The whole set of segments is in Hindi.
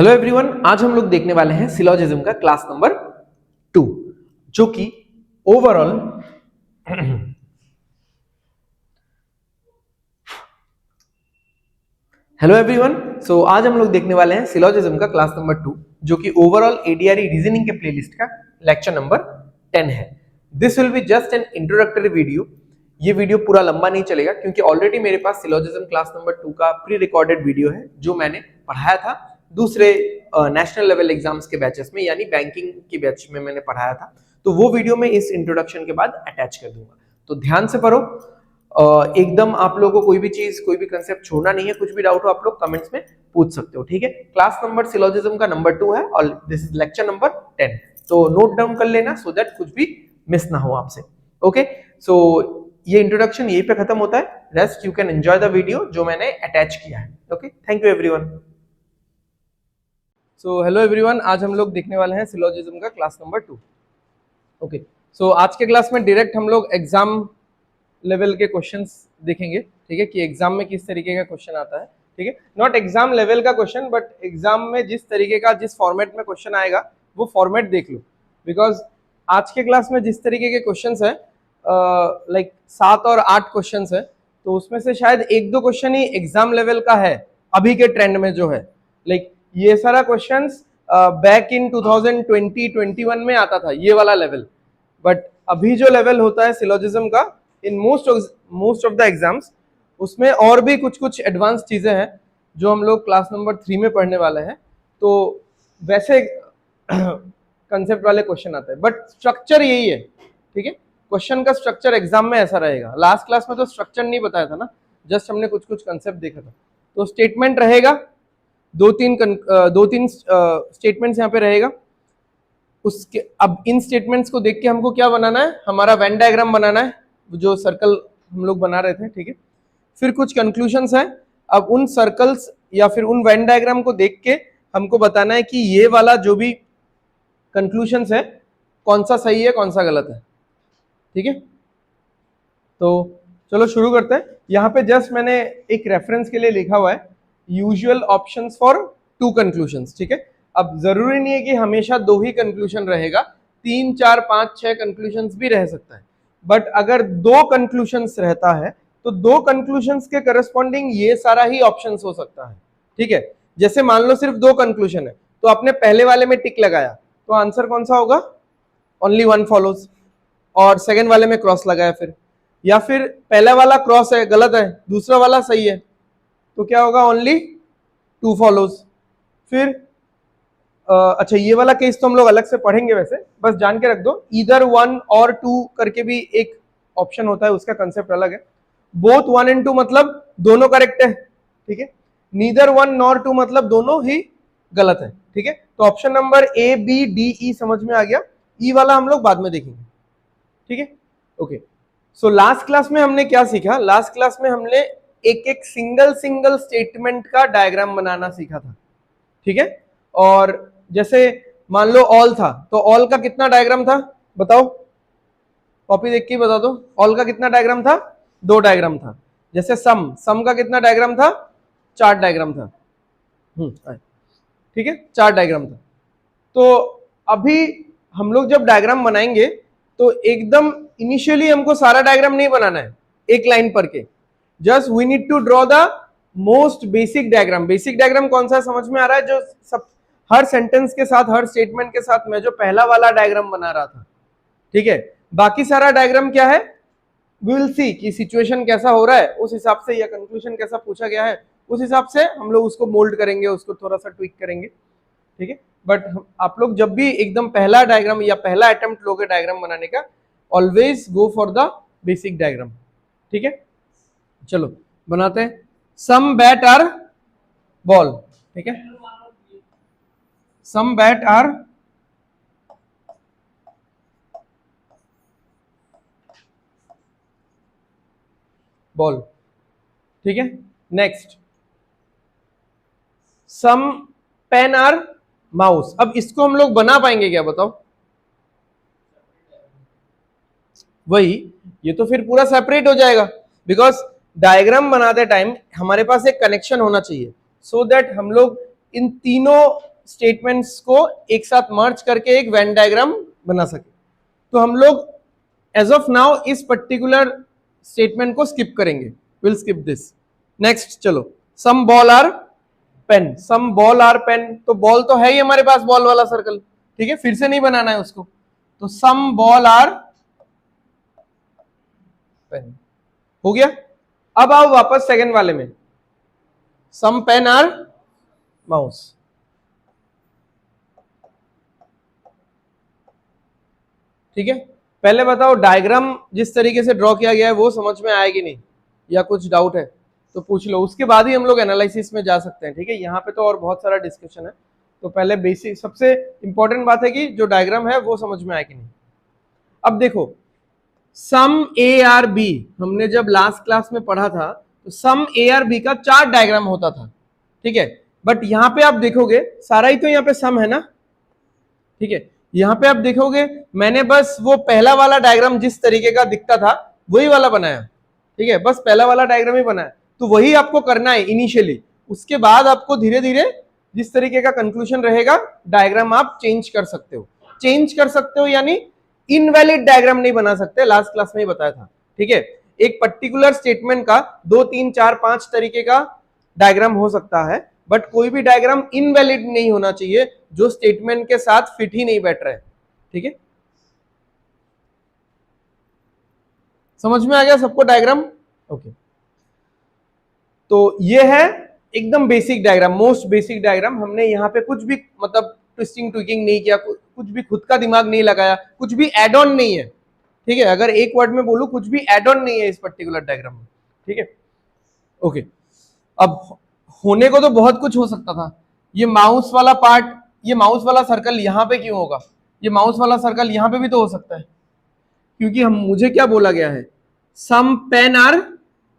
हेलो एवरीवन, आज हम लोग देखने वाले हैं सिलोजिज्म का क्लास नंबर 2 जो कि ओवरऑल हेलो एवरीवन, सो आज हम लोग देखने वाले हैं सिलोजिज्म का क्लास नंबर 2 जो कि ओवरऑल एडीआरई रीजनिंग के प्लेलिस्ट का लेक्चर नंबर 10 है। This will be just an introductory video. ये वीडियो पूरा लंबा नहीं चलेगा क्योंकि ऑलरेडी मेरे पास सिलोजिज्म क्लास नंबर 2 का प्री रिकॉर्डेड वीडियो है जो मैंने पढ़ाया था दूसरे नेशनल लेवल एग्जाम्स के बैचेस में, यानी बैंकिंग के बैच में मैंने पढ़ाया था। तो वो वीडियो में इस इंट्रोडक्शन के बाद अटैच कर दूंगा, तो ध्यान से पढ़ो। एकदम आप लोगों को कोई भी चीज, कोई भी कंसेप्ट छोड़ना नहीं है। कुछ भी डाउट हो आप लोग कमेंट्स में पूछ सकते हो, ठीक है। क्लास नंबर सिलोजिज्म का नंबर 2 है और दिस इज लेक्चर नंबर 10, तो नोट डाउन कर लेना सो दैट कुछ भी मिस ना हो आपसे। ओके, सो ये इंट्रोडक्शन यहीं पे खत्म होता है। Rest you can enjoy the video जो मैंने अटैच किया है। Okay, thank you everyone. So hello everyone, आज हम लोग देखने वाले हैं सिलोजिज्म का क्लास नंबर 2। ओके, सो आज के क्लास में डायरेक्ट हम लोग एग्जाम लेवल के क्वेश्चंस देखेंगे, ठीक है, कि एग्जाम में किस तरीके का क्वेश्चन आता है, ठीक है। नॉट एग्जाम लेवल का क्वेश्चन, बट एग्जाम में जिस तरीके का, जिस फॉर्मेट में क्वेश्चन आएगा वो फॉर्मेट देख लो। बिकॉज आज के क्लास में जिस तरीके के क्वेश्चंस है, लाइक 7 और 8 क्वेश्चंस है, तो उसमें से शायद 1-2 क्वेश्चन ही एग्जाम लेवल का है अभी के ट्रेंड में जो है। लाइक ये सारा क्वेश्चंस बैक इन 2020-21 में आता था, ये वाला लेवल। बट अभी जो लेवल होता है सिलोजिज्म का in most of the exams, उसमें और भी कुछ एडवांस चीजें हैं जो हम लोग क्लास नंबर 3 में पढ़ने वाले हैं। तो वैसे कंसेप्ट वाले क्वेश्चन आते हैं, बट स्ट्रक्चर यही है, ठीक है। क्वेश्चन का स्ट्रक्चर एग्जाम में ऐसा रहेगा। लास्ट क्लास में तो स्ट्रक्चर नहीं बताया था ना, जस्ट हमने कुछ कंसेप्ट देखा था। तो स्टेटमेंट रहेगा, दो तीन स्टेटमेंट्स यहाँ पे रहेगा। उसके अब इन स्टेटमेंट्स को देख के हमको क्या बनाना है, हमारा वेन डायग्राम बनाना है, जो सर्कल हम लोग बना रहे थे, ठीक है। फिर कुछ कंक्लूजन्स है। अब उन सर्कल्स या फिर उन वेन डायग्राम को देख के हमको बताना है कि ये वाला जो भी कंक्लूजन्स है कौन सा सही है कौन सा गलत है, ठीक है। तो चलो शुरू करते हैं। यहाँ पे जस्ट मैंने एक रेफरेंस के लिए लिखा हुआ है यूजुअल ऑप्शंस फॉर 2 कंक्लूजन्स, ठीक है। अब जरूरी नहीं है कि हमेशा 2 ही कंक्लूजन रहेगा, 3, 4, 5, 6 कंक्लूजन्स भी रह सकता है। बट अगर 2 कंक्लूजन्स रहता है तो 2 कंक्लूजन्स के करस्पॉन्डिंग ये सारा ही ऑप्शंस हो सकता है, ठीक है। जैसे मान लो सिर्फ 2 कंक्लूजन है तो आपने पहले वाले में टिक लगाया तो आंसर कौन सा होगा, ओनली 1 फॉलोज, और सेकेंड वाले में क्रॉस लगाया फिर, या फिर पहला वाला क्रॉस है गलत है, दूसरा वाला सही है, तो क्या होगा, ओनली 2 फॉलोज। फिर अच्छा, ये वाला केस तो हम लोग अलग से पढ़ेंगे, वैसे बस जान के रख दो, ईदर 1 और 2 करके भी एक ऑप्शन होता है, उसका कंसेप्ट अलग है। बोथ 1 and 2 मतलब दोनों करेक्ट है, ठीक है। नीदर 1 नॉर 2 मतलब दोनों ही गलत है, ठीक है। तो option number A, B, D, E समझ में आ गया। ई वाला हम लोग बाद में देखेंगे, ठीक है। ओके, सो लास्ट क्लास में हमने क्या सीखा, लास्ट क्लास में हमने एक सिंगल स्टेटमेंट का डायग्राम बनाना सीखा था, ठीक है। और जैसे मान लो ऑल था, तो ऑल का कितना डायग्राम था बताओ, कॉपी देख के बता दो। ऑल का कितना डायग्राम था, 2 डायग्राम था। जैसे सम का कितना डायग्राम था, 4 डायग्राम था, ठीक है, 4 डायग्राम था। तो अभी हम लोग जब डायग्राम बनाएंगे तो एकदम इनिशियली हमको सारा डायग्राम नहीं बनाना है एक लाइन पर के, just we need to draw the most basic diagram. Basic diagram कौन सा समझ में आ रहा है, जो सब हर सेंटेंस के साथ, हर स्टेटमेंट के साथ मैं जो पहला वाला डायग्राम बना रहा था, ठीक है। बाकी सारा डायग्राम क्या है, वी विल सी कि सिचुएशन कैसा हो रहा है उस हिसाब से, या कंक्लूजन कैसा पूछा गया है उस हिसाब से हम लोग उसको मोल्ड करेंगे, उसको थोड़ा सा ट्विक करेंगे, ठीक है। बट आप लोग जब भी एकदम पहला डायग्राम या पहला अटेम्प्ट लोगे डायग्राम बनाने का, always go for the basic diagram, ठीक है। चलो बनाते हैं। सम बैट आर बॉल, ठीक है, सम बैट आर बॉल, ठीक है। Next, some pen are mouse. अब इसको हम लोग बना पाएंगे क्या बताओ, वही, ये तो फिर पूरा सेपरेट हो जाएगा। बिकॉज डायग्राम बनाते टाइम हमारे पास एक कनेक्शन होना चाहिए, सो दैट हम लोग इन तीनों स्टेटमेंट्स को एक साथ मर्ज करके एक वेन डायग्राम बना सके। तो हम लोग एज ऑफ नाउ इस पर्टिकुलर स्टेटमेंट को स्किप करेंगे, विल स्किप दिस। नेक्स्ट चलो, some ball are pen, some ball are pen, तो बॉल तो है ही हमारे पास, बॉल वाला सर्कल, ठीक है, फिर से नहीं बनाना है उसको। तो सम बॉल आर पेन हो गया। अब आओ वापस सेकंड वाले में, सम पेन आर माउस। ठीक है, पहले बताओ डायग्राम जिस तरीके से ड्रॉ किया गया है वो समझ में आएगी नहीं, या कुछ डाउट है तो पूछ लो, उसके बाद ही हम लोग एनालिसिस में जा सकते हैं। ठीक है, यहाँ पे तो और बहुत सारा डिस्कशन है, तो पहले बेसिक सबसे इंपॉर्टेंट बात है कि जो डायग्राम है वो समझ में आए कि नहीं। अब देखो, सम ए आर बी हमने जब लास्ट क्लास में पढ़ा था तो सम ए आर बी का 4 डायग्राम होता था। ठीक है, बट यहां पे आप देखोगे सारा ही तो यहाँ पे सम है ना। ठीक है, यहां पे आप देखोगे मैंने बस वो पहला वाला डायग्राम जिस तरीके का दिखता था वही वाला बनाया। ठीक है, बस पहला वाला डायग्राम ही बनाया, तो वही आपको करना है इनिशियली। उसके बाद आपको धीरे धीरे जिस तरीके का कंक्लूजन रहेगा डायग्राम आप चेंज कर सकते हो। चेंज कर सकते हो यानी इनवैलिड डायग्राम नहीं बना सकते, लास्ट क्लास में ही बताया था। ठीक है, एक पर्टिकुलर स्टेटमेंट का 2 3 4 5 तरीके का डायग्राम हो सकता है, बट कोई भी डायग्राम इनवैलिड नहीं होना चाहिए जो स्टेटमेंट के साथ फिट ही नहीं बैठ रहा है। ठीक है, समझ में आ गया सबको डायग्राम? ओके, तो ये है एकदम basic diagram, most basic diagram. हमने यहाँ पे कुछ भी मतलब ट्विस्टिंग ट्विकिंग नहीं किया, कुछ भी खुद का दिमाग नहीं लगाया, कुछ भी एड ऑन नहीं है। ठीक है, अगर एक वर्ड में बोलूं, कुछ भी एड ऑन नहीं है इस पर्टिकुलर डायग्राम में। ठीक है, ओके। अब होने को तो बहुत कुछ हो सकता था, ये माउस वाला पार्ट, ये माउस वाला सर्कल यहाँ पे क्यों होगा, ये माउस वाला सर्कल यहाँ पे भी तो हो सकता है, क्योंकि हम मुझे क्या बोला गया है, सम पेन आर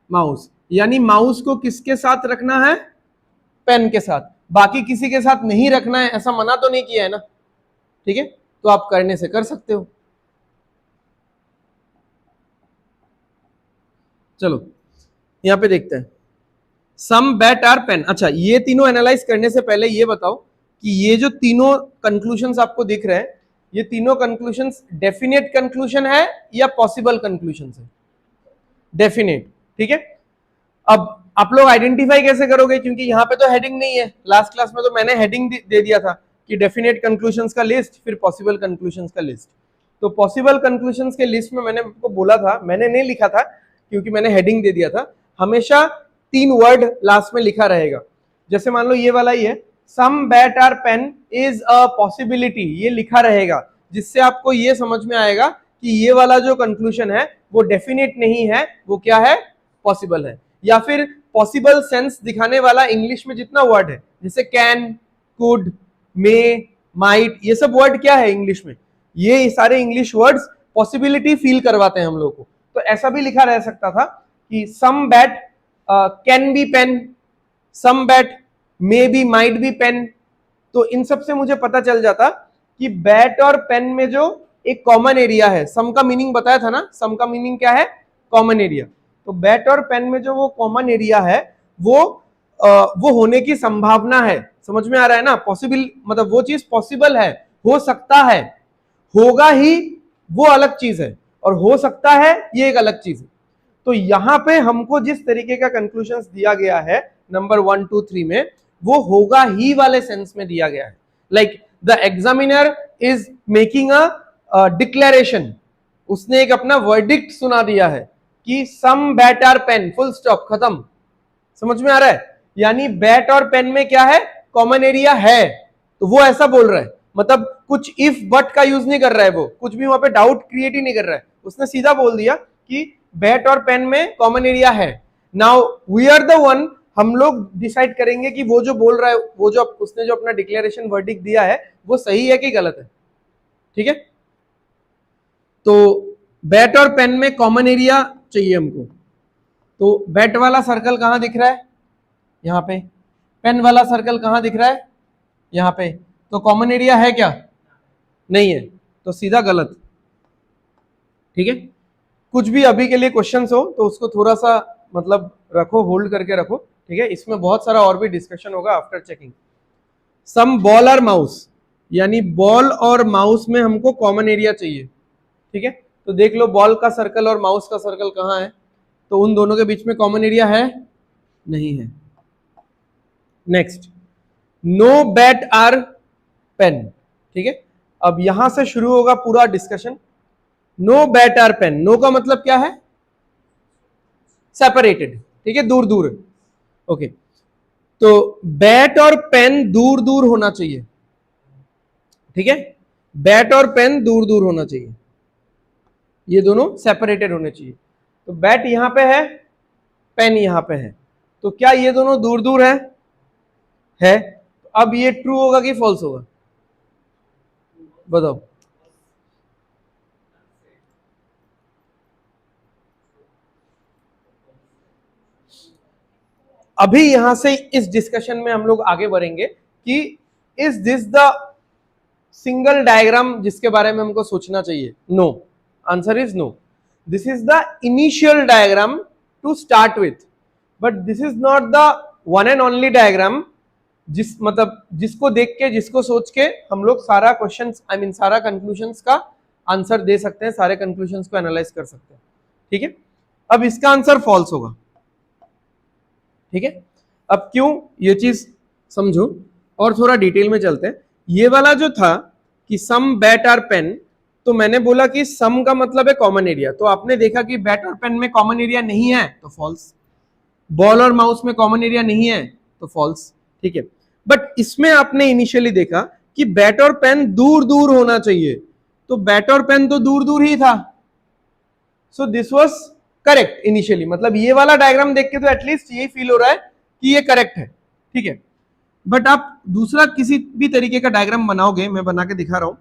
माउस, यानी माउस को किसके साथ रखना है, पेन के साथ, बाकी किसी के साथ नहीं रखना है, ऐसा मना तो नहीं किया है ना। ठीक है, तो आप करने से कर सकते हो। चलो यहां पे देखते हैं, सम बैट आर पेन। अच्छा, ये तीनों एनालाइज करने से पहले ये बताओ कि ये जो तीनों कंक्लूजन्स आपको दिख रहे हैं, ये तीनों कंक्लूजन्स डेफिनेट कंक्लूजन है या पॉसिबल कंक्लूजन है? डेफिनेट। ठीक है, अब आप लोग आइडेंटिफाई कैसे करोगे, क्योंकि यहाँ पे तो हेडिंग नहीं है। लास्ट क्लास में तो मैंने हेडिंग दे दिया था कि डेफिनेट कंक्लूजन्स का लिस्ट, फिर पॉसिबल कंक्लूजन्स का लिस्ट। तो पॉसिबल कंक्लूजन्स के लिस्ट में मैंने आपको बोला था, मैंने नहीं लिखा था क्योंकि मैंने हेडिंग दे दिया था, हमेशा 3 वर्ड लास्ट में लिखा रहेगा। जैसे मान लो ये वाला ही है, some bat are pen is a possibility, ये लिखा रहेगा, जिससे आपको ये समझ में आएगा कि ये वाला जो कंक्लूजन है वो डेफिनेट नहीं है, वो क्या है, पॉसिबल है। या फिर पॉसिबल सेंस दिखाने वाला इंग्लिश में जितना वर्ड है, जैसे कैन, कुड, मे, माइट, ये सब वर्ड क्या है इंग्लिश में, ये सारे इंग्लिश वर्ड्स पॉसिबिलिटी फील करवाते हैं हम लोग को। तो ऐसा भी लिखा रह सकता था कि some bat can be pen, some bat may be might be pen. तो इन सब से मुझे पता चल जाता कि बैट और पेन में जो एक कॉमन एरिया है, सम का मीनिंग बताया था ना, सम का मीनिंग क्या है, कॉमन एरिया। तो बैट और पेन में जो वो कॉमन एरिया है वो होने की संभावना है। समझ में आ रहा है ना, पॉसिबल मतलब वो चीज पॉसिबल है, हो सकता है, होगा ही वो अलग चीज है, और हो सकता है ये एक अलग चीज है। तो यहां पे हमको जिस तरीके का कंक्लूजन दिया गया है नंबर 1 2 3 में, वो होगा ही वाले सेंस में दिया गया है। Like the examiner is making a declaration, उसने एक अपना वर्डिक्ट सुना दिया है कि some bat are pen, full stop, खत्म। समझ में आ रहा है, यानी बैट और पेन में क्या है, कॉमन एरिया है, तो वो ऐसा बोल रहा है, मतलब कुछ इफ बट का यूज नहीं कर रहा है, वो कुछ भी वहां पे डाउट क्रिएट ही नहीं कर रहा है, उसने सीधा बोल दिया कि बैट और पेन में कॉमन एरिया है। Now we are the one, हम लोग डिसाइड करेंगे कि वो जो बोल रहा है, वो जो उसने जो अपना डिक्लेरेशन वर्डिक्ट दिया है वो सही है कि गलत है। ठीक है, तो बैट और पेन में कॉमन एरिया चाहिए हमको। तो बैट वाला सर्कल कहां दिख रहा है, यहां पे, पेन वाला सर्कल कहां दिख रहा है, यहां पे, तो कॉमन एरिया है क्या, नहीं है, तो सीधा गलत। ठीक है, कुछ भी अभी के लिए क्वेश्चंस हो तो उसको थोड़ा सा मतलब रखो, होल्ड करके रखो। ठीक है, इसमें बहुत सारा और भी डिस्कशन होगा आफ्टर चेकिंग। सम बॉल और माउस, यानी बॉल और माउस में हमको कॉमन एरिया चाहिए, ठीक है। तो देख लो बॉल का सर्कल और माउस का सर्कल कहाँ है, तो उन दोनों के बीच में कॉमन एरिया है, नहीं है। Next, no bat are pen, ठीक है। अब यहां से शुरू होगा पूरा discussion. No bat are pen, no का मतलब क्या है, सेपरेटेड, ठीक है, दूर दूर। ओके, तो बैट और पेन दूर दूर होना चाहिए, ठीक है, बैट और पेन दूर दूर होना चाहिए, ये दोनों सेपरेटेड होने चाहिए। तो बैट यहां पे है, पेन यहां पे है, तो क्या ये दोनों दूर दूर है? तो अब ये ट्रू होगा कि फॉल्स होगा, बताओ। अभी यहां से इस डिस्कशन में हम लोग आगे बढ़ेंगे कि is this the single diagram जिसके बारे में हमको सोचना चाहिए। No, answer is no. This is the initial diagram to start with, but this is not the one and only diagram जिस मतलब जिसको देख के, जिसको सोच के हम लोग सारा क्वेश्चंस, आई मीन सारा कंक्लूजन्स का आंसर दे सकते हैं, सारे कंक्लूजन्स को एनालाइज कर सकते हैं, ठीक है। अब इसका आंसर फॉल्स होगा, ठीक है। अब क्यों, ये चीज समझो और थोड़ा डिटेल में चलते हैं। ये वाला जो था कि सम बैट और पेन, तो मैंने बोला कि सम का मतलब है कॉमन एरिया, तो आपने देखा कि बैट और पेन में कॉमन एरिया नहीं है तो फॉल्स, बॉल और माउस में कॉमन एरिया नहीं है तो फॉल्स, ठीक है। बट इसमें आपने इनिशियली देखा कि बैट और पेन दूर दूर होना चाहिए, तो बैट और पेन तो दूर दूर ही था, so this was correct initially. मतलब ये वाला डायग्राम देख के तो एटलीस्ट यही फील हो रहा है कि ये करेक्ट है, ठीक है। बट आप दूसरा किसी भी तरीके का डायग्राम बनाओगे, मैं बना के दिखा रहा हूं,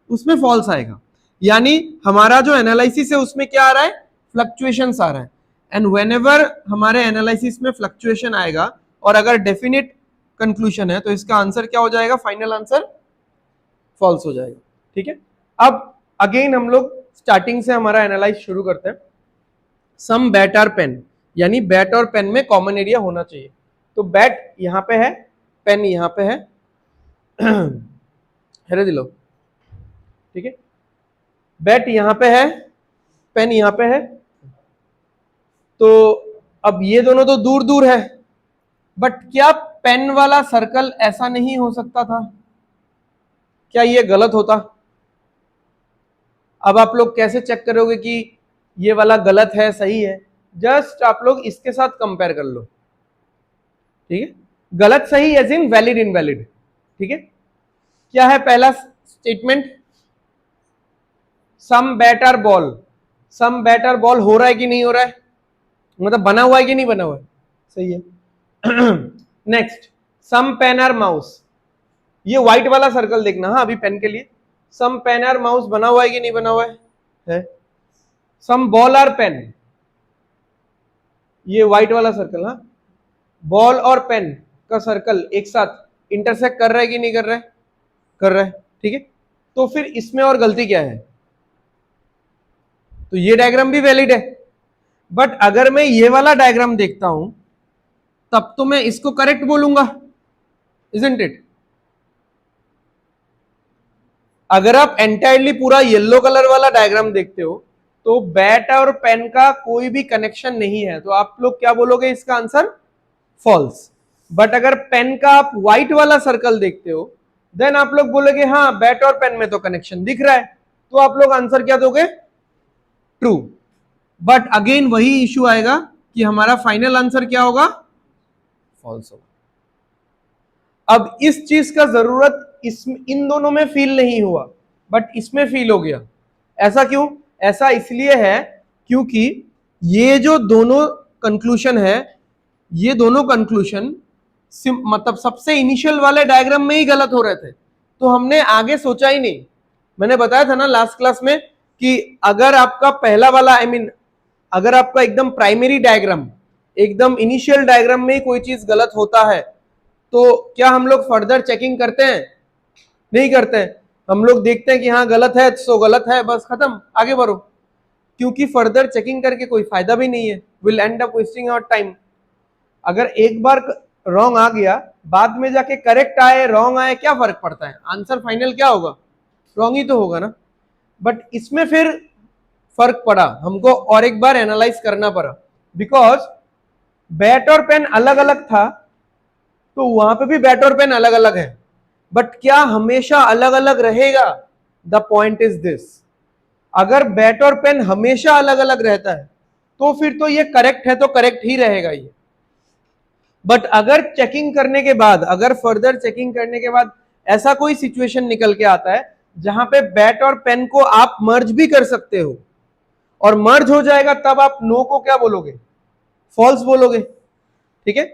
उसमें फॉल्स आएगा। यानी हमारा जो एनालिसिस है उसमें क्या आ रहा है, फ्लक्चुएशंस आ रहा है। एंड व्हेनेवर हमारे एनालिसिस में फ्लक्चुएशन आएगा और अगर डेफिनेट कंक्लूजन है तो इसका आंसर क्या हो जाएगा, फाइनल आंसर फॉल्स हो जाएगा, ठीक है। अब अगेन हम लोग स्टार्टिंग से हमारा एनालाइज शुरू करते हैं। सम बैट और पेन, यानी बैट और पेन में कॉमन एरिया होना चाहिए। तो बैट यहां पे है, पेन यहां पे है, हेरे दिलो, ठीक है। बैट यहां पे है, पेन यहां पे है, तो अब ये दोनों तो दूर दूर है, बट क्या पेन वाला सर्कल ऐसा नहीं हो सकता था? क्या ये गलत होता? अब आप लोग कैसे चेक करोगे कि ये वाला गलत है सही है? जस्ट आप लोग इसके साथ कंपेयर कर लो, ठीक है। गलत सही एज इन वैलिड इनवैलिड, ठीक है। क्या है पहला स्टेटमेंट, सम बैट और बॉल, सम बैट और बॉल हो रहा है कि नहीं हो रहा है, मतलब बना हुआ है कि नहीं बना हुआ है, सही है। नेक्स्ट, सम पेन और माउस, ये व्हाइट वाला सर्कल देखना, हाँ अभी पेन के लिए, सम पेन और माउस बना हुआ है कि नहीं बना हुआ है? सम बॉल और पेन, ये व्हाइट वाला सर्कल, हाँ बॉल और पेन का सर्कल एक साथ इंटरसेक्ट कर रहा है कि नहीं कर रहा है? कर रहा है, ठीक है। तो फिर इसमें और गलती क्या है? तो ये डायग्राम भी वैलिड है, बट अगर मैं ये वाला डायग्राम देखता हूं तब तो मैं इसको करेक्ट बोलूंगा, इजंट इट? अगर आप एंटायरली पूरा येलो कलर वाला डायग्राम देखते हो तो बैट और पेन का कोई भी कनेक्शन नहीं है, तो आप लोग क्या बोलोगे, इसका आंसर फॉल्स। बट अगर पेन का आप व्हाइट वाला सर्कल देखते हो देन आप लोग बोलोगे हाँ बैट और पेन में तो कनेक्शन दिख रहा है, तो आप लोग आंसर क्या दोगे, ट्रू। बट अगेन वही इश्यू आएगा कि हमारा फाइनल आंसर क्या होगा, फॉल्स होगा। अब इस चीज का जरूरत इन दोनों में फील नहीं हुआ, बट इसमें फील हो गया। ऐसा क्यों? ऐसा इसलिए है क्योंकि ये जो दोनों कंक्लूजन है, ये दोनों कंक्लूजन मतलब सबसे इनिशियल वाले डायग्राम में ही गलत हो रहे थे, तो हमने आगे सोचा ही नहीं। मैंने बताया था ना लास्ट क्लास में कि अगर आपका पहला वाला अगर आपका एकदम प्राइमरी डायग्राम, एकदम इनिशियल डायग्राम में ही कोई चीज गलत होता है तो क्या हम लोग फर्दर चेकिंग करते हैं? नहीं करते हैं। हम लोग देखते हैं कि हाँ गलत है सो गलत है, बस खत्म, आगे बढ़ो, क्योंकि फर्दर चेकिंग करके कोई फायदा भी नहीं है, will end up wasting our time. अगर एक बार रॉन्ग आ गया, बाद में जाके करेक्ट आए, रॉन्ग आए, क्या फर्क पड़ता है? आंसर फाइनल क्या होगा? रॉन्ग ही तो होगा ना। बट इसमें फिर फर्क पड़ा, हमको और एक बार एनालाइज करना पड़ा, बिकॉज बैट और पेन अलग अलग था, तो वहां पे भी बैट और पेन अलग अलग है, बट क्या हमेशा अलग अलग रहेगा? द पॉइंट इज दिस, अगर बैट और पेन हमेशा अलग अलग रहता है तो फिर तो ये करेक्ट है, तो करेक्ट ही रहेगा ये। बट अगर चेकिंग करने के बाद, अगर फर्दर चेकिंग करने के बाद ऐसा कोई सिचुएशन निकल के आता है जहां पे बैट और पेन को आप मर्ज भी कर सकते हो, और मर्ज हो जाएगा, तब आप नो को क्या बोलोगे? फॉल्स बोलोगे। ठीक है,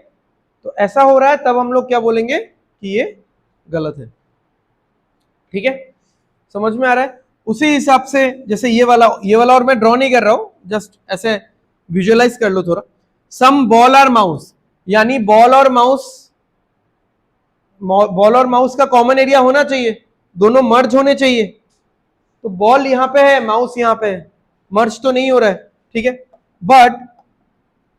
तो ऐसा हो रहा है, तब हम लोग क्या बोलेंगे कि ये गलत है। ठीक है, समझ में आ रहा है? उसी हिसाब से जैसे ये वाला और मैं ड्रॉ नहीं कर रहा हूं, जस्ट ऐसे विजुअलाइज कर लो थोड़ा। सम बॉल और माउस, यानी बॉल और माउस का कॉमन एरिया होना चाहिए, दोनों मर्ज होने चाहिए। तो बॉल यहां पे है, माउस यहां पे है, मर्ज तो नहीं हो रहा है। ठीक है, बट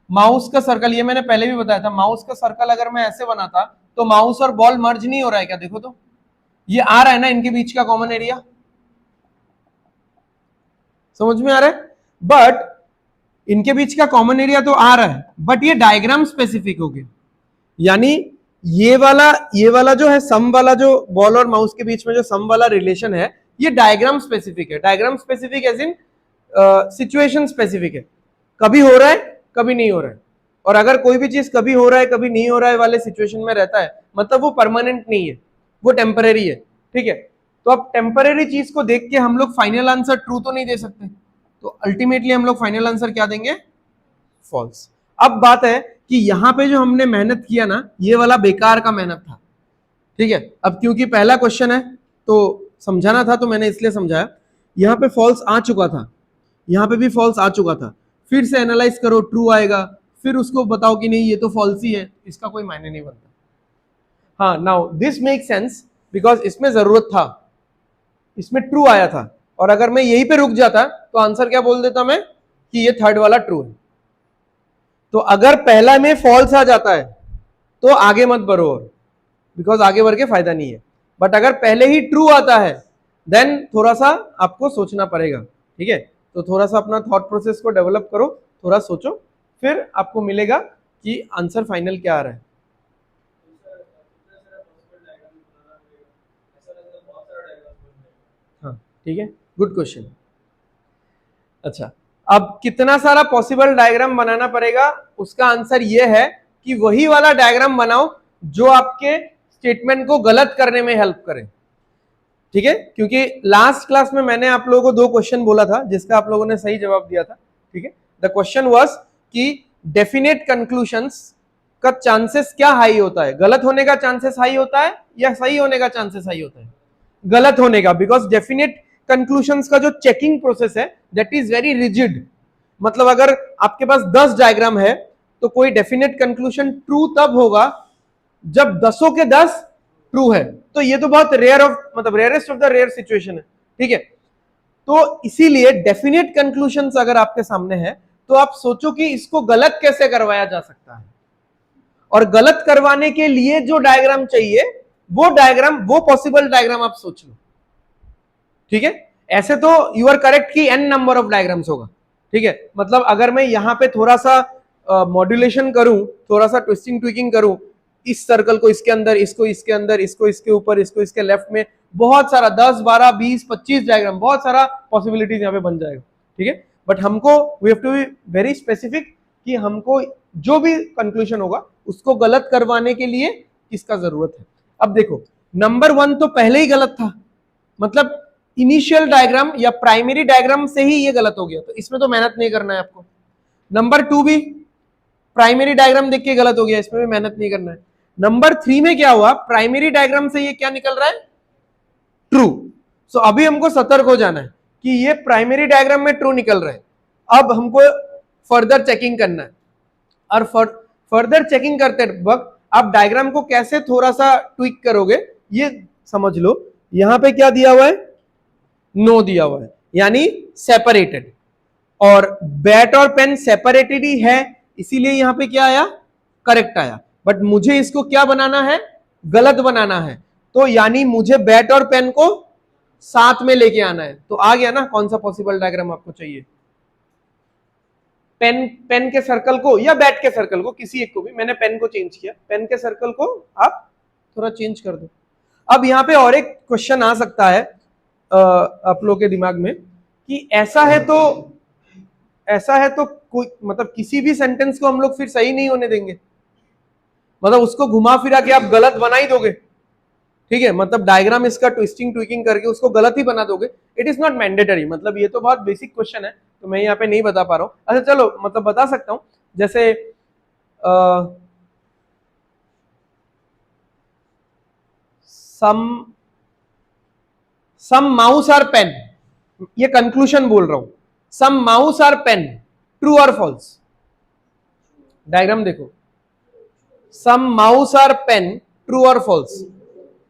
माउस का सर्कल, ये मैंने पहले भी बताया था, माउस का सर्कल अगर मैं ऐसे बनाता तो माउस और बॉल मर्ज नहीं हो रहा है क्या? देखो तो, ये आ रहा है ना इनके बीच का कॉमन एरिया, समझ में आ रहा है? बट इनके बीच का कॉमन एरिया तो आ रहा है, बट ये डायग्राम स्पेसिफिक हो गया, यानी ये वाला जो है सम वाला, जो बॉल और माउस के बीच में जो सम वाला रिलेशन है, ये डायग्राम स्पेसिफिक है। Diagram specific as in situation specific है, कभी हो रहा है कभी नहीं हो रहा है। और अगर कोई भी चीज कभी हो रहा है कभी नहीं हो रहा है वाले सिचुएशन में रहता है, मतलब वो परमानेंट नहीं है, वो टेम्परेरी है। ठीक है, तो अब टेम्परेरी चीज को देख के हम लोग फाइनल आंसर ट्रू तो नहीं दे सकते, तो अल्टीमेटली हम लोग फाइनल आंसर क्या देंगे? फॉल्स। अब बात है कि यहां पे जो हमने मेहनत किया ना, ये वाला बेकार का मेहनत था। ठीक है, अब क्योंकि पहला क्वेश्चन है तो समझाना था, तो मैंने इसलिए समझाया। यहां पे फॉल्स आ चुका था, यहां पे भी फॉल्स आ चुका था, फिर से एनालाइज करो, ट्रू आएगा, फिर उसको बताओ कि नहीं ये तो फॉल्स ही है, इसका कोई मायने नहीं बनता। हाँ, now this make sense, because इसमें जरूरत था, इसमें ट्रू आया था, और अगर मैं यहीं पे रुक जाता तो आंसर क्या बोल देता मैं कि ये थर्ड वाला ट्रू है। तो अगर पहला में फॉल्स आ जाता है तो आगे मत बढ़ो, और बिकॉज आगे बढ़ के फायदा नहीं है। बट अगर पहले ही ट्रू आता है देन थोड़ा सा आपको सोचना पड़ेगा। ठीक है, तो थोड़ा सा अपना थॉट प्रोसेस को डेवलप करो, थोड़ा सोचो, फिर आपको मिलेगा कि आंसर फाइनल क्या आ रहा है। हाँ, ठीक है, गुड क्वेश्चन। अच्छा, अब कितना सारा पॉसिबल डायग्राम बनाना पड़ेगा, उसका आंसर यह है कि वही वाला डायग्राम बनाओ जो आपके स्टेटमेंट को गलत करने में हेल्प करे। ठीक है, क्योंकि लास्ट क्लास में मैंने आप लोगों को 2 क्वेश्चन बोला था जिसका आप लोगों ने सही जवाब दिया था। ठीक है, द क्वेश्चन वाज कि डेफिनेट कंक्लूजन्स का चांसेस क्या हाई होता है, गलत होने का चांसेस हाई होता है या सही होने का चांसेस हाई होता है? गलत होने का, बिकॉज डेफिनेट कंक्लूजन्स का जो चेकिंग प्रोसेस है दैट इज वेरी रिजिड। मतलब अगर आपके पास 10 डायग्राम है तो कोई डेफिनेट कंक्लूजन ट्रू तब होगा जब 10 के 10 ट्रू है, तो ये तो बहुत रेयर ऑफ, मतलब rarest of the rare situation है। ठीक है, तो इसीलिए डेफिनेट कंक्लूजन्स अगर आपके सामने है तो आप सोचो कि इसको गलत कैसे करवाया जा सकता है, और गलत करवाने के लिए जो डायग्राम चाहिए वो डायग्राम, वो पॉसिबल डायग्राम आप सोच लो। ठीक है, ऐसे तो यू आर करेक्ट कि n नंबर ऑफ डायग्राम्स होगा। ठीक है, मतलब अगर मैं यहां पे थोड़ा सा मॉड्यूलेशन करूं, थोड़ा सा ट्विस्टिंग ट्विकिंग करूं, इस सर्कल को इसके अंदर, इसको इसके अंदर, इसको इसके ऊपर, इसको इसके लेफ्ट में, बहुत सारा 10 12 20 25 डायग्राम, बहुत सारा पॉसिबिलिटीज यहां पे बन जाएगा। ठीक है, बट हमको we have to be very specific कि हमको जो भी कंक्लूजन होगा उसको गलत करवाने के लिए किसका जरूरत है। अब देखो, नंबर 1 तो पहले ही गलत था, मतलब इनिशियल डायग्राम या प्राइमरी डायग्राम से ही ये गलत हो गया, तो इसमें तो मेहनत नहीं करना है आपको। नंबर 2 भी प्राइमरी डायग्राम देख के गलत हो गया, इसमें भी मेहनत नहीं करना है। नंबर 3 में क्या हुआ, प्राइमरी डायग्राम से ये क्या निकल रहा है? ट्रू। सो अभी हमको सतर्क हो जाना है कि ये प्राइमरी डायग्राम में ट्रू निकल रहा है। अब हमको फर्दर चेकिंग करना है, और फर्दर चेकिंग करते वक्त आप डायग्राम को कैसे थोड़ा सा ट्विक करोगे ये समझ लो। यहां पे क्या दिया हुआ है? नो दिया हुआ है, यानी सेपरेटेड, और बैट और पेन सेपरेटेड ही है, इसीलिए यहां पे क्या आया? करेक्ट आया। बट मुझे इसको क्या बनाना है, गलत बनाना है। तो यानी मुझे बैट और पेन को साथ में लेके आना है। तो आ गया ना कौन सा पॉसिबल डायग्राम आपको चाहिए। पेन पेन के सर्कल को या बैट के सर्कल को, किसी एक को भी, मैंने पेन को चेंज किया, पेन के सर्कल को आप थोड़ा चेंज कर दो। अब यहां पे और एक क्वेश्चन आ सकता है आप लोग के दिमाग में कि ऐसा है तो कोई मतलब किसी भी सेंटेंस को हम लोग फिर सही नहीं होने देंगे, मतलब उसको घुमा फिरा के आप गलत बना ही दोगे, ठीक है, मतलब डायग्राम इसका ट्विस्टिंग ट्विकिंग करके उसको गलत ही बना दोगे। इट इज नॉट मैंडेटरी, मतलब ये तो बहुत बेसिक क्वेश्चन है, तो मैं यहाँ पे नहीं बता पा रहा हूँ। अच्छा चलो, मतलब बता सकता हूं, जैसे सम माउस आर पेन, ये कंक्लूजन बोल रहा हूं, सम माउस आर पेन, ट्रू और फॉल्स। डायग्राम देखो, सम माउस आर पेन, ट्रू और फॉल्स।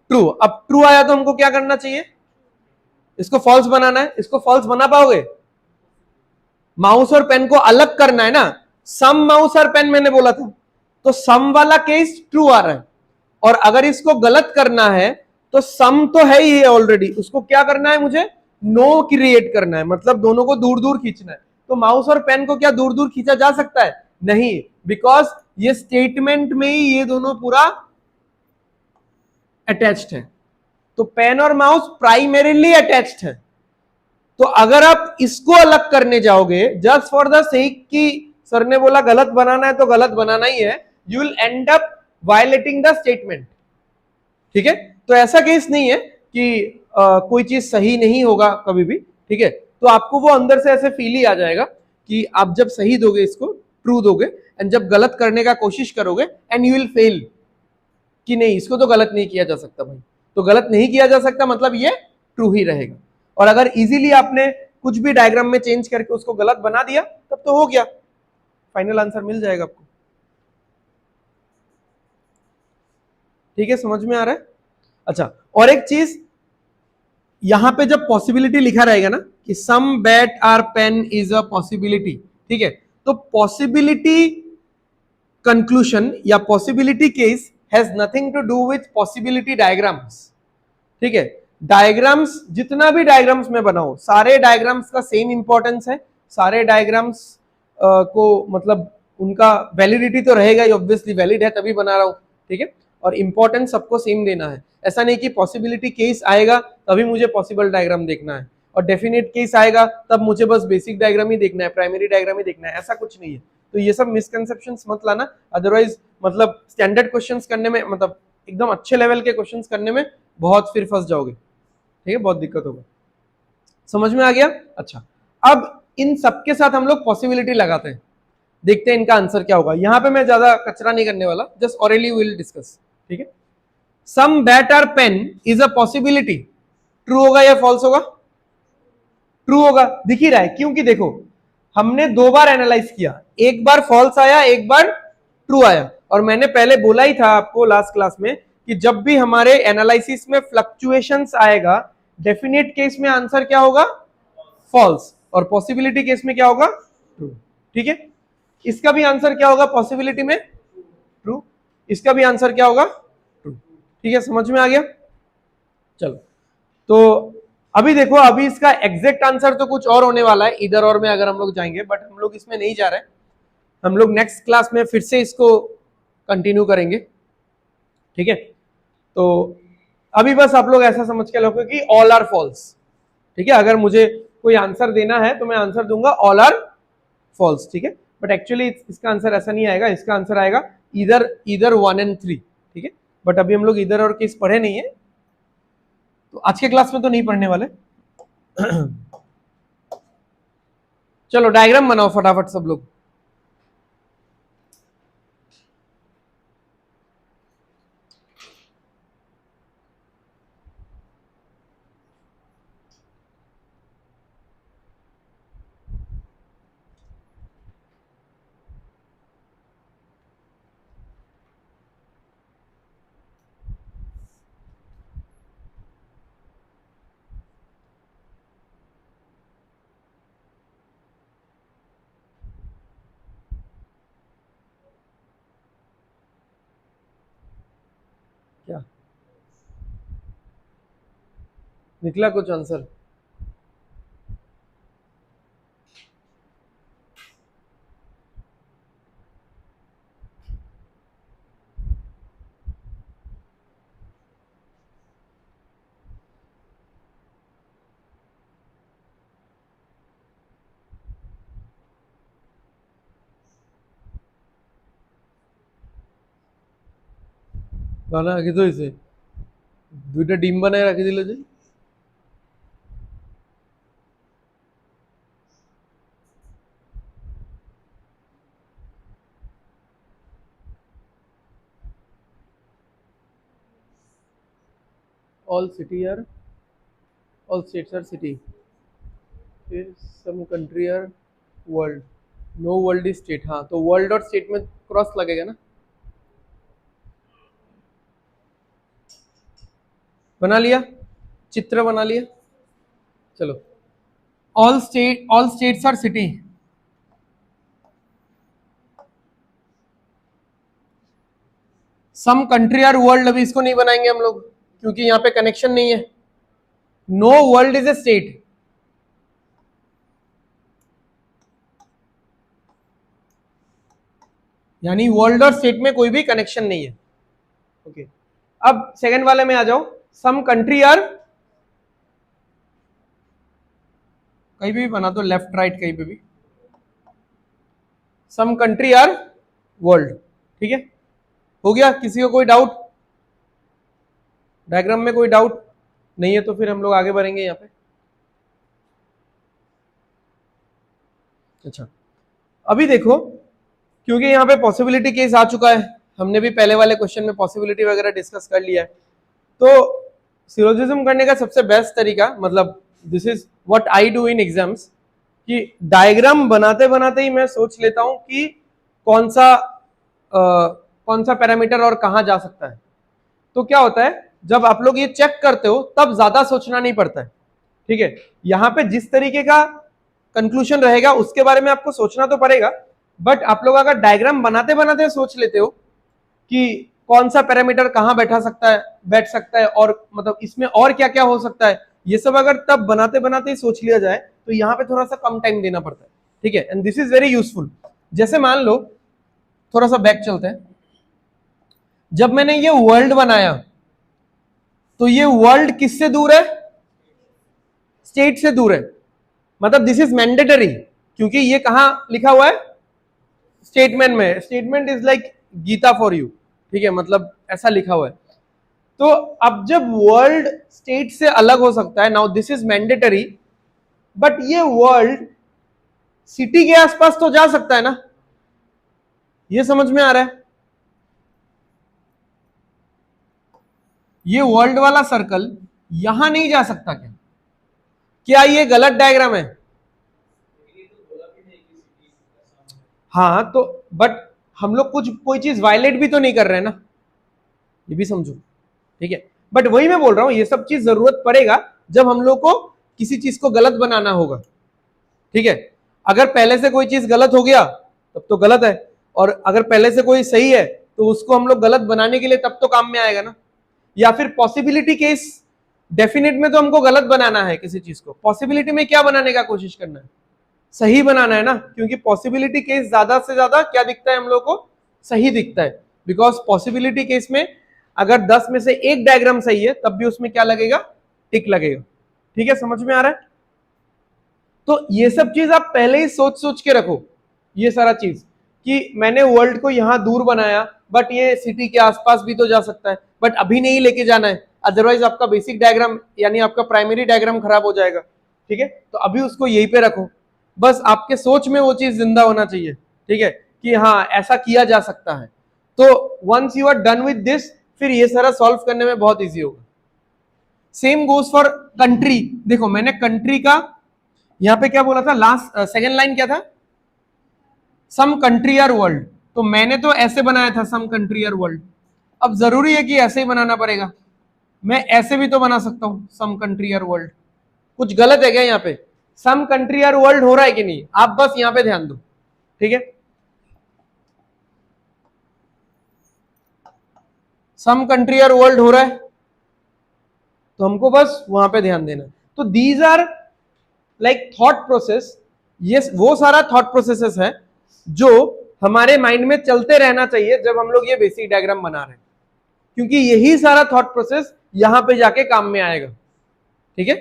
ट्रू, अब ट्रू आया तो हमको क्या करना चाहिए, इसको फॉल्स बनाना है। इसको फॉल्स बना पाओगे, माउस और पेन को अलग करना है ना, सम माउस और पेन मैंने बोला था, तो सम वाला केस ट्रू आ रहा है, और अगर इसको गलत करना है तो सम तो है ही है ऑलरेडी, उसको क्या करना है, मुझे नो क्रिएट करना है, मतलब दोनों को दूर दूर खींचना है। तो माउस और पेन को क्या दूर दूर खींचा जा सकता है, नहीं, बिकॉज ये स्टेटमेंट में ही ये दोनों पूरा अटैच्ड है। तो पेन और माउस प्राइमरीली अटैच्ड है। तो अगर आप इसको अलग करने जाओगे जस्ट फॉर द सेक कि सर ने बोला गलत बनाना है तो गलत बनाना ही है, you will end up violating the statement, ठीक है। तो ऐसा केस नहीं है कि कोई चीज सही नहीं होगा कभी भी, ठीक है। तो आपको वो अंदर से ऐसे फील ही आ जाएगा कि आप जब सही दोगे इसको, ट्रू दोगे, एंड जब गलत करने का कोशिश करोगे एंड यू विल फेल, कि नहीं इसको तो गलत नहीं किया जा सकता भाई, तो गलत नहीं किया जा सकता मतलब ये ट्रू ही रहेगा। और अगर इजीली आपने कुछ भी डायग्राम में चेंज करके उसको गलत बना दिया तब तो हो गया, फाइनल आंसर मिल जाएगा आपको, ठीक है, समझ में आ रहा है। अच्छा, और एक चीज, यहां पे जब पॉसिबिलिटी लिखा रहेगा ना कि some bat are pen is a possibility, ठीक है, तो पॉसिबिलिटी कंक्लूजन या possibility case has nothing to do with possibility diagrams, ठीक है। डायग्राम्स, जितना भी डायग्राम्स में बनाऊं, सारे डायग्राम्स का सेम इंपॉर्टेंस है, सारे डायग्राम्स को मतलब उनका वैलिडिटी तो रहेगा ही, ऑब्वियसली वैलिड है तभी बना रहा हूं, ठीक है, और इंपॉर्टेंस सबको सेम देना है। ऐसा नहीं कि पॉसिबिलिटी केस आएगा तभी मुझे पॉसिबल डायग्राम देखना है, और डेफिनेट केस आएगा तब मुझे बस बेसिक डायग्राम ही देखना है, प्राइमरी डायग्राम ही देखना है, ऐसा कुछ नहीं है। तो ये सब मिसकंसेप्शंस मत लाना, अदरवाइज मतलब स्टैंडर्ड क्वेश्चंस करने में, मतलब एकदम अच्छे लेवल के क्वेश्चंस करने में बहुत फिर फंस जाओगे, ठीक है, बहुत दिक्कत होगा। समझ में आ गया। अच्छा, अब इन सबके साथ हम लोग पॉसिबिलिटी लगाते हैं, देखते हैं इनका आंसर क्या होगा। यहां पे मैं ज्यादा कचरा नहीं करने वाला, जस्ट ऑरेली विल डिस्कस, ठीक है। सम बैट और pen is a possibility, true होगा या फॉल्स होगा, ट्रू होगा, दिख ही रहा है, क्योंकि देखो हमने दो बार एनालाइज किया, एक बार फॉल्स आया एक बार ट्रू आया, और मैंने पहले बोला ही था आपको लास्ट क्लास में कि जब भी हमारे एनालिसिस में फ्लक्चुएशंस आएगा, डेफिनेट केस में आंसर क्या होगा, फॉल्स, और पॉसिबिलिटी केस में क्या होगा, ट्रू, ठीक है। इसका भी आंसर क्या होगा पॉसिबिलिटी में, ट्रू, इसका भी आंसर क्या होगा, ट्रू, ठीक है, समझ में आ गया। चलो, तो अभी देखो, अभी इसका एग्जैक्ट आंसर तो कुछ और होने वाला है इधर और में अगर हम लोग जाएंगे, बट हम लोग इसमें नहीं जा रहे हैं, हम लोग नेक्स्ट क्लास में फिर से इसको कंटिन्यू करेंगे, ठीक है। तो अभी बस आप लोग ऐसा समझ के लोगे कि ऑल आर फॉल्स, ठीक है, अगर मुझे कोई आंसर देना है तो मैं आंसर दूंगा ऑल आर फॉल्स, ठीक है, बट एक्चुअली इसका आंसर ऐसा नहीं आएगा, इसका आंसर आएगा इधर इधर 1 and 3, ठीक है, बट अभी हम लोग इधर और केस पढ़े नहीं है, तो आज के क्लास में तो नहीं पढ़ने वाले। चलो डायग्राम बनाओ फटाफट सब लोग। क्या निकला कुछ आंसर? গানা আঁকি থৈছে, দুইটা ডিম বানাই রাখি দিল যে। all city are all states are city, फिर some country are world, no world is state। हाँ तो वर्ल्ड और स्टेट में क्रॉस लगेगा ना। बना लिया, चित्र बना लिया। चलो, all states are city। Some country are world, अभी इसको नहीं बनाएंगे हम लोग क्योंकि यहाँ पे कनेक्शन नहीं है। No world is a state, यानी वर्ल्ड और स्टेट में कोई भी कनेक्शन नहीं है। ओके, अब सेकंड वाले में आ जाओ। सम कंट्री आर, कहीं भी बना दो, लेफ्ट राइट कहीं पे भी। सम कंट्री आर वर्ल्ड, ठीक है, हो गया। किसी को कोई डाउट? डायग्राम में कोई डाउट नहीं है तो फिर हम लोग आगे बढ़ेंगे यहाँ पे। अच्छा, अभी देखो, क्योंकि यहाँ पे पॉसिबिलिटी केस आ चुका है, हमने भी पहले वाले क्वेश्चन में पॉसिबिलिटी वगैरह डिस्कस कर लिया है, तो सिलोजिज्म करने का सबसे बेस्ट तरीका, मतलब this is what I do in exams, कि डायग्राम बनाते बनाते ही मैं सोच लेता हूं कि कौन सा पैरामीटर और कहां जा सकता है। तो क्या होता है, जब आप लोग ये चेक करते हो तब ज्यादा सोचना नहीं पड़ता है, ठीक है। यहां पे जिस तरीके का कंक्लूजन रहेगा उसके बारे में आपको सोचना तो पड़ेगा, बट आप लोग अगर डायग्राम बनाते बनाते सोच लेते हो कि कौन सा पैरामीटर कहां बैठ सकता है और मतलब इसमें और क्या क्या हो सकता है, ये सब अगर तब बनाते बनाते ही सोच लिया जाए तो यहाँ पे थोड़ा सा कम टाइम देना पड़ता है, ठीक है। And this is very useful. जैसे मान लो, थोड़ा सा बैक चलते हैं, जब मैंने ये वर्ल्ड बनाया तो ये वर्ल्ड किससे दूर है? स्टेट से दूर है, मतलब दिस इज मैंडेटरी, क्योंकि ये कहां लिखा हुआ है? स्टेटमेंट में। Statement is like Gita for you, ठीक है, मतलब ऐसा लिखा हुआ है। तो अब जब वर्ल्ड स्टेट से अलग हो सकता है, now this is mandatory, but ये वर्ल्ड सिटी के आसपास तो जा सकता है ना, ये समझ में आ रहा है? ये वर्ल्ड वाला सर्कल यहां नहीं जा सकता क्या? क्या ये गलत डायग्राम है? हाँ तो बट हम लोग कोई चीज वायलेट भी तो नहीं कर रहे हैं ना, ये भी समझो, ठीक है। बट वही मैं बोल रहा हूं, ये सब चीज जरूरत पड़ेगा जब हम लोग को किसी चीज को गलत बनाना होगा, ठीक है। अगर पहले से कोई चीज गलत हो गया तब तो गलत है, और अगर पहले से कोई सही है तो उसको हम लोग गलत बनाने के लिए तब तो काम में आएगा ना। या फिर पॉसिबिलिटी केस, डेफिनेट में तो हमको गलत बनाना है किसी चीज को, पॉसिबिलिटी में क्या बनाने का कोशिश करना है? सही बनाना है ना, क्योंकि पॉसिबिलिटी केस ज्यादा से ज्यादा क्या दिखता है हम लोग को? सही दिखता है। बिकॉज पॉसिबिलिटी केस में अगर 10 में से एक डायग्राम सही है तब भी उसमें क्या लगेगा? टिक लगेगा, ठीक है, समझ में आ रहा है? तो ये सब चीज आप पहले ही सोच सोच के रखो, ये सारा चीज, कि मैंने वर्ल्ड को यहां दूर बनाया बट ये सिटी के आसपास भी तो जा सकता है, बट अभी नहीं लेके जाना है, अदरवाइज आपका बेसिक डायग्राम यानी आपका प्राइमरी डायग्राम खराब हो जाएगा, ठीक है। तो अभी उसको यहीं पे रखो, बस आपके सोच में वो चीज जिंदा होना चाहिए, ठीक है, कि हाँ ऐसा किया जा सकता है। तो once you are done with this, फिर ये सारा सॉल्व करने में बहुत इजी होगा। Same goes for country. देखो मैंने कंट्री का यहां पे क्या बोला था, लास्ट सेकेंड लाइन क्या था? सम कंट्री आर वर्ल्ड, तो मैंने तो ऐसे बनाया था सम कंट्री आर वर्ल्ड। अब जरूरी है कि ऐसे ही बनाना पड़ेगा? मैं ऐसे भी तो बना सकता हूं, सम कंट्री आर वर्ल्ड। कुछ गलत है क्या यहाँ पे? सम कंट्री आर वर्ल्ड हो रहा है कि नहीं, आप बस यहां पे ध्यान दो, ठीक है। सम कंट्री और वर्ल्ड हो रहा है, तो हमको बस वहां पे ध्यान देना है। तो these are like thought process, ये वो सारा थॉट प्रोसेसेस है जो हमारे माइंड में चलते रहना चाहिए जब हम लोग ये बेसिक डायग्राम बना रहे हैं, क्योंकि यही सारा थॉट प्रोसेस यहां पे जाके काम में आएगा। ठीक है,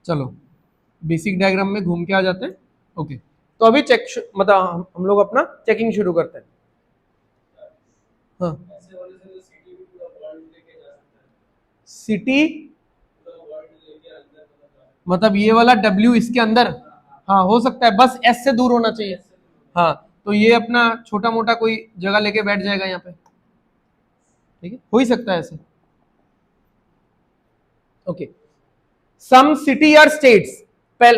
चलो बेसिक डायग्राम में घूम के आ जाते हैं। ओके, तो अभी चेक मतलब हम लोग अपना चेकिंग शुरू करते हैं। हाँ, सिटी मतलब ये वाला W इसके अंदर, हाँ हो सकता है, बस S से दूर होना चाहिए। हाँ, तो ये अपना छोटा मोटा कोई जगह लेके बैठ जाएगा यहाँ पे, ठीक है, हो ही सकता है ऐसे। ओके, सम सिटी और स्टेट्स,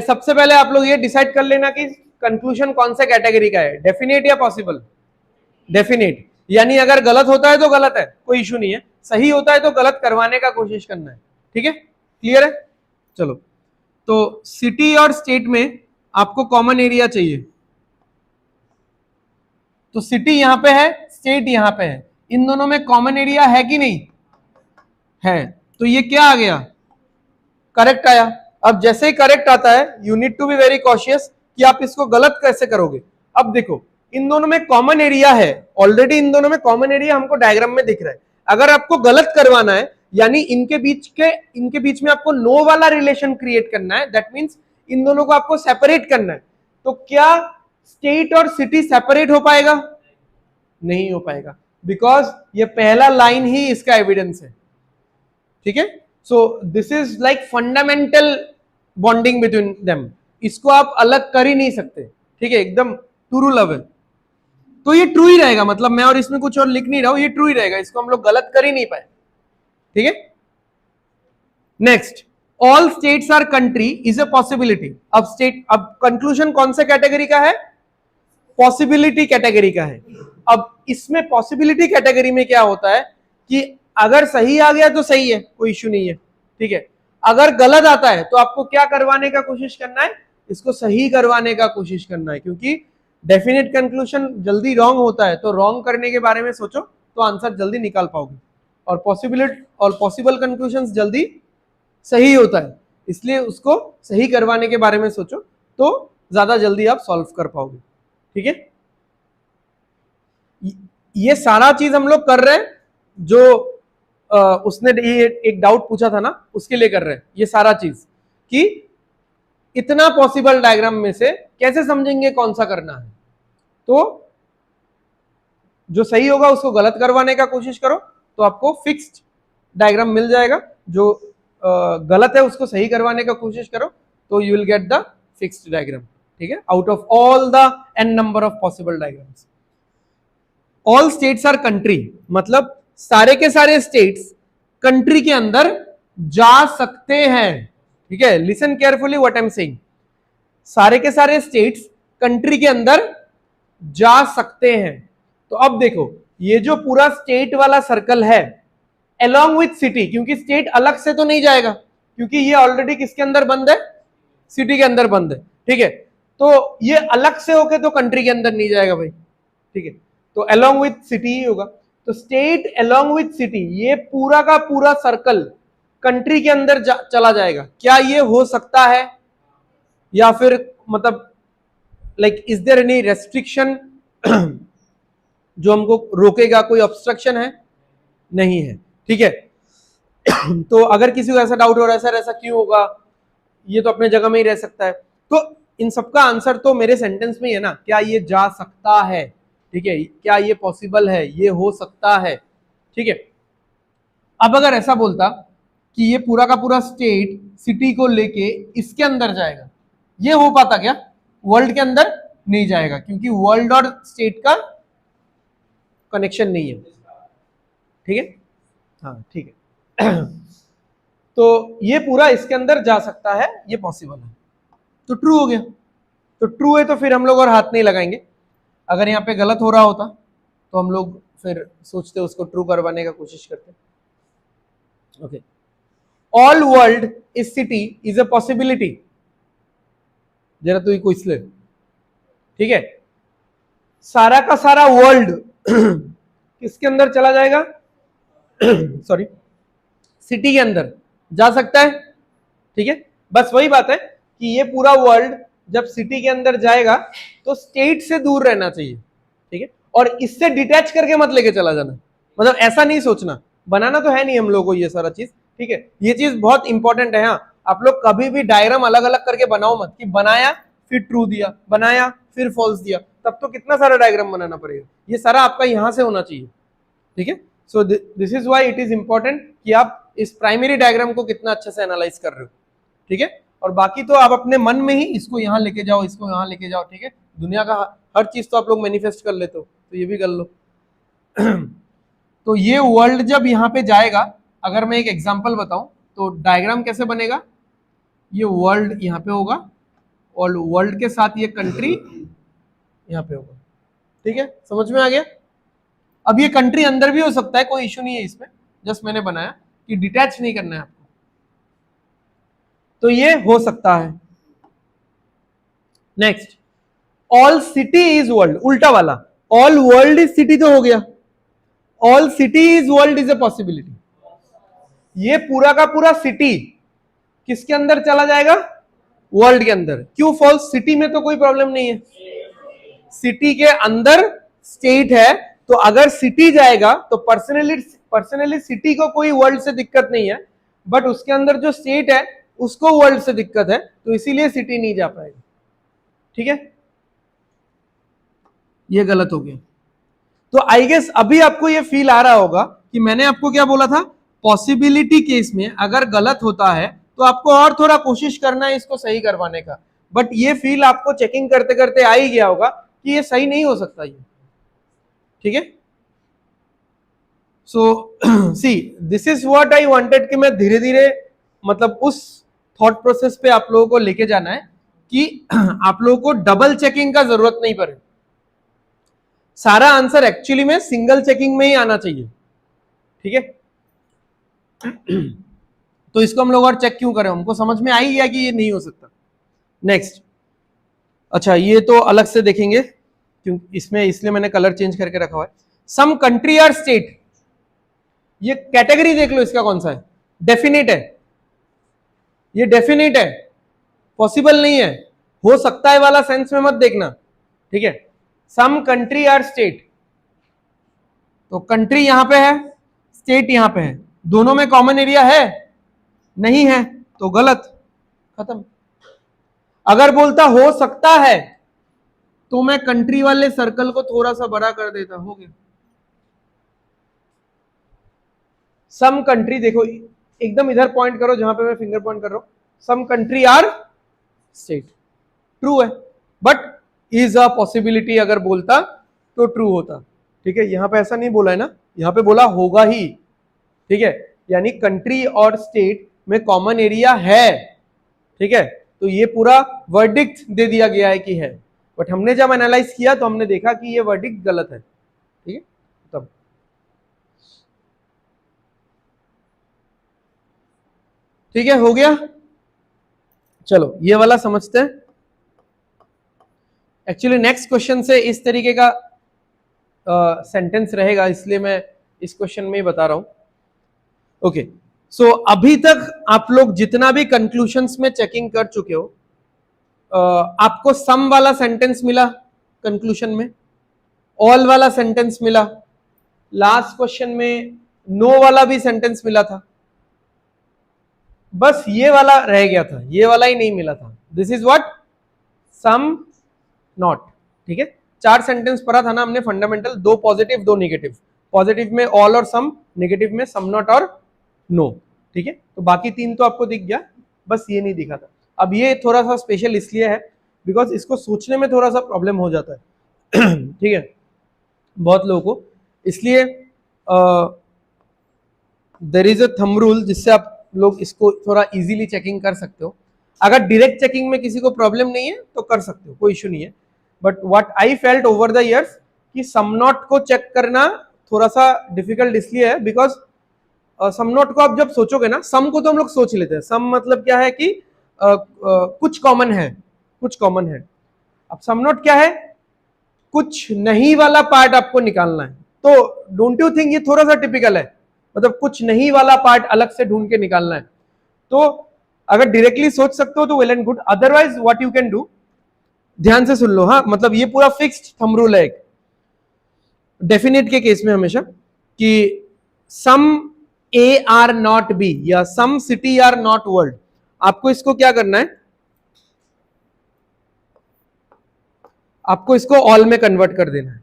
सबसे पहले आप लोग ये डिसाइड कर लेना कि कंक्लूजन कौन सा कैटेगरी का है, डेफिनेट या पॉसिबल। डेफिनेट, यानी अगर गलत होता है तो गलत है, कोई इशू नहीं है, सही होता है तो गलत करवाने का कोशिश करना है। ठीक है, क्लियर है। चलो, तो सिटी और स्टेट में आपको कॉमन एरिया चाहिए, तो सिटी यहां पे है, स्टेट यहां पे है, इन दोनों में कॉमन एरिया है कि नहीं है, तो ये क्या आ गया, करेक्ट आया। अब जैसे ही करेक्ट आता है you need to be very cautious कि आप इसको गलत कैसे करोगे। अब देखो, इन दोनों में कॉमन एरिया है, ऑलरेडी इन दोनों में कॉमन एरिया हमको डायग्राम में दिख रहा है। अगर आपको गलत करवाना है, यानी इनके बीच में आपको नो वाला रिलेशन क्रिएट करना है, दैट मीन्स इन दोनों को आपको सेपरेट करना है, तो क्या स्टेट और सिटी सेपरेट हो पाएगा? नहीं हो पाएगा, बिकॉज ये पहला लाइन ही इसका एविडेंस है। ठीक है, so this is like fundamental bonding between them, इसको आप अलग कर ही नहीं सकते। ठीक है, एकदम ट्रू लव है, तो ये ट्रू ही रहेगा, मतलब मैं और इसमें कुछ और लिख नहीं रहा हूं, ये ट्रू ही रहेगा, इसको हम लोग गलत कर ही नहीं पाए। ठीक है, next, all states our country is a possibility. अब स्टेट, अब कंक्लूजन कौन सा कैटेगरी का है? पॉसिबिलिटी कैटेगरी का है। अब इसमें पॉसिबिलिटी कैटेगरी में क्या होता है कि अगर सही आ गया तो सही है, कोई इश्यू नहीं है। ठीक है, अगर गलत आता है तो आपको क्या करवाने का कोशिश करना है? इसको सही करवाने का कोशिश करना है, क्योंकि डेफिनेट कंक्लूजन जल्दी रॉन्ग होता है, तो रॉन्ग करने के बारे में सोचो तो आंसर जल्दी निकाल पाओगे, और पॉसिबल कंक्लूजन जल्दी सही होता है, इसलिए उसको सही करवाने के बारे में सोचो तो ज्यादा जल्दी आप सॉल्व कर पाओगे। ठीक है, ये सारा चीज हम लोग कर रहे हैं जो उसने ये एक डाउट पूछा था ना, उसके लिए कर रहे हैं ये सारा चीज, कि इतना पॉसिबल डायग्राम में से कैसे समझेंगे कौन सा करना है। तो जो सही होगा उसको गलत करवाने का कोशिश करो तो आपको फिक्स्ड डायग्राम मिल जाएगा, जो गलत है उसको सही करवाने का कोशिश करो तो you will get the fixed diagram. ठीक है, out of all the n number of possible diagrams. All states our country, मतलब सारे के सारे स्टेट्स कंट्री के अंदर जा सकते हैं। ठीक है, listen carefully what I am saying, सारे के सारे स्टेट्स कंट्री के अंदर जा सकते हैं। तो अब देखो, ये जो पूरा स्टेट वाला सर्कल है along with सिटी, क्योंकि स्टेट अलग से तो नहीं जाएगा, क्योंकि ये ऑलरेडी किसके अंदर बंद है? सिटी के अंदर बंद है। ठीक है, तो ये अलग से होके तो कंट्री के अंदर नहीं जाएगा भाई। ठीक है, तो along with सिटी ही होगा, तो स्टेट along with सिटी, ये पूरा का पूरा सर्कल कंट्री के अंदर चला जाएगा। क्या ये हो सकता है? या फिर मतलब like is there any restriction जो हमको रोकेगा? कोई ऑब्स्ट्रक्शन है? नहीं है। ठीक है, तो अगर किसी को ऐसा डाउट हो रहा है सर ऐसा क्यों होगा, ये तो अपने जगह में ही रह सकता है, तो इन सबका आंसर तो मेरे सेंटेंस में ही है ना, क्या ये जा सकता है? ठीक है, क्या ये पॉसिबल है, ये हो सकता है। ठीक है, अब अगर ऐसा बोलता कि ये पूरा का पूरा स्टेट सिटी को लेके इसके अंदर जाएगा, ये हो पाता क्या? वर्ल्ड के अंदर नहीं जाएगा, क्योंकि वर्ल्ड और स्टेट का कनेक्शन नहीं है। ठीक है, हाँ ठीक है तो ये पूरा इसके अंदर जा सकता है, ये पॉसिबल है, तो ट्रू हो गया। तो ट्रू है तो फिर हम लोग और हाथ नहीं लगाएंगे। अगर यहाँ पे गलत हो रहा होता तो हम लोग फिर सोचते उसको ट्रू करवाने का कोशिश करते। Okay, all world is city is a possibility, जरा तू को इसलिए। ठीक है, सारा का सारा वर्ल्ड किसके अंदर चला जाएगा? सॉरी, सिटी के अंदर जा सकता है। ठीक है, बस वही बात है कि ये पूरा वर्ल्ड जब सिटी के अंदर जाएगा तो स्टेट से दूर रहना चाहिए। ठीक है, और इससे डिटैच करके मत लेके चला जाना, मतलब ऐसा नहीं सोचना, बनाना तो है नहीं हम लोगों को ये सारा चीज। ठीक है, ये चीज बहुत इंपॉर्टेंट है। हाँ, आप लोग कभी भी डायग्राम अलग अलग करके बनाओ मत, कि बनाया फिर ट्रू दिया, बनाया फिर फॉल्स दिया, तब तो कितना सारा डायग्राम बनाना पड़ेगा। ये सारा आपका यहां से होना चाहिए। ठीक है, so this is why it is important कि आप इस प्राइमरी डायग्राम को कितना अच्छे से एनालाइज कर रहे हो। ठीक है, और बाकी तो आप अपने मन में ही इसको यहाँ लेके जाओ, इसको यहाँ लेके जाओ। ठीक है, दुनिया का हर चीज तो आप लोग मैनिफेस्ट कर लेते हो, तो ये भी कर लो। तो ये वर्ल्ड जब यहाँ पे जाएगा, अगर मैं एक एग्जांपल बताऊं तो डायग्राम कैसे बनेगा, ये वर्ल्ड यहाँ पे होगा और वर्ल्ड के साथ ये कंट्री यहाँ पे होगा। ठीक है, समझ में आ गया? अब ये कंट्री अंदर भी हो सकता है, कोई इश्यू नहीं है इसमें, जस्ट मैंने बनाया कि डिटैच नहीं करना है आपको, तो ये हो सकता है। Next, all city is world, उल्टा वाला, ऑल वर्ल्ड इज सिटी तो हो गया, all city is world is a possibility. ये पूरा का पूरा सिटी किसके अंदर चला जाएगा? वर्ल्ड के अंदर। क्यों फॉल्स? सिटी में तो कोई प्रॉब्लम नहीं है, सिटी के अंदर स्टेट है, तो अगर सिटी जाएगा तो पर्सनली सिटी को कोई वर्ल्ड से दिक्कत नहीं है, बट उसके अंदर जो स्टेट है उसको वर्ल्ड से दिक्कत है, तो इसीलिए सिटी नहीं जा पाएगा। ठीक है, ये गलत हो गया। तो आई गेस अभी आपको ये फील आ रहा होगा कि मैंने आपको क्या बोला था, पॉसिबिलिटी केस में अगर गलत होता है तो आपको और थोड़ा कोशिश करना है इसको सही करवाने का, बट ये फील आपको चेकिंग करते करते आ ही गया होगा कि ये सही नहीं हो सकता ये। ठीक है, so see this is what I wanted कि मैं धीरे धीरे मतलब उस थॉट प्रोसेस पे आप लोगों को लेके जाना है कि आप लोगों को डबल चेकिंग का जरूरत नहीं पड़े, सारा आंसर एक्चुअली में सिंगल चेकिंग में ही आना चाहिए। ठीक है, तो इसको हम लोग और चेक क्यों करें, हमको समझ में आ ही गया कि ये नहीं हो सकता। नेक्स्ट, अच्छा ये तो अलग से देखेंगे क्योंकि इसमें इसलिए मैंने कलर चेंज करके रखा हुआ है। सम कंट्री और स्टेट, ये कैटेगरी देख लो इसका कौन सा है, डेफिनेट है, ये डेफिनेट है, पॉसिबल नहीं है, हो सकता है वाला सेंस में मत देखना। ठीक है, सम कंट्री और स्टेट, तो कंट्री यहां पे है, स्टेट यहां पे है, दोनों में कॉमन एरिया है नहीं है, तो गलत, खत्म। अगर बोलता हो सकता है तो मैं कंट्री वाले सर्कल को थोड़ा सा बड़ा कर देता, हो गया। सम कंट्री देखो, एकदम इधर पॉइंट करो जहां पे मैं फिंगर पॉइंट कर रहा हूं, some country are state, true है, बट इज अ पॉसिबिलिटी अगर बोलता तो ट्रू होता। ठीक है, यहां पे ऐसा नहीं बोला है ना, यहां पे बोला होगा ही। ठीक है, यानी कंट्री और स्टेट में कॉमन एरिया है। ठीक है, तो ये पूरा वर्डिक्ट दे दिया गया है कि है, बट हमने जब एनालाइज किया तो हमने देखा कि ये वर्डिक्ट गलत है। ठीक है, तब ठीक है, हो गया। चलो ये वाला समझते हैं। एक्चुअली नेक्स्ट क्वेश्चन से इस तरीके का सेंटेंस रहेगा, इसलिए मैं इस क्वेश्चन में ही बता रहा हूं। ओके, सो अभी तक आप लोग जितना भी कंक्लूजन्स में चेकिंग कर चुके हो, आपको सम वाला सेंटेंस मिला कंक्लूजन में, ऑल वाला सेंटेंस मिला, लास्ट क्वेश्चन में नो वाला भी सेंटेंस मिला था, बस ये वाला रह गया था, ये वाला ही नहीं मिला था। This is what, some not. ठीक है, 4 सेंटेंस पढ़ा था ना हमने फंडामेंटल, 2 पॉजिटिव 2 नेगेटिव, पॉजिटिव में ऑल और सम, नेगेटिव में सम नॉट और नो। ठीक है, तो बाकी 3 तो आपको दिख गया, बस ये नहीं दिखा था। अब ये थोड़ा सा स्पेशल इसलिए है बिकॉज इसको सोचने में थोड़ा सा प्रॉब्लम हो जाता है। ठीक है, बहुत लोगों को, इसलिए there is a thumb rule जिससे आप लोग इसको थोड़ा इजीली चेकिंग कर सकते हो। अगर डायरेक्ट चेकिंग में किसी को प्रॉब्लम नहीं है तो कर सकते हो, कोई इशू नहीं है, but what I felt over the years कि सम नॉट को चेक करना थोड़ा सा डिफिकल्ट इसलिए है बिकॉज सम नॉट को आप जब सोचोगे ना, सम को तो हम लोग सोच लेते हैं, सम मतलब क्या है कि कुछ कॉमन है, कुछ कॉमन है। अब सम नॉट क्या है, कुछ नहीं वाला पार्ट आपको निकालना है। तो डोंट यू थिंक ये थोड़ा सा टिपिकल है, मतलब कुछ नहीं वाला पार्ट अलग से ढूंढ के निकालना है। तो अगर डायरेक्टली सोच सकते हो तो well and good, otherwise what you can do, ध्यान से सुन लो, हाँ मतलब ये पूरा फिक्स्ड थंब रूल है एक डेफिनेट के केस में हमेशा, कि some A are not B या some city are not world, आपको इसको क्या करना है, आपको इसको ऑल में कन्वर्ट कर देना है।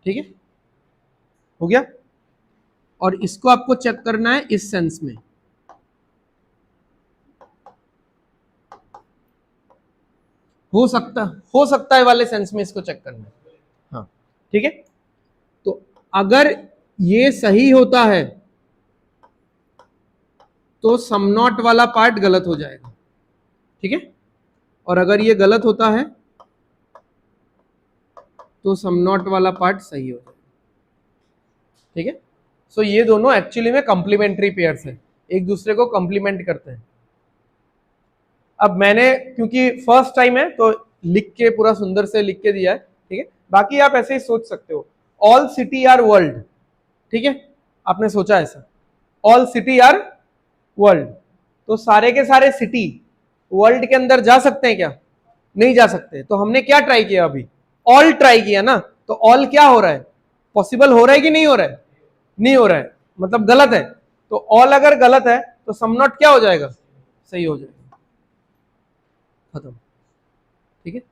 ठीक है, हो गया। और इसको आपको चेक करना है इस सेंस में, हो सकता है वाले सेंस में इसको चेक करना है। हाँ ठीक है, तो अगर ये सही होता है तो सम नॉट वाला पार्ट गलत हो जाएगा। ठीक है, और अगर ये गलत होता है तो सम नॉट वाला पार्ट सही हो जाएगा। ठीक है, सो ये दोनों एक्चुअली में कंप्लीमेंट्री पेयर्स है, एक दूसरे को कंप्लीमेंट करते हैं। अब मैंने क्योंकि फर्स्ट टाइम है तो लिख के पूरा सुंदर से लिख के दिया है। ठीक है, बाकी आप ऐसे ही सोच सकते हो, ऑल सिटी आर वर्ल्ड। ठीक है, आपने सोचा ऐसा, ऑल सिटी आर वर्ल्ड, तो सारे के सारे सिटी वर्ल्ड के अंदर जा सकते हैं क्या? नहीं जा सकते। तो हमने क्या ट्राई किया अभी? ऑल ट्राई किया ना, तो ऑल क्या हो रहा है? पॉसिबल हो रहा है कि नहीं हो रहा है? नहीं हो रहा है, मतलब गलत है। तो ऑल अगर गलत है तो सम नॉट क्या हो जाएगा? सही हो जाएगा, खत्म। ठीक है,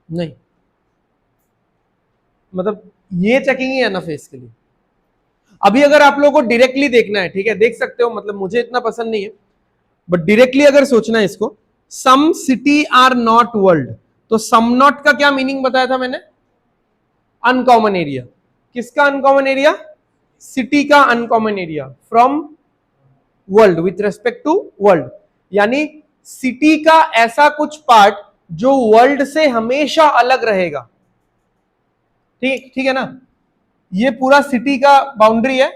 नहीं मतलब ये चेकिंग ही है ना फेस के लिए। अभी अगर आप लोगों को डायरेक्टली देखना है, ठीक है देख सकते हो, मतलब मुझे इतना पसंद नहीं है, बट डायरेक्टली अगर सोचना है इसको, some city are not world, तो सम नॉट का क्या मीनिंग बताया था मैंने? Uncommon area. किसका अनकॉमन एरिया? सिटी का uncommon area from world with respect to world, यानी सिटी का ऐसा कुछ पार्ट जो वर्ल्ड से हमेशा अलग रहेगा। ठीक ठीक है ना, ये पूरा सिटी का बाउंड्री है।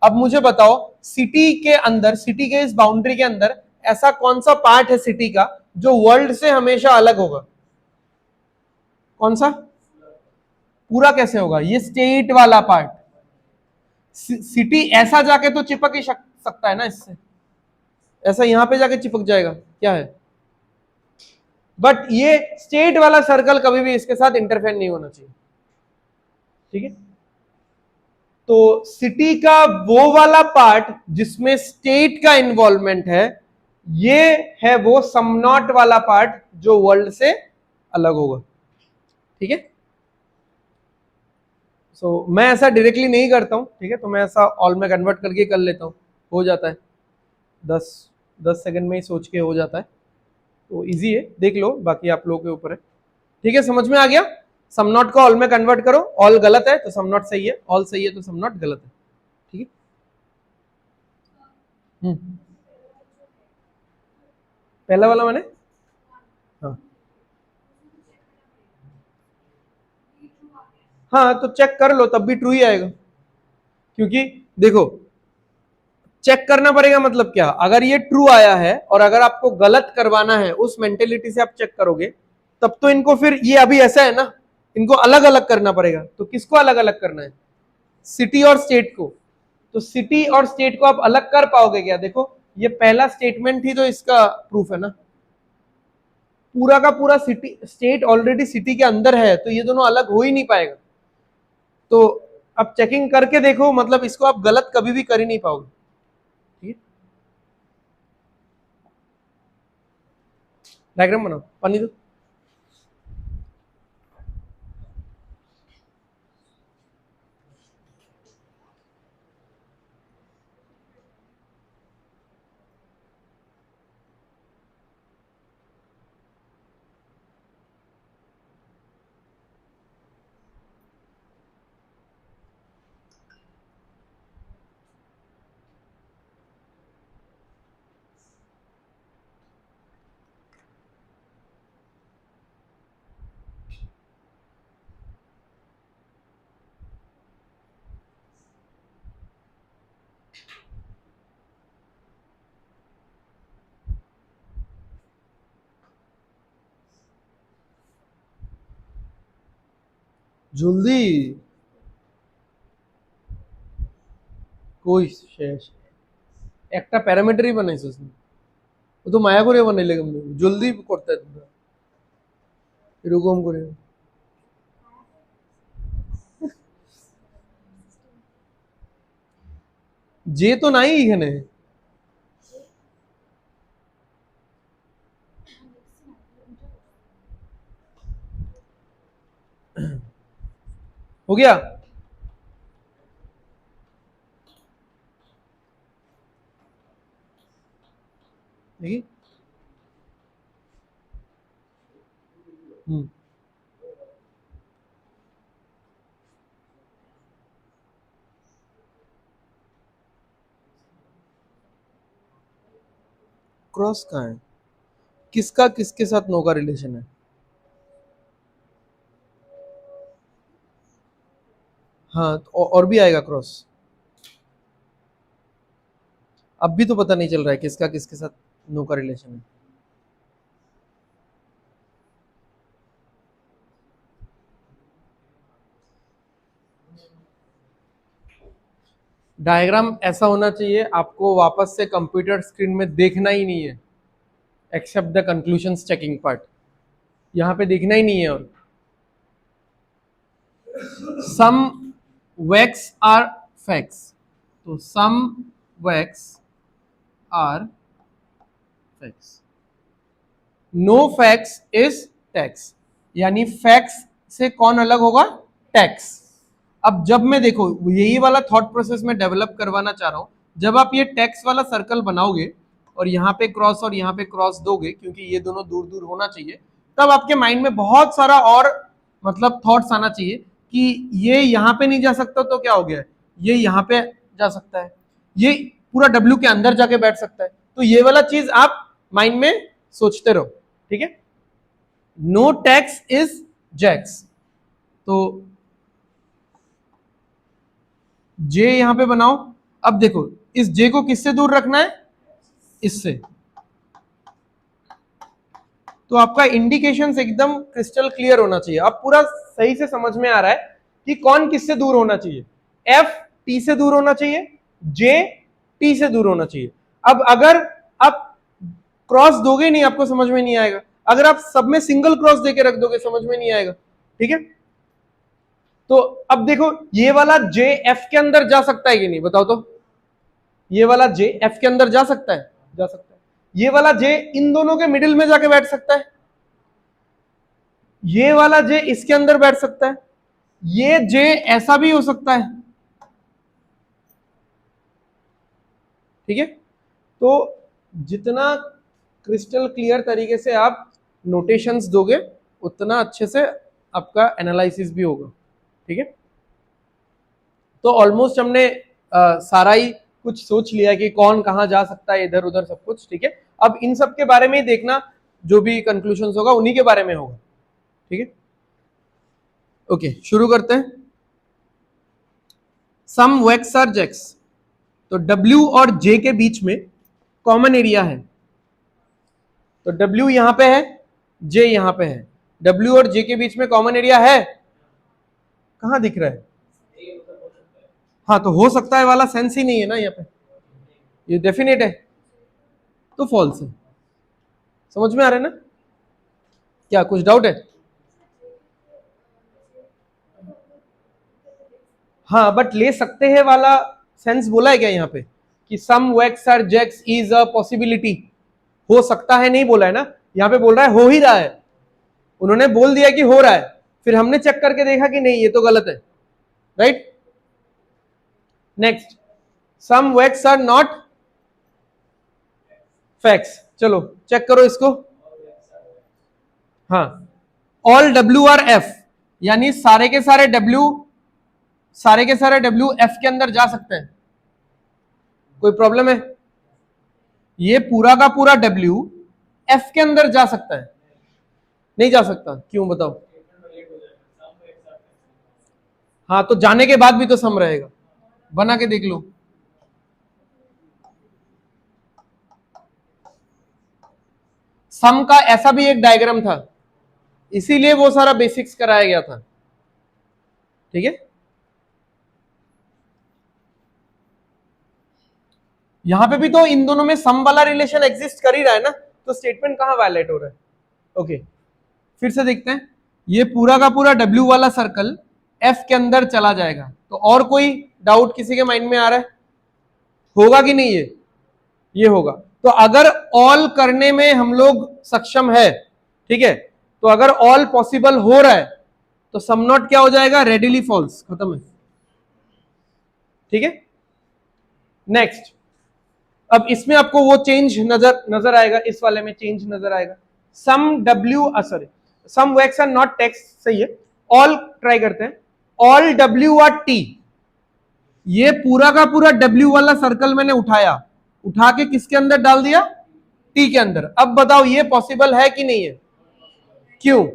अब मुझे बताओ, सिटी के अंदर, सिटी के इस बाउंड्री के अंदर ऐसा कौन सा पार्ट है सिटी का जो वर्ल्ड से हमेशा अलग होगा? कौन सा? पूरा कैसे होगा? ये स्टेट वाला पार्ट। सिटी ऐसा जाके तो चिपक ही सकता है ना इससे, ऐसा यहां पे जाके चिपक जाएगा, क्या है? बट ये स्टेट वाला सर्कल कभी भी इसके साथ इंटरफेयर नहीं होना चाहिए। ठीक है, तो सिटी का वो वाला पार्ट जिसमें स्टेट का इन्वॉल्वमेंट है, ये है वो सम नॉट वाला पार्ट जो वर्ल्ड से अलग होगा। ठीक है, मैं ऐसा डायरेक्टली नहीं करता हूं, ठीक है, तो मैं ऐसा ऑल में कन्वर्ट करके कर लेता हूं, हो जाता है 10 10 सेकंड में ही सोच के हो जाता है, तो इजी है, देख लो, बाकी आप लोगों के ऊपर है। ठीक है, समझ में आ गया? सम नॉट को ऑल में कन्वर्ट करो, ऑल गलत है तो सम नॉट सही है, ऑल सही है तो सम नॉट गलत है। ठीक है, पहला वाला मैंने, हाँ हाँ तो चेक कर लो, तब भी ट्रू ही आएगा, क्योंकि देखो चेक करना पड़ेगा, मतलब क्या, अगर ये ट्रू आया है और अगर आपको गलत करवाना है उस मेंटेलिटी से आप चेक करोगे, तब तो इनको फिर, ये अभी ऐसा है ना, इनको अलग अलग करना पड़ेगा। तो किसको अलग अलग करना है? सिटी और स्टेट को। तो सिटी और स्टेट को आप अलग कर पाओगे क्या? देखो ये पहला स्टेटमेंट ही तो इसका प्रूफ है ना, पूरा का पूरा सिटी, स्टेट ऑलरेडी सिटी के अंदर है, तो ये दोनों अलग हो ही नहीं पाएगा। तो अब चेकिंग करके देखो, मतलब इसको आप गलत कभी भी कर ही नहीं पाओगे। ठीक है, डायग्राम बनाओ, पानी दो। জলদি কই শেষ একটা প্যারামিটারই বানাইছিস না ও তো মায়া করে বানাইলে কেমনে জলদি করতে তোমরা এরকম করে যে তো নাই এখানে हो गया देखिए क्रॉस कहाँ है किसका किसके साथ नो का रिलेशन है हाँ तो और भी आएगा क्रॉस अब भी तो पता नहीं चल रहा है किसका किसके साथ नो का रिलेशन है डायग्राम ऐसा होना चाहिए आपको वापस से कंप्यूटर स्क्रीन में देखना ही नहीं है except the conclusions checking part यहां पे देखना ही नहीं है और सम वैक्स आर फैक्ट्स तो some wax are facts no facts is tax यानी फैक्ट्स से कौन अलग होगा टैक्स अब जब मैं देखो यही वाला थॉट प्रोसेस में डेवलप करवाना चाह रहा हूं जब आप ये टैक्स वाला सर्कल बनाओगे और यहाँ पे क्रॉस और यहाँ पे क्रॉस दोगे क्योंकि ये दोनों दूर दूर होना चाहिए तब आपके माइंड में बहुत सारा और मतलब थॉट्स आना चाहिए कि ये यहाँ पे नहीं जा सकता तो क्या हो गया ये यहाँ पे जा सकता है ये पूरा डब्ल्यू के अंदर जाके बैठ सकता है तो ये वाला चीज आप माइंड में सोचते रहो ठीक है नो टैक्स इज जैक्स तो जे यहां पे बनाओ अब देखो इस जे को किससे दूर रखना है इससे तो आपका इंडिकेशंस एकदम क्रिस्टल क्लियर होना चाहिए अब पूरा सही से समझ में आ रहा है कि कौन किससे दूर होना चाहिए एफ टी से दूर होना चाहिए जे टी से दूर होना चाहिए अब अगर आप क्रॉस दोगे नहीं आपको समझ में नहीं आएगा अगर आप सब में सिंगल क्रॉस देके रख दोगे समझ में नहीं आएगा ठीक है तो अब देखो ये वाला जे एफ के अंदर जा सकता है कि नहीं बताओ तो ये वाला जे एफ के अंदर जा सकता है जा सकता है ये वाला जे इन दोनों के मिडिल में जाके बैठ सकता है ये वाला जे इसके अंदर बैठ सकता है ये जे ऐसा भी हो सकता है ठीक है तो जितना क्रिस्टल क्लियर तरीके से आप नोटेशंस दोगे उतना अच्छे से आपका एनालिसिस भी होगा ठीक है तो ऑलमोस्ट हमने सारा ही कुछ सोच लिया कि कौन कहां जा सकता है इधर उधर सब कुछ ठीक है अब इन सब के बारे में ही देखना जो भी कंक्लूजन्स होगा उन्हीं के बारे में होगा ठीक है ओके शुरू करते हैं सम वैक्स आर जैक्स तो W और J के बीच में कॉमन एरिया है तो W यहां पे है J यहां पे है W और J के बीच में कॉमन एरिया है कहां दिख रहा है हाँ तो हो सकता है वाला सेंस ही नहीं है ना यहाँ पे ये डेफिनेट है तो फॉल्स है समझ में आ रहा है ना क्या कुछ डाउट है हाँ बट ले सकते हैं वाला सेंस बोला है क्या यहाँ पे कि some wax are jacks is a possibility हो सकता है नहीं बोला है ना यहाँ पे बोल रहा है हो ही रहा है उन्होंने बोल दिया कि हो रहा है फिर हमने चेक करके देखा कि नहीं ये तो गलत है right next some wax are not facts चलो चेक करो इसको हाँ ऑल डब्ल्यू आर एफ यानी सारे के सारे डब्ल्यू एफ के अंदर जा सकते हैं कोई प्रॉब्लम है ये पूरा का पूरा डब्ल्यू एफ के अंदर जा सकता है नहीं जा सकता क्यों बताओ हाँ तो जाने के बाद भी तो सम रहेगा बना के देख लो सम का ऐसा भी एक डायग्राम था इसीलिए वो सारा बेसिक्स कराया गया था ठीक है, यहां पे भी तो इन दोनों में सम वाला रिलेशन एग्जिस्ट कर ही रहा है ना, तो स्टेटमेंट कहां वायलेट हो रहा है। ओके, फिर से देखते हैं, ये पूरा का पूरा W वाला सर्कल F के अंदर चला जाएगा। तो और कोई डाउट किसी के माइंड में आ रहा है? होगा कि नहीं? ये होगा। तो अगर ऑल करने में हम लोग सक्षम है, ठीक है, तो अगर ऑल पॉसिबल हो रहा है तो सम नॉट क्या हो जाएगा? रेडिली फॉल्स, खत्म है। ठीक है, नेक्स्ट, अब इसमें आपको वो चेंज नजर आएगा, इस वाले में चेंज नजर आएगा। Some W sorry some wax are not text, सही है। ऑल ट्राई करते हैं, ऑल W आर T। ये पूरा का पूरा W वाला सर्कल मैंने उठा के किसके अंदर डाल दिया? T के अंदर। अब बताओ ये पॉसिबल है कि नहीं है? क्यों?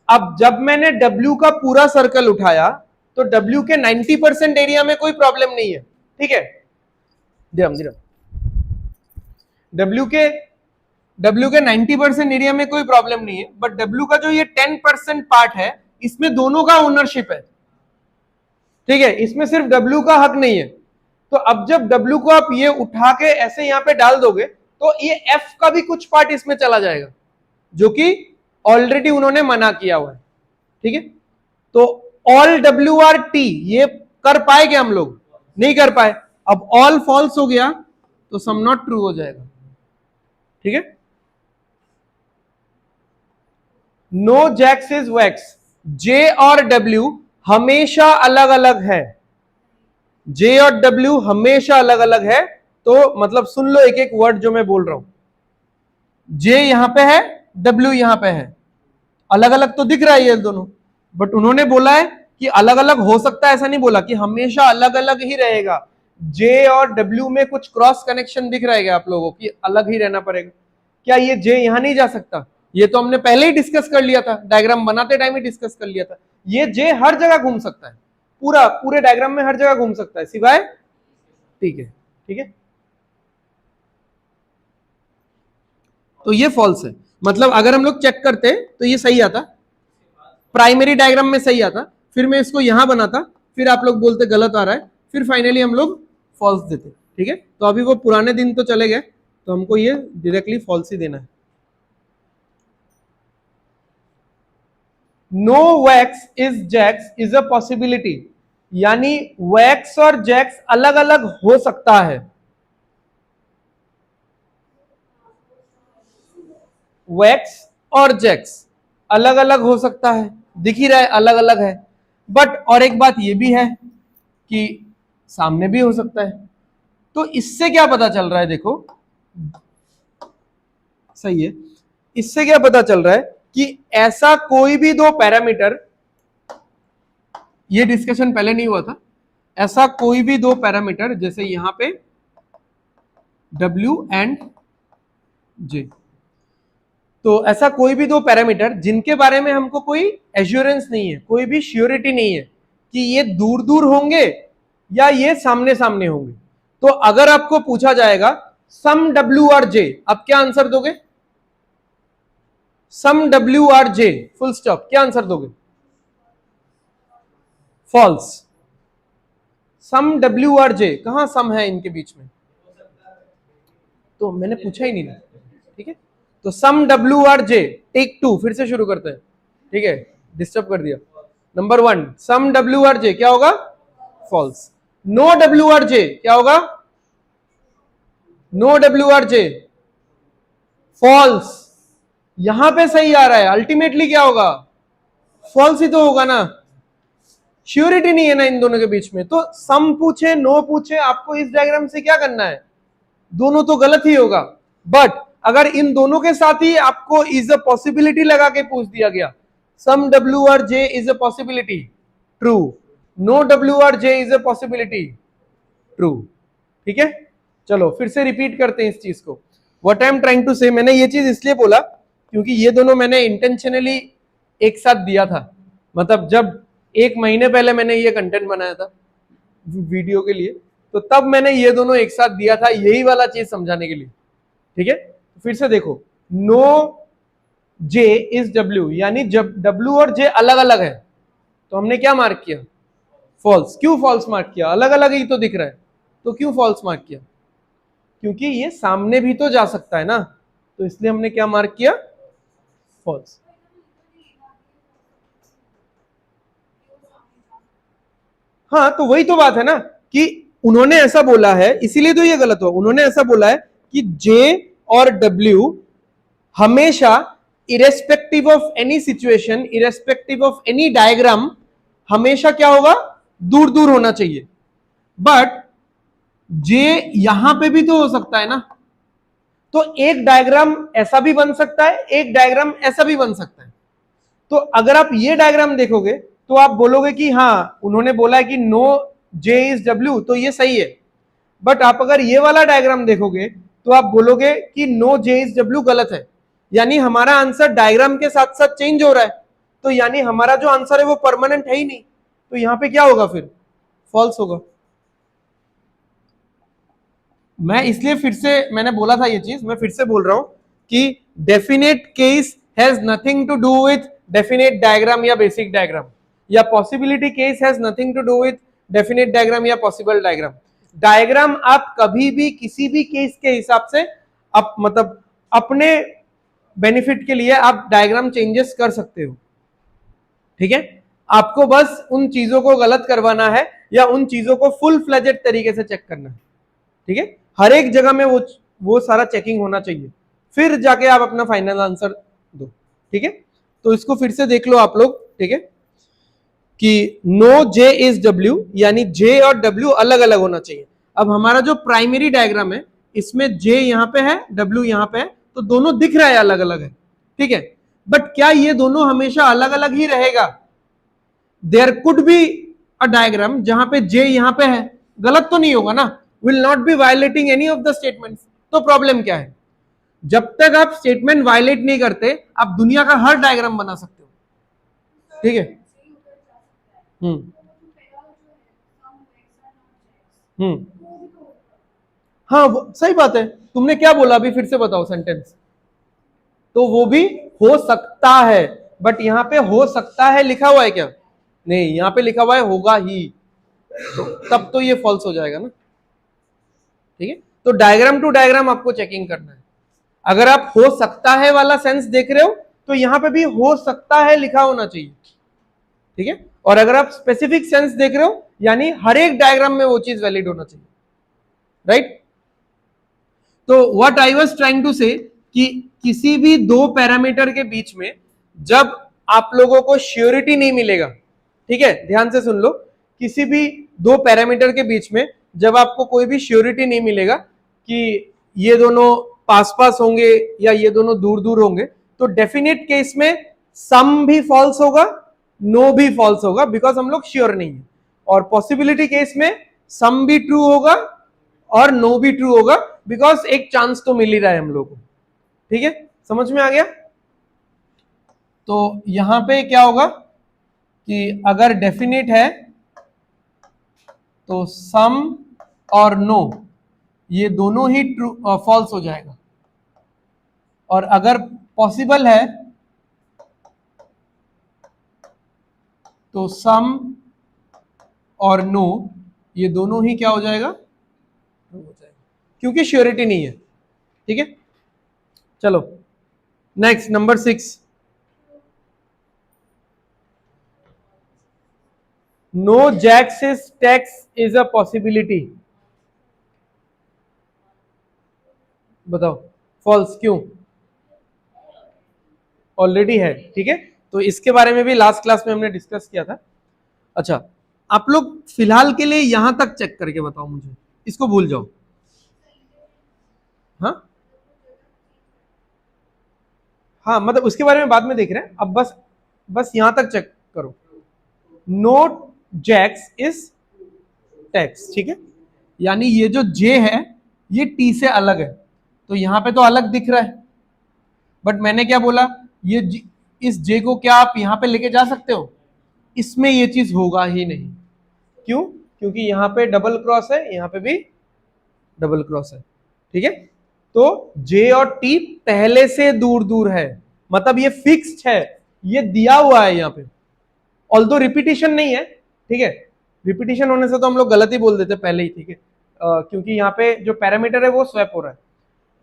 अब जब मैंने W का पूरा सर्कल उठाया तो W के 90% एरिया में कोई प्रॉब्लम नहीं है, ठीक है, W के 90% एरिया में कोई प्रॉब्लम नहीं है, बट W का जो ये 10% पार्ट है, इसमें दोनों का ओनरशिप है, ठीक है, इसमें सिर्फ W का हक नहीं है। तो अब जब W को आप ये उठा के ऐसे यहां पे डाल दोगे तो ये F का भी कुछ पार्ट इसमें चला जाएगा, जो कि ऑलरेडी उन्होंने मना किया हुआ है, ठीक है। तो ऑल W आर T ये कर पाए क्या हम लोग? नहीं कर पाए। अब ऑल फॉल्स हो गया तो सम नॉट ट्रू हो जाएगा, ठीक है। No jacks is wax, J और W हमेशा अलग अलग है, J और W हमेशा अलग अलग है। तो मतलब सुन लो एक एक वर्ड जो मैं बोल रहा हूं, J यहां पे है, W यहां पे है, अलग अलग तो दिख रहा है ये दोनों, बट उन्होंने बोला है कि अलग अलग हो सकता है, ऐसा नहीं बोला कि हमेशा अलग अलग ही रहेगा। J और W में कुछ क्रॉस कनेक्शन दिख रहा है आप लोगों की, अलग ही रहना पड़ेगा। क्या ये J यहां नहीं जा सकता? ये तो हमने पहले ही डिस्कस कर लिया था, डायग्राम बनाते टाइम ही डिस्कस कर लिया था। ये J हर जगह घूम सकता है, पूरे डायग्राम में हर जगह घूम सकता है सिवाय, ठीक है, ठीक है। तो ये फॉल्स है, मतलब अगर हम लोग चेक करते तो ये सही आता, प्राइमरी डायग्राम में सही आता, फिर मैं इसको यहां बनाता, फिर आप लोग बोलते गलत आ रहा है, फिर फाइनली हम लोग फॉल्स देते, ठीक है। तो अभी वो पुराने दिन तो चले गए, तो हमको ये डायरेक्टली फॉल्स ही देना है। No wax is jacks is a possibility, यानी वैक्स और जैक्स अलग अलग हो सकता है। वैक्स और जैक्स अलग अलग हो सकता है, दिख ही रहा है अलग अलग है, बट और एक बात ये भी है कि सामने भी हो सकता है। तो इससे क्या पता चल रहा है? देखो, सही है, इससे क्या पता चल रहा है कि ऐसा कोई भी दो पैरामीटर, ये डिस्कशन पहले नहीं हुआ था, ऐसा कोई भी दो पैरामीटर जैसे यहां पे W एंड J, तो ऐसा कोई भी दो पैरामीटर जिनके बारे में हमको कोई एश्योरेंस नहीं है, कोई भी श्योरिटी नहीं है कि ये दूर दूर होंगे या ये सामने सामने होंगे। तो अगर आपको पूछा जाएगा सम W और J, आप क्या आंसर दोगे? सम W और J फुल स्टॉप, क्या आंसर दोगे? फॉल्स। सम W और J, कहां सम है इनके बीच में? तो मैंने पूछा ही नहीं, ठीक है। तो सम W और J, टेक 2, फिर से शुरू करते हैं, ठीक है, डिस्टर्ब कर दिया। नंबर 1, सम W और J क्या होगा? फॉल्स। नो W और J क्या होगा? नो W और J फॉल्स। यहां पे सही आ रहा है, अल्टीमेटली क्या होगा? फॉल्स ही तो होगा ना, श्योरिटी नहीं है ना इन दोनों के बीच में। तो सम पूछे नो पूछे, आपको इस डायग्राम से क्या करना है? दोनों तो गलत ही होगा, बट अगर इन दोनों के साथ ही आपको इज अ पॉसिबिलिटी लगा के पूछ दिया गया, सम W और J is a possibility, true, no W और J is a possibility, true, ठीक है। चलो फिर से रिपीट करते हैं इस चीज को। What I am trying to say, मैंने ये चीज इसलिए बोला क्योंकि ये दोनों मैंने इंटेंशनली एक साथ दिया था, मतलब जब 1 महीने पहले मैंने ये कंटेंट बनाया था वीडियो के लिए, तो तब मैंने ये दोनों एक साथ दिया था, यही वाला चीज समझाने के लिए, ठीक है। तो फिर से देखो, नो J इज W, यानी जब W और J अलग अलग है, तो हमने क्या मार्क किया, फॉल्स। क्यों फॉल्स मार्क किया, अलग अलग ही तो दिख रहा है, तो क्यों फॉल्स मार्क किया, क्योंकि ये सामने भी तो जा सकता है ना, तो इसलिए हमने क्या मार्क किया, फॉल्स। हाँ तो वही तो बात है ना कि उन्होंने ऐसा बोला है, इसीलिए तो ये गलत हुआ। उन्होंने ऐसा बोला है कि जे और डब्ल्यू हमेशा irrespective of any situation, irrespective of any diagram, हमेशा क्या होगा, दूर दूर होना चाहिए। बट जे यहां पे भी तो हो सकता है ना, तो एक डायग्राम ऐसा भी बन सकता है, एक डायग्राम ऐसा भी बन सकता है। तो अगर आप ये डायग्राम देखोगे तो आप बोलोगे कि हाँ उन्होंने बोला है कि नो जे इज डब्ल्यू, तो ये सही है। बट आप अगर ये वाला डायग्राम देखोगे तो आप बोलोगे कि नो जे इज डब्ल्यू गलत है, यानी हमारा आंसर डायग्राम के साथ साथ चेंज हो रहा है, तो यानी हमारा जो आंसर है वो परमानेंट है ही नहीं, तो यहां पे क्या होगा, फिर फॉल्स होगा। मैं इसलिए फिर से मैंने बोला था ये चीज, मैं फिर से बोल रहा हूं कि definite case has nothing to do with definite diagram या बेसिक डायग्राम, या possibility case has nothing to do with definite diagram या पॉसिबल डायग्राम। डायग्राम आप कभी भी किसी भी केस के हिसाब से मतलब अपने बेनिफिट के लिए आप डायग्राम चेंजेस कर सकते हो, ठीक है। आपको बस उन चीजों को गलत करवाना है या उन चीजों को फुल फ्लेजेड तरीके से चेक करना है, ठीक है। हर एक जगह में वो सारा चेकिंग होना चाहिए, फिर जाके आप अपना फाइनल आंसर दो, ठीक है। तो इसको फिर से देख लो आप लोग, ठीक है, कि नो जे इज डब्ल्यू, यानी जे और डब्ल्यू अलग अलग होना चाहिए। अब हमारा जो प्राइमरी डायग्राम है इसमें जे यहां पे है, डब्ल्यू यहां पे है, तो दोनों दिख रहा है अलग अलग है, ठीक है। बट क्या ये दोनों हमेशा अलग अलग ही रहेगा, there could be a diagram जहां पे जे यहां पे है, गलत तो नहीं होगा ना, will not be violating any of the statements. तो प्रॉब्लम क्या है, जब तक आप स्टेटमेंट वायलेट नहीं करते आप दुनिया का हर डायग्राम बना सकते हो, ठीक है। हम्म हम्म हाँ सही बात है, तुमने क्या बोला अभी, फिर से बताओ सेंटेंस। तो वो भी हो सकता है, बट यहां पे हो सकता है लिखा हुआ है क्या, नहीं, यहां पे लिखा हुआ है होगा ही, तो तब तो ये फॉल्स हो जाएगा ना, ठीक है। तो डायग्राम टू डायग्राम आपको चेकिंग करना है। अगर आप हो सकता है वाला सेंस देख रहे हो तो यहां पे भी हो सकता है लिखा होना चाहिए, ठीक है। और अगर आप स्पेसिफिक सेंस देख रहे हो यानी हर एक डायग्राम में वो चीज वैलिड होना चाहिए, राइट। तो what I was trying to say कि किसी भी दो पैरामीटर के बीच में जब आप लोगों को श्योरिटी नहीं मिलेगा, ठीक है, ध्यान से सुन लो, किसी भी दो पैरामीटर के बीच में जब आपको कोई भी श्योरिटी नहीं मिलेगा कि ये दोनों पास पास होंगे या ये दोनों दूर दूर होंगे, तो डेफिनेट केस में सम भी फॉल्स होगा, नो भी फॉल्स होगा, बिकॉज हम लोग श्योर नहीं है। और पॉसिबिलिटी केस में सम भी ट्रू होगा और नो भी ट्रू होगा, बिकॉज एक चांस तो मिल ही रहा है हम लोग को, ठीक है, समझ में आ गया। तो यहां पे क्या होगा कि अगर डेफिनेट है तो सम और नो ये दोनों ही ट्रू फॉल्स हो जाएगा, और अगर पॉसिबल है तो सम और नो ये दोनों ही क्या हो जाएगा, हो जाएगा, क्योंकि श्योरिटी नहीं है, ठीक है। चलो next number 6, no jacks is tax is a possibility, बताओ फॉल्स क्यों, ऑलरेडी है, ठीक है। तो इसके बारे में भी लास्ट क्लास में हमने डिस्कस किया था। अच्छा आप लोग फिलहाल के लिए यहां तक चेक करके बताओ मुझे, इसको भूल जाओ, हाँ हाँ मतलब उसके बारे में बाद में देख रहे हैं, अब बस बस यहां तक चेक करो, नो जैक्स इज टैक्स, ठीक है, यानी ये जो जे है ये टी से अलग है, तो यहां पे तो अलग दिख रहा है, बट मैंने क्या बोला, ये इस जे को क्या आप यहां पे लेके जा सकते हो, इसमें ये चीज होगा ही नहीं, क्यों, क्योंकि यहां पे डबल क्रॉस है, यहां पे भी डबल क्रॉस है, ठीक है। तो जे और टी पहले से दूर दूर है, मतलब ये फिक्स्ड है, ये दिया हुआ है यहां पे, ऑल्दो रिपीटिशन नहीं है, ठीक है, रिपीटिशन होने से तो हम लोग गलत ही बोल देते पहले ही, ठीक है, क्योंकि यहाँ पे जो पैरामीटर है वो स्वैप हो रहा है,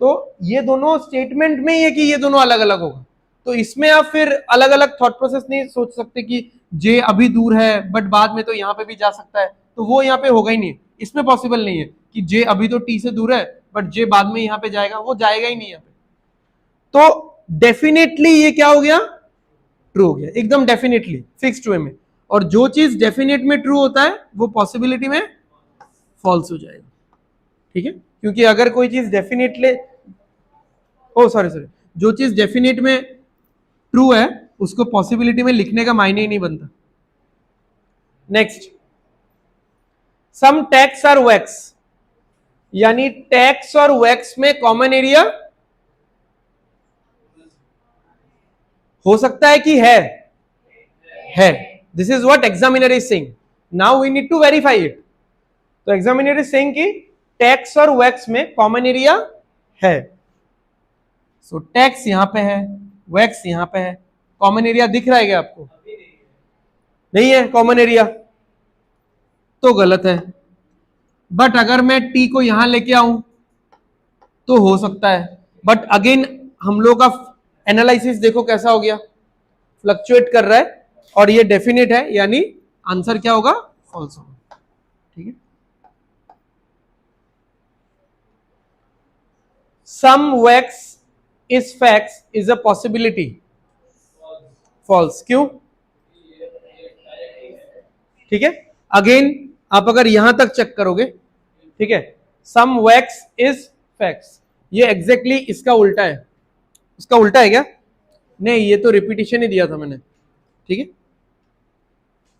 तो ये दोनों स्टेटमेंट में ही है कि ये दोनों अलग अलग होगा, तो इसमें आप फिर अलग अलग थॉट प्रोसेस नहीं सोच सकते कि जे अभी दूर है बट बाद में तो यहाँ पे भी जा सकता है, तो वो यहाँ पे होगा ही नहीं, इसमें पॉसिबल नहीं है कि जे अभी तो टी से दूर है बट जे बाद में यहाँ पे जाएगा, वो जाएगा ही नहीं यहाँ पे, तो डेफिनेटली ये क्या हो गया, ट्रू हो गया, एकदम डेफिनेटली फिक्स्ड वे में, और जो चीज डेफिनेट में ट्रू होता है वो पॉसिबिलिटी में फॉल्स हो जाएगा, ठीक है, क्योंकि अगर कोई चीज डेफिनेटली, ओ सॉरी सॉरी, जो चीज डेफिनेट में ट्रू है उसको पॉसिबिलिटी में लिखने का मायने ही नहीं बनता। Next, some tax are wax, यानी टैक्स और वैक्स में कॉमन एरिया हो सकता है कि है, this is what examiner is saying, now we need to verify it, तो एग्जामिनर इज सेइंग कि टैक्स और वैक्स में कॉमन एरिया है, सो टैक्स यहां पे है, वैक्स यहां पे है, कॉमन एरिया दिख रहा है क्या आपको, नहीं है कॉमन एरिया, तो गलत है, बट अगर मैं टी को यहां लेके आऊं तो हो सकता है, बट अगेन हम लोग का एनालिसिस देखो कैसा हो गया, फ्लक्चुएट कर रहा है और ये डेफिनेट है, यानी आंसर क्या होगा, फॉल्स होगा, ठीक है। Some wax is facts is a possibility, false, क्यों, ठीक है, अगेन आप अगर यहां तक चेक करोगे, ठीक है, सम वैक्स इज फैक्स, ये एग्जैक्टली इसका उल्टा है, उसका उल्टा है क्या, नहीं ये तो रिपीटिशन ही दिया था मैंने, ठीक है,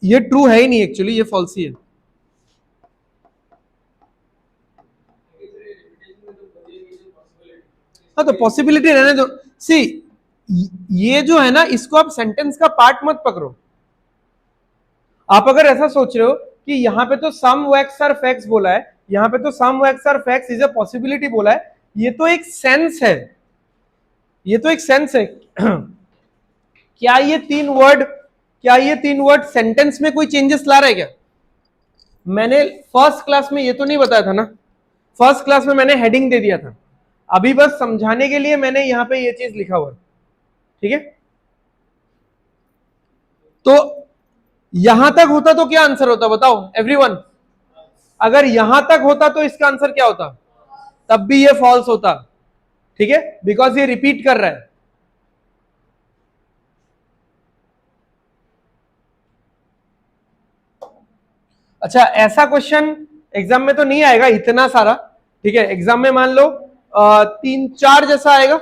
ये ट्रू है ही नहीं एक्चुअली, ये फॉल्स ही है, हाँ तो पॉसिबिलिटी रहने दो, सी ये जो है ना इसको आप सेंटेंस का पार्ट मत पकड़ो, आप अगर ऐसा सोच रहे हो कि यहाँ पे तो सम वैक्स आर फैक्ट्स बोला है, यहाँ पे तो some wax are facts is a possibility बोला है, ये तो एक सेंस है, ये तो एक सेंस है क्या ये तीन वर्ड, क्या ये तीन वर्ड सेंटेंस में कोई चेंजेस ला रहा है क्या, मैंने फर्स्ट क्लास में ये तो नहीं बताया था ना, फर्स्ट क्लास में मैंने हेडिंग दे दिया था, अभी बस समझाने के लिए मैंने यहां पे ये चीज लिखा हुआ है, ठीक है, तो यहां तक होता तो क्या आंसर होता बताओ एवरीवन, अगर यहां तक होता तो इसका आंसर क्या होता, तब भी ये फॉल्स होता, ठीक है, बिकॉज ये रिपीट कर रहा है, अच्छा ऐसा क्वेश्चन एग्जाम में तो नहीं आएगा इतना सारा, ठीक है, एग्जाम में मान लो 3-4 जैसा आएगा,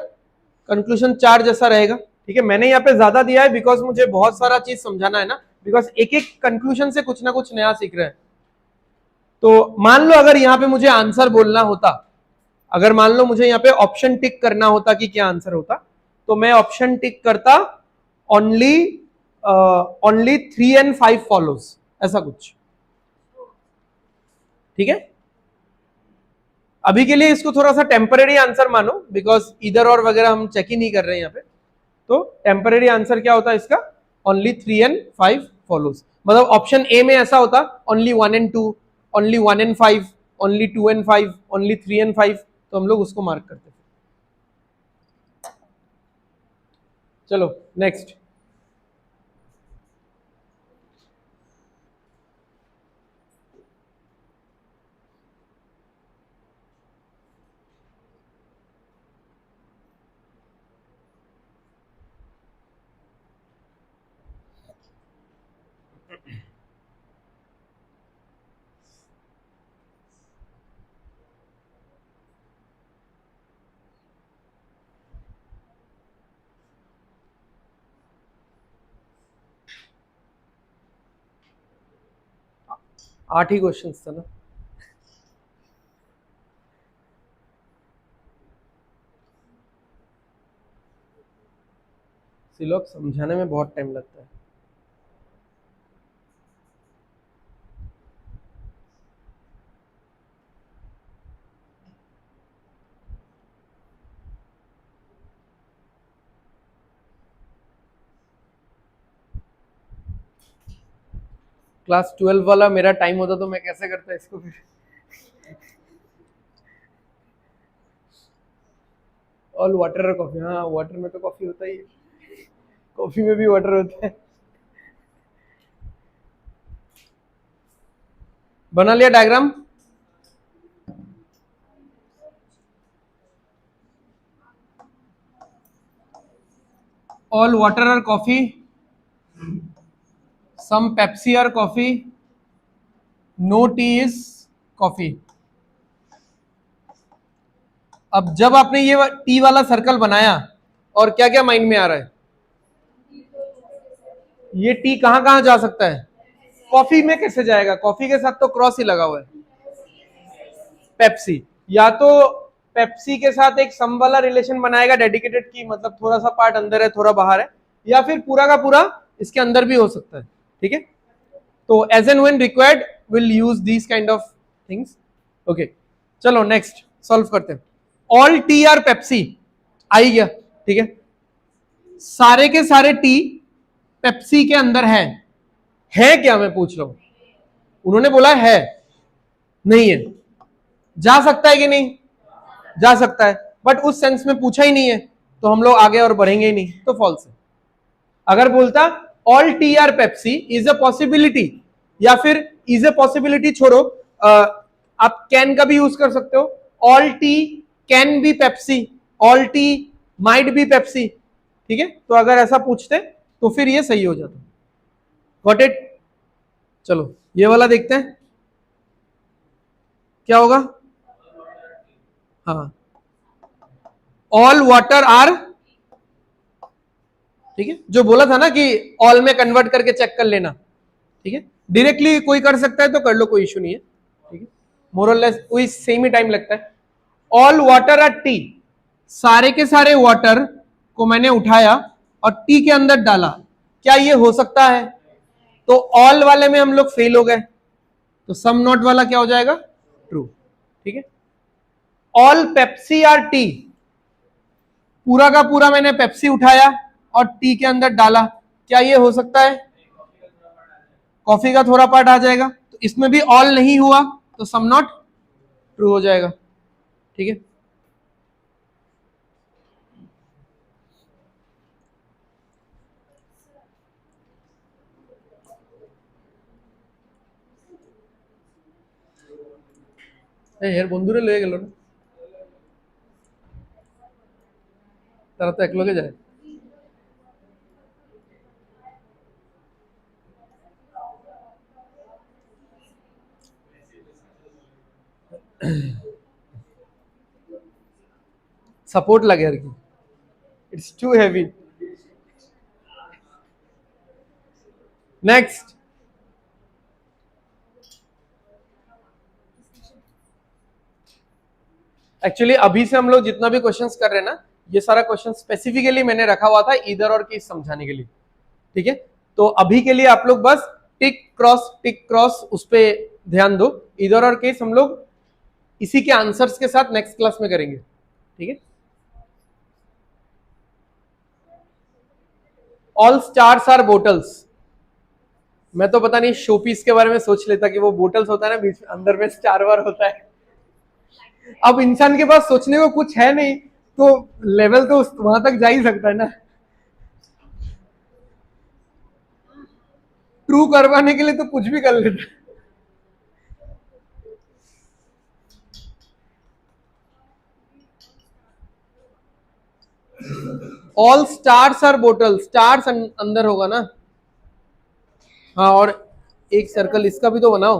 कंक्लूजन 4 जैसा रहेगा, ठीक है, मैंने यहाँ पे ज्यादा दिया है बिकॉज मुझे बहुत सारा चीज समझाना है ना, बिकॉज एक एक कंक्लूजन से कुछ ना कुछ नया सीख रहे हैं, तो मान लो अगर यहाँ पे मुझे आंसर बोलना होता, अगर मान लो मुझे यहाँ पे ऑप्शन टिक करना होता कि क्या आंसर होता, तो मैं ऑप्शन टिक करता ओनली ओनली 3 and 5 फॉलोज, ऐसा कुछ, ठीक है, अभी के लिए इसको थोड़ा सा टेम्पररी आंसर मानो बिकॉज इधर और वगैरह हम चेक ही नहीं कर रहे हैं यहाँ पे, तो टेम्पररी आंसर क्या होता है इसका, ओनली 3 and 5 फॉलोज, मतलब ऑप्शन ए में ऐसा होता only 1 and 2, only 1 and 5, only 2 and 5, only 3 and 5, तो हम लोग उसको मार्क करते हैं। चलो नेक्स्ट, आठ ही क्वेश्चन था ना, सिलोक समझाने में बहुत टाइम लगता है, क्लास 12 वाला मेरा टाइम होता तो मैं कैसे करता इसको फिर। ऑल वाटर और कॉफी, हाँ वाटर में तो कॉफी होता ही है, कॉफी में भी वाटर होता है। बना लिया डायग्राम? ऑल वाटर और कॉफी, सम पेप्सी और coffee, no tea is coffee. अब जब आपने ये टी वाला सर्कल बनाया और क्या क्या माइंड में आ रहा है? ये टी कहां कहां जा सकता है? कॉफी में कैसे जाएगा? कॉफी के साथ तो क्रॉस ही लगा हुआ है, पेप्सी। या तो पेप्सी के साथ एक सम वाला रिलेशन बनाएगा डेडिकेटेड की, मतलब थोड़ा सा पार्ट अंदर है थोड़ा बाहर है, या फिर पूरा का पूरा इसके अंदर भी हो सकता है, ठीक है। तो as and when required will use these kind of things. Okay, चलो नेक्स्ट सॉल्व करते हैं। ऑल टी आर पेप्सी आई गया, ठीक है। सारे के सारे टी पेप्सी के अंदर है क्या मैं पूछ रहा हूं? उन्होंने बोला है, नहीं है। जा सकता है कि नहीं? जा सकता है, बट उस सेंस में पूछा ही नहीं है तो हम लोग आगे और बढ़ेंगे ही नहीं, तो फॉल्स है। अगर बोलता all tea are Pepsi is a possibility, या फिर इज अ पॉसिबिलिटी छोड़ो, आप कैन का भी यूज कर सकते हो, all T can be Pepsi, all T might be Pepsi, ठीक है। तो अगर ऐसा पूछते तो फिर ये सही हो जाता। Got it? चलो ये वाला देखते हैं क्या होगा। हाँ, ऑल वाटर आर, ठीक है, जो बोला था ना कि ऑल में कन्वर्ट करके चेक कर लेना, ठीक है। डायरेक्टली कोई कर सकता है तो कर लो, कोई इशू नहीं है, ठीक है। मोर और लेस वही सेम ही टाइम लगता है। ऑल वाटर आर टी, सारे के सारे वाटर को मैंने उठाया और टी के अंदर डाला, क्या ये हो सकता है? तो ऑल वाले में हम लोग फेल हो गए, तो सम नॉट वाला क्या हो जाएगा? ट्रू, ठीक है। ऑल पेप्सी आर टी, पूरा का पूरा मैंने पेप्सी उठाया और टी के अंदर डाला, क्या ये हो सकता है? कॉफी का थोड़ा पार्ट आ जाएगा, तो इसमें भी ऑल नहीं हुआ तो सम नॉट ट्रू हो जाएगा, ठीक है। এর বন্ধুরে লয়ে গেল না, তারা তো এক লগে যায়। সাপোর্ট লাগে আর কি, it's too heavy. Next, actually अभी से हम लोग जितना भी क्वेश्चंस कर रहे हैं ना, ये सारा क्वेश्चन स्पेसिफिकली मैंने रखा हुआ था इधर और केस समझाने के लिए, ठीक है। तो अभी के लिए आप लोग बस टिक क्रॉस उस पे ध्यान दो, इधर और केस हम लोग इसी के आंसर्स के साथ नेक्स्ट क्लास में करेंगे, ठीक है। ऑल स्टार्स आर बोटल्स, मैं तो पता नहीं शोपीस के बारे में सोच लेता कि वो बोटल्स होता है ना बीच में, अंदर में स्टार वार होता है। अब इंसान के पास सोचने को कुछ है नहीं तो लेवल तो वहां तक जा ही सकता है ना। ट्रू करवाने के लिए तो कुछ भी कर लेता है। All stars are bottle, stars अंदर होगा ना। हाँ, और एक सर्कल इसका भी तो बनाओ।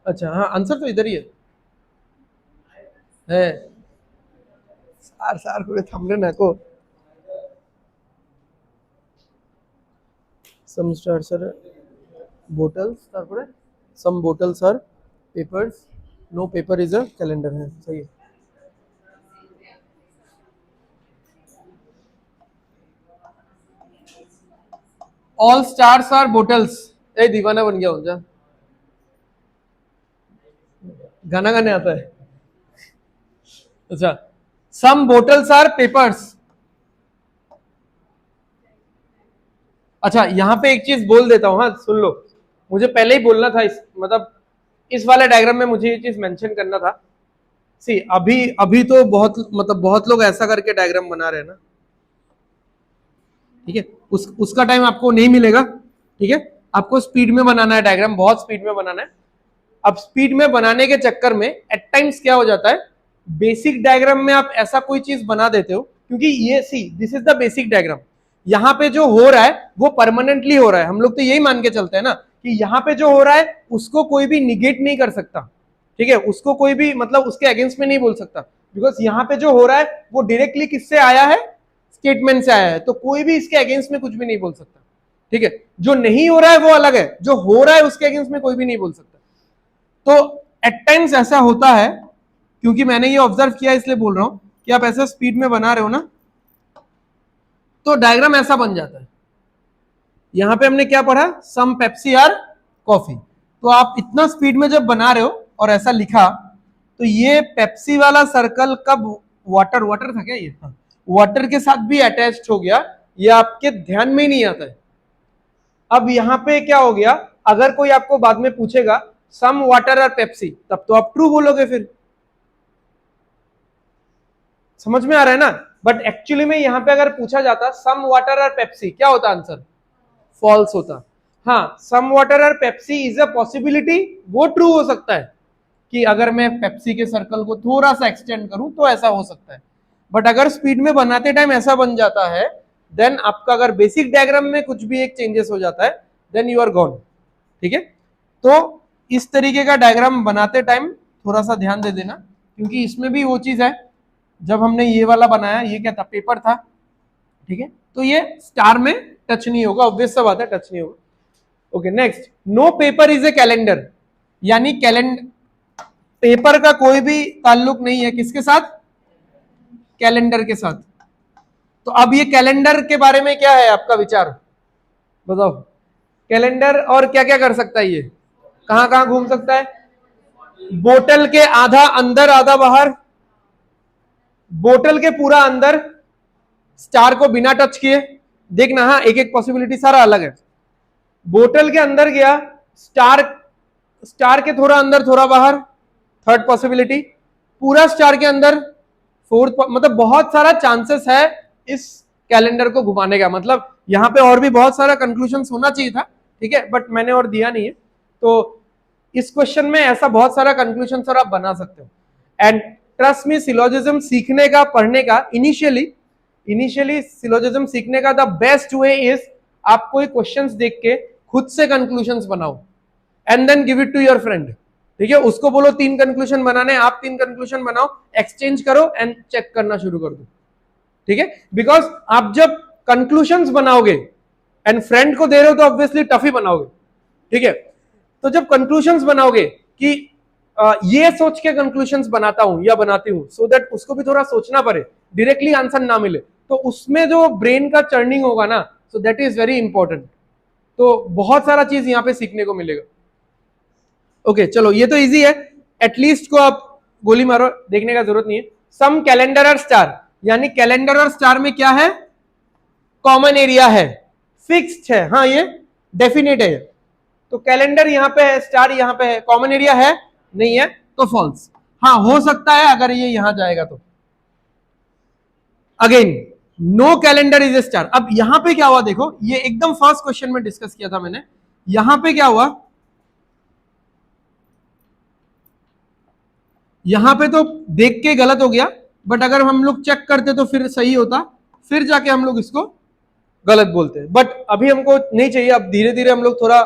अच्छा हाँ, आंसर तो इधर ही है। सार सार করে থামলে না কো। some stars are bottles, তারপরে some bottles are papers, no paper is a calendar, है सही है। ऑल स्टार्स आर बोटल्स, ए दीवाना बन गया हो जा, गाना गाने आता है। अच्छा, सम बोटल्स आर पेपर्स, अच्छा यहाँ पे एक चीज बोल देता हूँ, हाँ सुन लो, मुझे पहले ही बोलना था, इस मतलब इस वाले डायग्राम में मुझे ये चीज मेंशन करना था। सी अभी अभी तो बहुत लोग ऐसा करके डायग्राम बना रहे हैं ना, ठीक है, उसका टाइम आपको नहीं मिलेगा, ठीक है, आपको स्पीड में बनाना है डायग्राम, बहुत स्पीड में बनाना है। अब स्पीड में बनाने के चक्कर में एट टाइम्स क्या हो जाता है, बेसिक डायग्राम में आप ऐसा कोई चीज बना देते हो, क्योंकि ये सी this is the basic diagram, यहाँ पे जो हो रहा है वो परमानेंटली हो रहा है, हम लोग तो यही मान के चलते हैं ना कि यहाँ पे जो हो रहा है उसको कोई भी निगेट नहीं कर सकता, ठीक है, उसको कोई भी मतलब उसके अगेंस्ट में नहीं बोल सकता, बिकॉज यहाँ पे जो हो रहा है वो डायरेक्टली किससे आया है, स्टेटमेंट से आया है, तो कोई भी इसके अगेंस्ट में कुछ भी नहीं बोल सकता, ठीक है, जो नहीं हो रहा है वो अलग है, जो हो रहा है उसके अगेंस्ट में कोई भी नहीं बोल सकता। तो एट टाइम्स ऐसा होता है, क्योंकि मैंने ये ऑब्जर्व किया इसलिए बोल रहा हूं कि आप ऐसा स्पीड में बना रहे हो ना, तो डायग्राम ऐसा बन जाता है। यहां पे हमने क्या पढ़ा, सम पेप्सी आर कॉफी, तो आप इतना स्पीड में जब बना रहे हो और ऐसा लिखा, तो ये पेप्सी वाला सर्कल कब वाटर वाटर था क्या, ये वाटर के साथ भी अटैच्ड हो गया, ये आपके ध्यान में ही नहीं आता है। अब यहां पे क्या हो गया, अगर कोई आपको बाद में पूछेगा सम वाटर और पेप्सी, तब तो आप ट्रू बोलोगे, फिर समझ में आ रहा है ना, बट एक्चुअली में यहां पे अगर पूछा जाता सम वाटर और पेप्सी, क्या होता आंसर, फॉल्स होता। हाँ, सम वाटर और पेप्सी इज अ पॉसिबिलिटी, वो ट्रू हो सकता है कि अगर मैं पेप्सी के सर्कल को थोड़ा सा एक्सटेंड करूं तो ऐसा हो सकता है, बट अगर स्पीड में बनाते टाइम ऐसा बन जाता है, देन आपका अगर बेसिक डायग्राम में कुछ भी एक चेंजेस हो जाता है, देन यू आर गॉन, ठीक है। तो इस तरीके का डायग्राम बनाते टाइम थोड़ा सा ध्यान दे देना, क्योंकि इसमें भी वो चीज है, जब हमने ये वाला बनाया, ये क्या था, पेपर था, ठीक है, तो ये स्टार में टच नहीं होगा, ऑब्वियस सा बात है, टच नहीं होगा। Okay next, no paper is a calendar, यानी कैलेंडर पेपर का कोई भी ताल्लुक नहीं है किसके साथ, कैलेंडर के साथ। तो अब ये कैलेंडर के बारे में क्या है आपका विचार, बताओ, कैलेंडर और क्या क्या कर सकता है, ये कहां कहां घूम सकता है, बोतल के आधा अंदर आधा बाहर, बोतल के पूरा अंदर, स्टार को बिना टच किए, देखना हाँ एक एक पॉसिबिलिटी सारा अलग है, बोतल के अंदर गया, स्टार स्टार के थोड़ा अंदर थोड़ा बाहर, थर्ड पॉसिबिलिटी, पूरा स्टार के अंदर, फोर्थ, मतलब बहुत सारा चांसेस है इस कैलेंडर को घुमाने का, मतलब यहां पे और भी बहुत सारा कंक्लूजन होना चाहिए था, ठीक है, बट मैंने और दिया नहीं है, तो इस क्वेश्चन में ऐसा बहुत सारा कंक्लूजन और आप बना सकते हो। एंड ट्रस्ट मी, सिलोजिज्म सीखने का, पढ़ने का, इनिशियली सिलोजिज्म सीखने का द बेस्ट वे इज, आप कोई क्वेश्चंस देख के खुद से कंक्लूजन्स बनाओ and then give it to your friend, ठीक है, उसको बोलो 3 कंक्लूजन बनाने, आप 3 कंक्लूजन बनाओ, एक्सचेंज करो एंड चेक करना शुरू कर दो, ठीक है, बिकॉज आप जब कंक्लूजन्स बनाओगे एंड फ्रेंड को दे रहे हो तो ऑब्वियसली टफ ही बनाओगे, ठीक है, तो जब कंक्लूजन्स बनाओगे कि ये सोच के कंक्लूजन्स बनाता हूं या बनाती हूं, सो दैट उसको भी थोड़ा सोचना पड़े, डायरेक्टली आंसर ना मिले, तो उसमें जो ब्रेन का चर्निंग होगा ना, so that is very important, तो बहुत सारा चीज यहां पे सीखने को मिलेगा। ओके चलो, ये तो इजी है, एटलीस्ट को आप गोली मारो, देखने का जरूरत नहीं है। सम कैलेंडर और स्टार, यानी कैलेंडर और स्टार में क्या है, कॉमन एरिया है, फिक्स्ड है, हाँ ये डेफिनेट है, तो कैलेंडर यहां पे है, स्टार यहां पे है, कॉमन एरिया है नहीं है, तो फॉल्स। हाँ हो सकता है अगर ये यहां जाएगा तो, again no calendar is a star. अब यहां पे क्या हुआ देखो, ये एकदम फर्स्ट क्वेश्चन में डिस्कस किया था मैंने, यहां पे क्या हुआ, यहां पे तो देख के गलत हो गया, बट अगर हम लोग चेक करते तो फिर सही होता, फिर जाके हम लोग इसको गलत बोलते हैं, बट अभी हमको नहीं चाहिए, अब धीरे धीरे हम लोग थोड़ा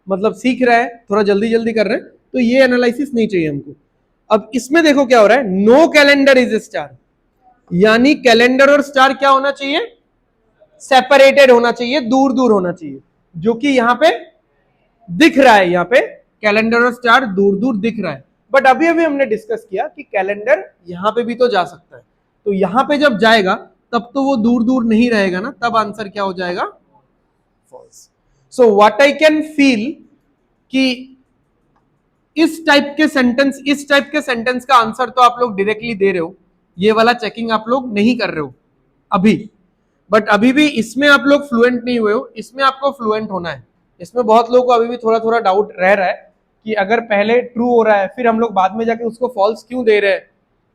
मतलब सीख रहे हैं, थोड़ा जल्दी जल्दी कर रहे हैं, तो ये एनालिसिस नहीं चाहिए हमको। अब इसमें देखो क्या हो रहा है, no calendar is a star, यानी कैलेंडर और स्टार क्या होना चाहिए, सेपरेटेड होना चाहिए, दूर दूर होना चाहिए, जो कि यहां पे दिख रहा है, यहां पे कैलेंडर और स्टार दूर दूर दिख रहा है, बट अभी अभी हमने डिस्कस किया कि कैलेंडर यहां पे भी तो जा सकता है, तो यहां पे जब जाएगा तब तो वो दूर दूर नहीं रहेगा ना, तब आंसर क्या हो जाएगा, false. So what I can feel कि इस टाइप के सेंटेंस का आंसर तो आप लोग डायरेक्टली दे रहे हो, ये वाला चेकिंग आप लोग नहीं कर रहे हो अभी, बट अभी भी इसमें आप लोग फ्लुएंट नहीं हुए हो, इसमें आपको फ्लुएंट होना है। इसमें बहुत लोगों को अभी भी थोड़ा थोड़ा डाउट रह रहा है कि अगर पहले ट्रू हो रहा है फिर हम लोग बाद में जाके उसको फॉल्स क्यों दे रहे हैं,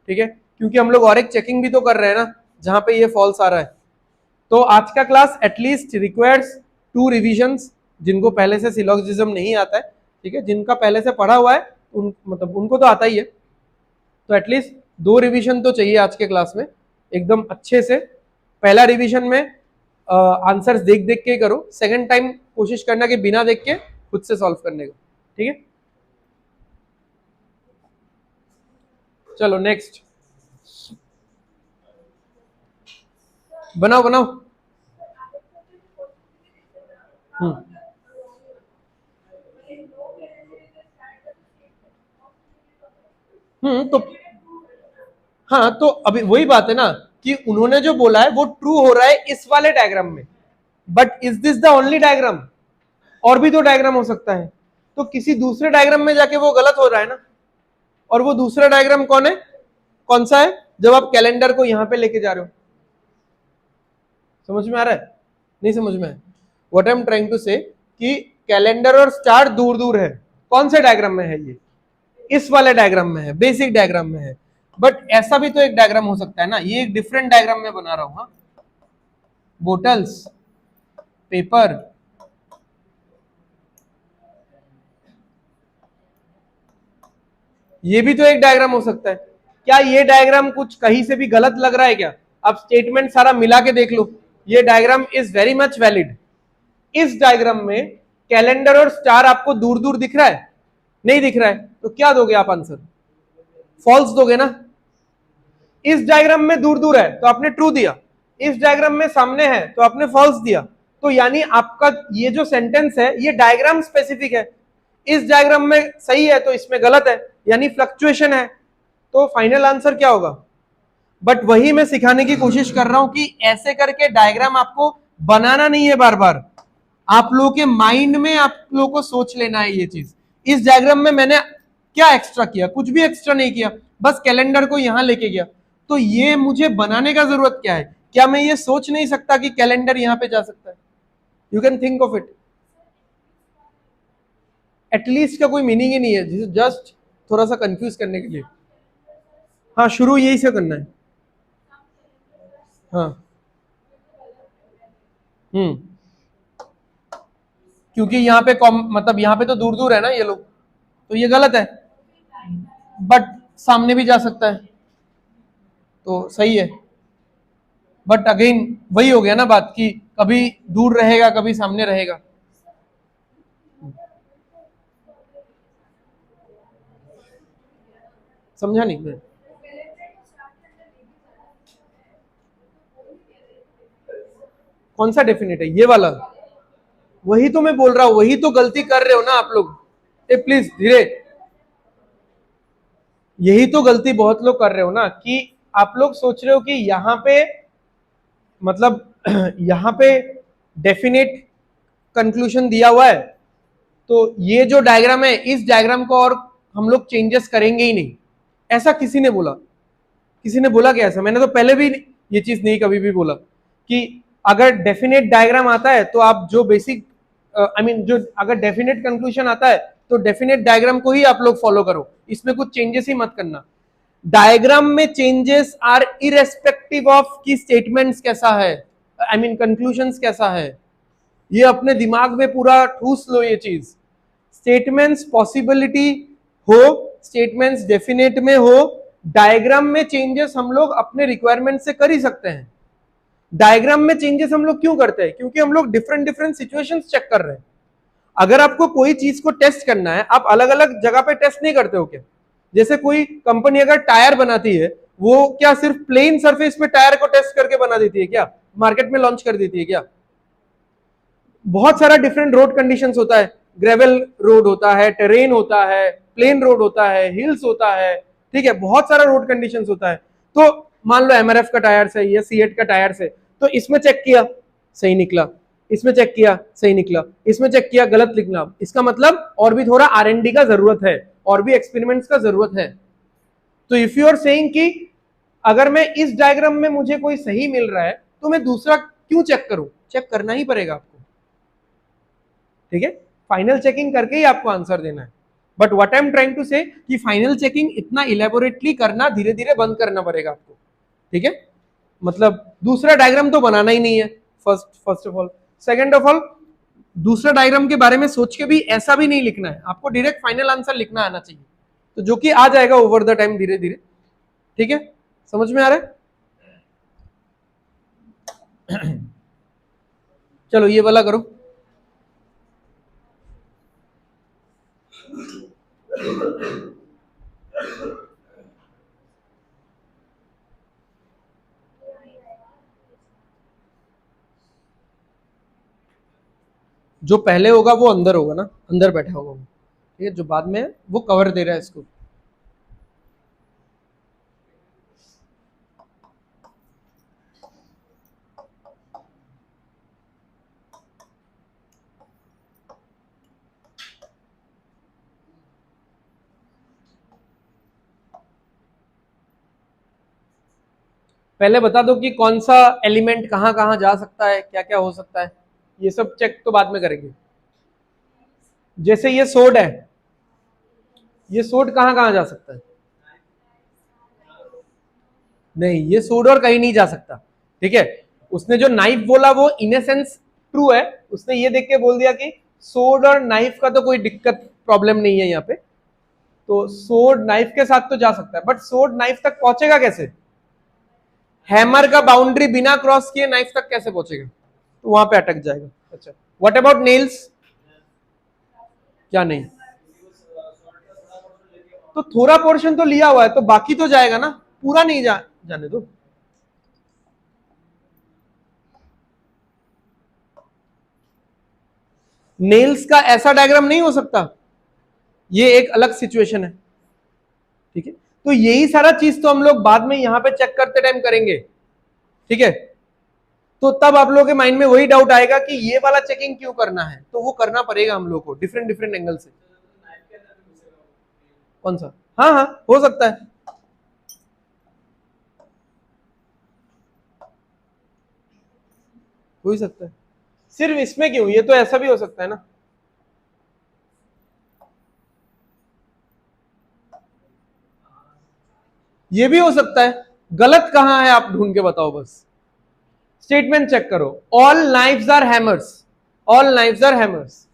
ठीक है, क्योंकि हम लोग और एक चेकिंग भी तो कर रहे हैं ना जहां पे ये फॉल्स आ रहा है। तो आज का क्लास एटलीस्ट रिक्वायर्स 2 रिविजन्स, जिनको पहले से सिलोजिज्म नहीं आता है, ठीक है, जिनका पहले से पढ़ा हुआ है मतलब उनको तो आता ही है, तो एटलीस्ट 2 रिवीजन तो चाहिए आज के क्लास में एकदम अच्छे से। पहला रिवीजन में आंसर्स देख देख के करो, सेकंड टाइम कोशिश करना कि बिना देख के खुद से सॉल्व करने का, ठीक है। चलो नेक्स्ट, बनाओ बनाओ। तो हाँ, तो अभी वही बात है ना कि उन्होंने जो बोला है वो ट्रू हो रहा है इस वाले डायग्राम में, but is this the only diagram? और भी तो डायग्राम हो सकता है, तो किसी दूसरे डायग्राम में जाके वो गलत हो रहा है ना। और वो दूसरा डायग्राम कौन है, कौन सा है? जब आप कैलेंडर को यहां पे लेके जा रहे हो। समझ में आ रहा है? नहीं समझ में? What I am trying to say कि कैलेंडर और स्टार दूर दूर है। कौन से डायग्राम में है? ये इस वाले डायग्राम में है, बेसिक डायग्राम में है। बट ऐसा भी तो एक डायग्राम हो सकता है ना, ये एक डिफरेंट डायग्राम में बना रहा हूं। बोटल्स, पेपर, ये भी तो एक डायग्राम हो सकता है। क्या ये डायग्राम कुछ कहीं से भी गलत लग रहा है क्या? अब स्टेटमेंट सारा मिला के देख लो, ये diagram is very much valid. इस डायग्राम में कैलेंडर और स्टार आपको दूर दूर दिख रहा है? नहीं दिख रहा है, तो क्या दोगे आप आंसर? फॉल्स दोगे ना। इस डायग्राम में दूर दूर है तो आपने ट्रू दिया, इस डायग्राम में सामने है तो आपने फॉल्स दिया। तो यानी आपका ये जो सेंटेंस है ये डायग्राम स्पेसिफिक है। इस डायग्राम में सही है तो इसमें गलत है, यानी फ्लक्चुएशन है। तो फाइनल आंसर क्या होगा? बट वही मैं सिखाने की कोशिश कर रहा हूं कि ऐसे करके डायग्राम आपको बनाना नहीं है बार बार, आप लोगों के माइंड में आप लोगों को सोच लेना है ये चीज। इस डायग्राम में मैंने क्या एक्स्ट्रा किया? कुछ भी एक्स्ट्रा नहीं किया, बस कैलेंडर को यहां लेके गया। तो ये मुझे बनाने का जरूरत क्या है? क्या मैं ये सोच नहीं सकता कि कैलेंडर यहां पे जा सकता है? You can think of it. At least का कोई मीनिंग ही नहीं है, जस्ट थोड़ा सा कंफ्यूज करने के लिए। हाँ, शुरू यही से करना है। हाँ, क्योंकि यहाँ पे मतलब यहाँ पे तो दूर दूर है ना ये लोग, तो ये गलत है। बट सामने भी जा सकता है तो सही है। बट अगेन वही हो गया ना बात कि कभी दूर रहेगा कभी सामने रहेगा। समझा नहीं मैं? कौन सा डेफिनेट है? ये वाला? वही तो मैं बोल रहा हूं, वही तो गलती कर रहे हो ना आप लोग। प्लीज धीरे, यही तो गलती बहुत लोग कर रहे हो ना कि आप लोग सोच रहे हो कि यहां पे मतलब यहां पे डेफिनेट कंक्लूजन दिया हुआ है, तो ये जो डायग्राम है इस डायग्राम को और हम लोग चेंजेस करेंगे ही नहीं। ऐसा किसी ने बोला? किसी ने बोला क्या ऐसा? मैंने तो पहले भी ये चीज नहीं कभी भी बोला कि अगर डेफिनेट डायग्राम आता है तो आप जो बेसिक जो अगर डेफिनेट कंक्लूजन आता है तो डेफिनेट डायग्राम को ही आप लोग फॉलो करो, इसमें कुछ चेंजेस ही मत करना। डायग्राम में चेंजेस आर इरेस्पेक्टिव ऑफ की स्टेटमेंट्स कैसा है, कंक्लूजन्स कैसा है, ये अपने दिमाग में पूरा ठूस लो ये चीज। स्टेटमेंट्स पॉसिबिलिटी हो, स्टेटमेंट्स डेफिनेट में हो, डायग्राम में चेंजेस हम लोग अपने रिक्वायरमेंट से कर ही सकते हैं। डायग्राम में चेंजेस हम लोग क्यों करते हैं? क्योंकि हम लोग डिफरेंट डिफरेंट सिचुएशंस चेक कर रहे हैं। अगर आपको कोई चीज को टेस्ट करना है, आप अलग अलग जगह पे टेस्ट नहीं करते हो क्या? जैसे कोई कंपनी अगर टायर बनाती है, वो क्या सिर्फ प्लेन सरफेस पे टायर को टेस्ट करके बना देती है क्या? मार्केट में लॉन्च कर देती है क्या? बहुत सारा डिफरेंट रोड कंडीशंस होता है, ग्रेवल रोड होता है, टेरेन होता है, प्लेन रोड होता है, हिल्स होता है, ठीक है, बहुत सारा रोड कंडीशंस होता है। तो मान लो एमआरएफ का टायर से या सीएट का टायर से, तो इसमें चेक किया सही निकला, इसमें चेक किया सही निकला, इसमें चेक किया गलत निकला, इसका मतलब और भी थोड़ा आरएनडी का जरूरत है, और भी एक्सपेरिमेंट्स का जरूरत है। तो इफ यू आर सेइंग कि अगर मैं इस डायग्राम में मुझे कोई सही मिल रहा है तो मैं दूसरा क्यों चेक करूं? चेक करना ही पड़ेगा आपको, ठीक है? फाइनल चेकिंग करके ही आपको आंसर देना है। But what I am trying to say कि फाइनल चेकिंग इतना इलेबोरेटली करना धीरे धीरे बंद करना पड़ेगा आपको, ठीक है? मतलब दूसरा डायग्राम तो बनाना ही नहीं है first of all. Second of all, दूसरा डायग्राम के बारे में सोच के भी ऐसा भी नहीं लिखना है, आपको डायरेक्ट फाइनल आंसर लिखना आना चाहिए, तो जो कि आ जाएगा ओवर द टाइम धीरे धीरे, ठीक है? समझ में आ रहा है? चलो ये वाला करो। जो पहले होगा वो अंदर होगा ना, अंदर बैठा होगा वो, ठीक है? जो बाद में है वो कवर दे रहा है इसको। पहले बता दो कि कौन सा एलिमेंट कहां कहां जा सकता है, क्या क्या हो सकता है, ये सब चेक तो बाद में करेंगे। जैसे ये सोड है, ये सोड कहां कहां जा सकता है? नहीं, ये सोड और कहीं नहीं जा सकता, ठीक है? उसने जो नाइफ बोला वो इन ए सेंस ट्रू है, उसने ये देख के बोल दिया कि सोड और नाइफ का तो कोई दिक्कत प्रॉब्लम नहीं है यहाँ पे, तो सोड नाइफ के साथ तो जा सकता है, बट सोड नाइफ तक पहुंचेगा कैसे? हैमर का बाउंड्री बिना क्रॉस किए नाइफ तक कैसे पहुंचेगा? तो वहां पे अटक जाएगा। अच्छा, व्हाट अबाउट नेल्स? क्या नहीं? तो थोड़ा पोर्शन तो लिया हुआ है, तो बाकी तो जाएगा ना, पूरा नहीं जाने दो। नेल्स का ऐसा डायग्राम नहीं हो सकता, ये एक अलग सिचुएशन है, ठीक है? तो यही सारा चीज तो हम लोग बाद में यहां पे चेक करते टाइम करेंगे, ठीक है? तो तब आप लोगों के माइंड में वही डाउट आएगा कि ये वाला चेकिंग क्यों करना है, तो वो करना पड़ेगा हम लोग को डिफरेंट डिफरेंट एंगल से। कौन सा? हाँ हाँ, हो सकता है। हो ही सकता है, सिर्फ इसमें क्यों, ये तो ऐसा भी हो सकता है ना। ये भी हो सकता है। गलत कहां है आप ढूंढ के बताओ बस। स्टेटमेंट चेक करो, all knives are hammers, all knives are hammers,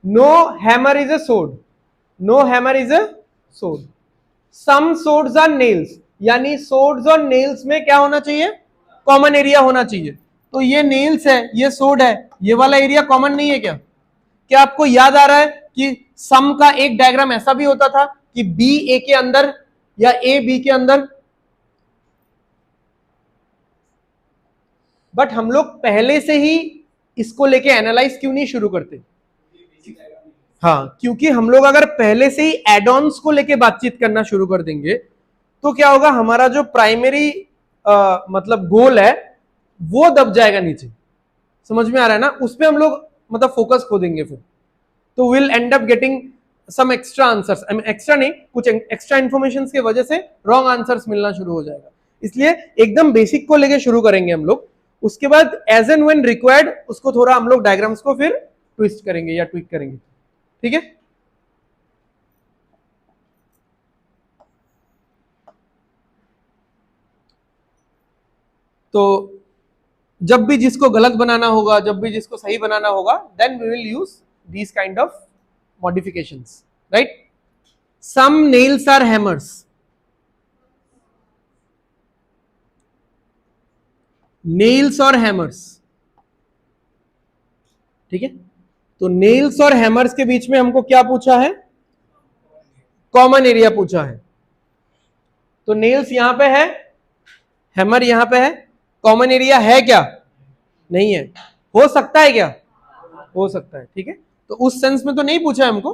no hammer is a sword, no hammer is a sword, some swords are nails, यानी सोड्स और नेल्स में क्या होना चाहिए? कॉमन एरिया होना चाहिए। तो ये नेल्स है, ये सोड है, ये वाला एरिया कॉमन नहीं है क्या? क्या आपको याद आ रहा है कि सम का एक डायग्राम ऐसा भी होता था कि बी ए के अंदर या ए बी के अंदर? बट हम लोग पहले से ही इसको लेके एनालाइज क्यों नहीं शुरू करते? हाँ, क्योंकि हम लोग अगर पहले से ही एड-ऑन्स को लेके बातचीत करना शुरू कर देंगे तो क्या होगा, हमारा जो प्राइमरी मतलब गोल है वो दब जाएगा नीचे। समझ में आ रहा है ना? उस पे हम लोग मतलब फोकस खो देंगे फिर, तो will end up getting some extra answers, extra नहीं, कुछ एक्स्ट्रा इंफॉर्मेशन की वजह से रॉन्ग आंसर्स मिलना शुरू हो जाएगा। इसलिए एकदम बेसिक को लेके शुरू करेंगे हम लोग, उसके बाद एज एंड व्हेन रिक्वायर्ड उसको थोड़ा हम लोग डायग्राम्स को फिर ट्विस्ट करेंगे या ट्विक करेंगे, ठीक है? तो जब भी जिसको गलत बनाना होगा, जब भी जिसको सही बनाना होगा, then we will use these kind of modifications, right? Some nails are hammers, nails और हैमर्स, ठीक है? तो नेल्स और हैमर्स के बीच में हमको क्या पूछा है? कॉमन एरिया पूछा है। तो नेल्स यहां पे है, हैमर यहां पे है, कॉमन एरिया है क्या? नहीं है। हो सकता है क्या? हो सकता है, ठीक है? तो उस सेंस में तो नहीं पूछा है हमको,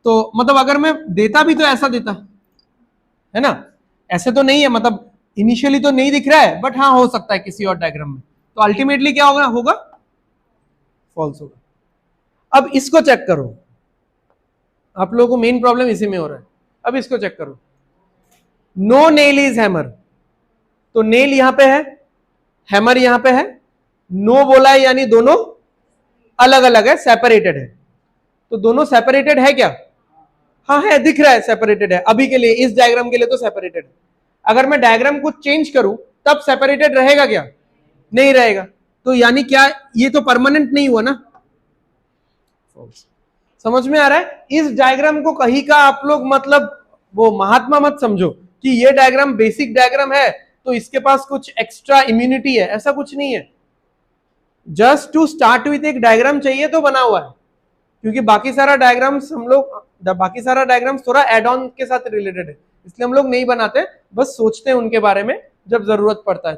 तो मतलब अगर मैं देता भी तो ऐसा देता है ना, ऐसे तो नहीं है, मतलब इनिशियली तो नहीं दिख रहा है, बट हाँ हो सकता है किसी और डायग्राम में, तो अल्टीमेटली क्या होगा? होगा फॉल्स होगा। अब इसको चेक करो, आप लोगों को मेन प्रॉब्लम इसी में हो रहा है। अब इसको चेक करो, नो नेल इज हैमर, तो नेल यहां पे है, हैमर यहां पे है, नो बोला है यानी दोनों अलग अलग है, सेपरेटेड है। तो दोनों सेपरेटेड है क्या? हाँ है, दिख रहा है सेपरेटेड है अभी के लिए, इस डायग्राम के लिए तो सेपरेटेड है। अगर मैं डायग्राम को चेंज करूं तब सेपरेटेड रहेगा क्या? नहीं रहेगा। तो यानी क्या, ये तो परमानेंट नहीं हुआ ना। समझ में आ रहा है? इस डायग्राम को कहीं का आप लोग मतलब वो महात्मा मत समझो कि ये डायग्राम बेसिक डायग्राम है तो इसके पास कुछ एक्स्ट्रा इम्यूनिटी है, ऐसा कुछ नहीं है। जस्ट टू स्टार्ट विथ एक डायग्राम चाहिए तो बना हुआ है, क्योंकि बाकी सारा डायग्राम्स थोड़ा एड ऑन के साथ रिलेटेड है, इसलिए हम लोग नहीं बनाते, बस सोचते हैं उनके बारे में जब जरूरत पड़ता है।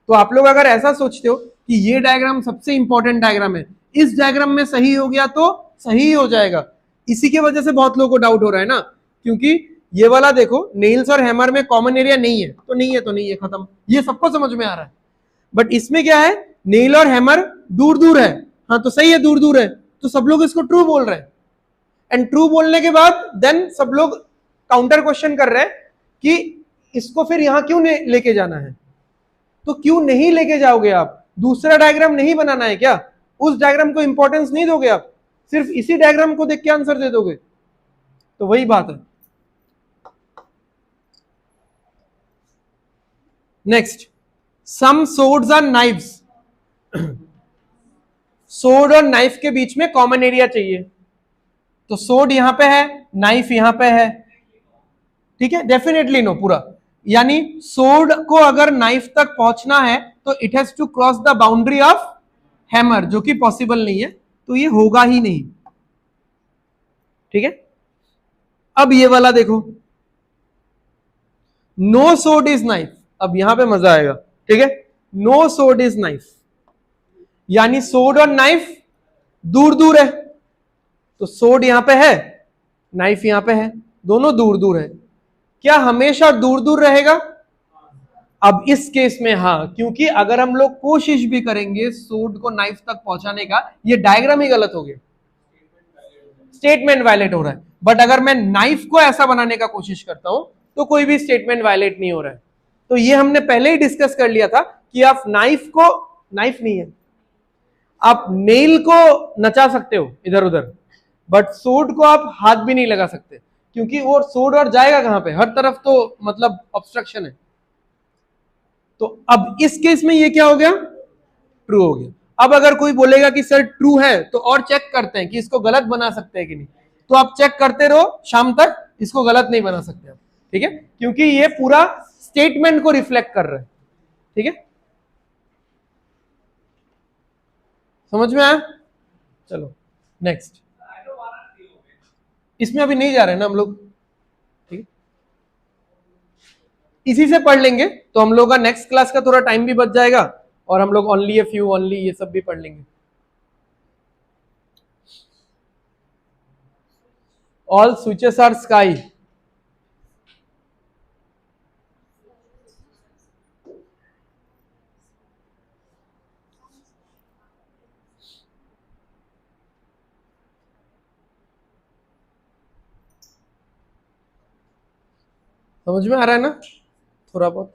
तो आप लोग अगर ऐसा सोचते हो कि ये डायग्राम सबसे इंपॉर्टेंट डायग्राम है, इस डायग्राम में सही हो गया तो सही हो जाएगा। इसी की वजह से बहुत लोगों को डाउट हो रहा है ना, क्योंकि ये वाला देखो नेल्स और हैमर में कॉमन एरिया नहीं है, तो नहीं है तो नहीं है, खत्म। ये सबको समझ में आ रहा है। बट इसमें क्या है, नेल और हैमर दूर दूर है, हाँ तो सही है, दूर दूर है, तो सब लोग इसको ट्रू बोल रहे हैं। एंड ट्रू बोलने के बाद देन सब लोग काउंटर क्वेश्चन कर रहे हैं कि इसको फिर यहां क्यों लेके जाना है। तो क्यों नहीं लेके जाओगे आप? दूसरा डायग्राम नहीं बनाना है क्या? उस डायग्राम को इंपॉर्टेंस नहीं दोगे आप, सिर्फ इसी डायग्राम को देख के आंसर दे दोगे? तो वही बात है। Next, some swords are knives. Sword और नाइफ के बीच में कॉमन एरिया चाहिए, तो सोर्ड यहां पे है, नाइफ यहां पे है, ठीक है, डेफिनेटली नो पूरा। यानी सोर्ड को अगर नाइफ तक पहुंचना है तो it has to cross the boundary of hammer, जो कि पॉसिबल नहीं है, तो ये होगा ही नहीं, ठीक है। अब ये वाला देखो, नो सोर्ड इज नाइफ। अब यहां पे मजा आएगा, ठीक है। नो सोर्ड इज नाइफ यानी सोर्ड और नाइफ दूर दूर है, तो सोर्ड यहां पे है, नाइफ यहां पे है, दोनों दूर दूर है। क्या हमेशा दूर दूर रहेगा? अब इस केस में हाँ, क्योंकि अगर हम लोग कोशिश भी करेंगे सोर्ड को नाइफ तक पहुंचाने का, ये डायग्राम ही गलत हो गया, स्टेटमेंट वायलेट हो रहा है। बट अगर मैं नाइफ को ऐसा बनाने का कोशिश करता हूं तो कोई भी स्टेटमेंट वायलेट नहीं हो रहा है। तो ये हमने पहले ही डिस्कस कर लिया था कि आप नाइफ को, नाइफ नहीं है, आप नेल को नचा सकते हो इधर उधर, बट सोर्ड को आप हाथ भी नहीं लगा सकते, क्योंकि वो सोर्ड और जाएगा कहां पे, हर तरफ तो मतलब ऑब्स्ट्रक्शन है। तो अब इस केस में ये क्या हो गया, ट्रू हो गया। अब अगर कोई बोलेगा कि सर ट्रू है, तो और चेक करते हैं कि इसको गलत बना सकते हैं कि नहीं, तो आप चेक करते रहो शाम तक, इसको गलत नहीं बना सकते आप, ठीक है, क्योंकि ये पूरा स्टेटमेंट को रिफ्लेक्ट कर रहा है, ठीक है। समझ में आया? चलो नेक्स्ट, इसमें अभी नहीं जा रहे ना हम लोग, ठीक है, इसी से पढ़ लेंगे तो हम लोग का नेक्स्ट क्लास का थोड़ा टाइम भी बच जाएगा, और हम लोग ओनली ए फ्यू, ओनली ये सब भी पढ़ लेंगे। All switches are sky. समझ में आ रहा है ना? थोड़ा बहुत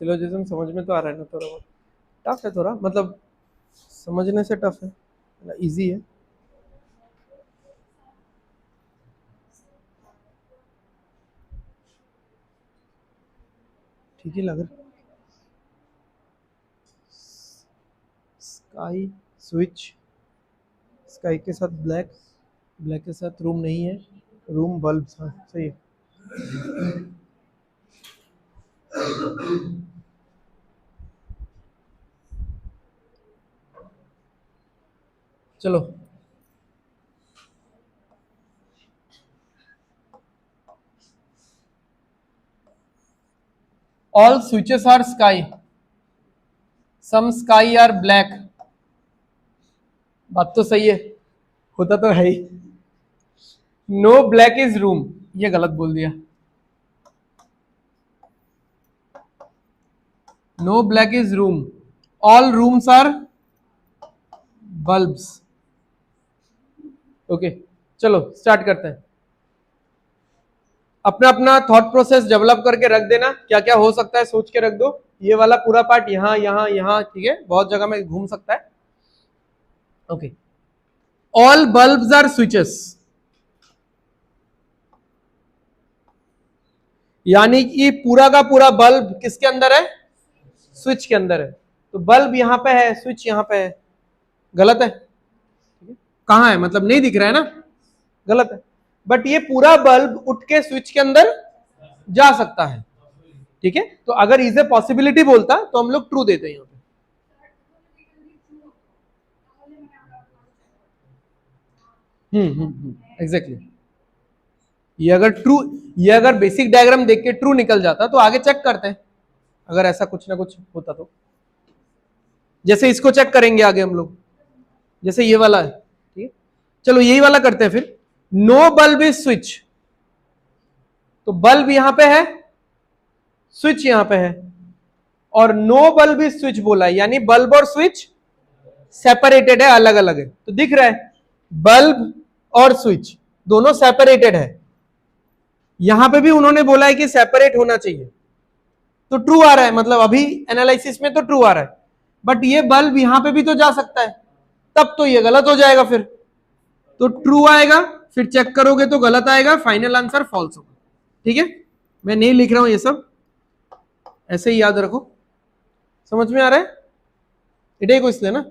सिलोजिज्म समझ में तो आ रहा है ना, थोड़ा बहुत टफ है, थोड़ा मतलब समझने से टफ है, इजी है। ठीक ही लग रहा। स्काई स्विच, स्काई के साथ ब्लैक, ब्लैक के साथ रूम नहीं है, रूम बल्ब, हाँ सही है। चलो all switches are sky, some sky are black. बात तो सही है, होता तो है ही। नो ब्लैक इज रूम, ये गलत बोल दिया। No black is room, all rooms are bulbs. Okay चलो स्टार्ट करते हैं। अपना अपना थॉट प्रोसेस डेवलप करके रख देना, क्या क्या हो सकता है सोच के रख दो, ये वाला पूरा पार्ट यहाँ यहाँ यहाँ, ठीक है, बहुत जगह में घूम सकता है। Okay, all bulbs are switches, यानी कि पूरा का पूरा बल्ब किसके अंदर है? स्विच के अंदर है। तो बल्ब यहां पे है, स्विच यहां पे है, गलत है। कहां है? मतलब नहीं दिख रहा है ना, गलत है। बट ये पूरा बल्ब उठ के स्विच के अंदर जा सकता है, ठीक है। तो अगर इज ए पॉसिबिलिटी बोलता तो हम लोग ट्रू देते हैं यहाँ पे। एग्जैक्टली। ये अगर बेसिक डायग्राम देख के ट्रू निकल जाता तो आगे चेक करते हैं, अगर ऐसा कुछ ना कुछ होता तो। जैसे इसको चेक करेंगे आगे हम लोग, जैसे ये वाला है, ठीक है। चलो यही वाला करते हैं फिर। नो बल्ब इज स्विच, तो बल्ब यहां पे है, स्विच यहां पे है, और नो बल्ब इज स्विच बोला है, यानी बल्ब और स्विच सेपरेटेड है, अलग अलग है। तो दिख रहा है बल्ब और स्विच दोनों सेपरेटेड है। यहां पे भी उन्होंने बोला है कि सेपरेट होना चाहिए, तो ट्रू आ रहा है, मतलब अभी एनालिसिस में तो ट्रू आ रहा है। बट ये बल्ब यहां पे भी तो जा सकता है, तब तो ये गलत हो जाएगा फिर, तो ट्रू आएगा, फिर चेक करोगे तो गलत आएगा, फाइनल आंसर फॉल्स होगा, ठीक है। मैं नहीं लिख रहा हूं ये सब, ऐसे ही याद रखो। समझ में आ रहा है? इटाई को इसलिए ना,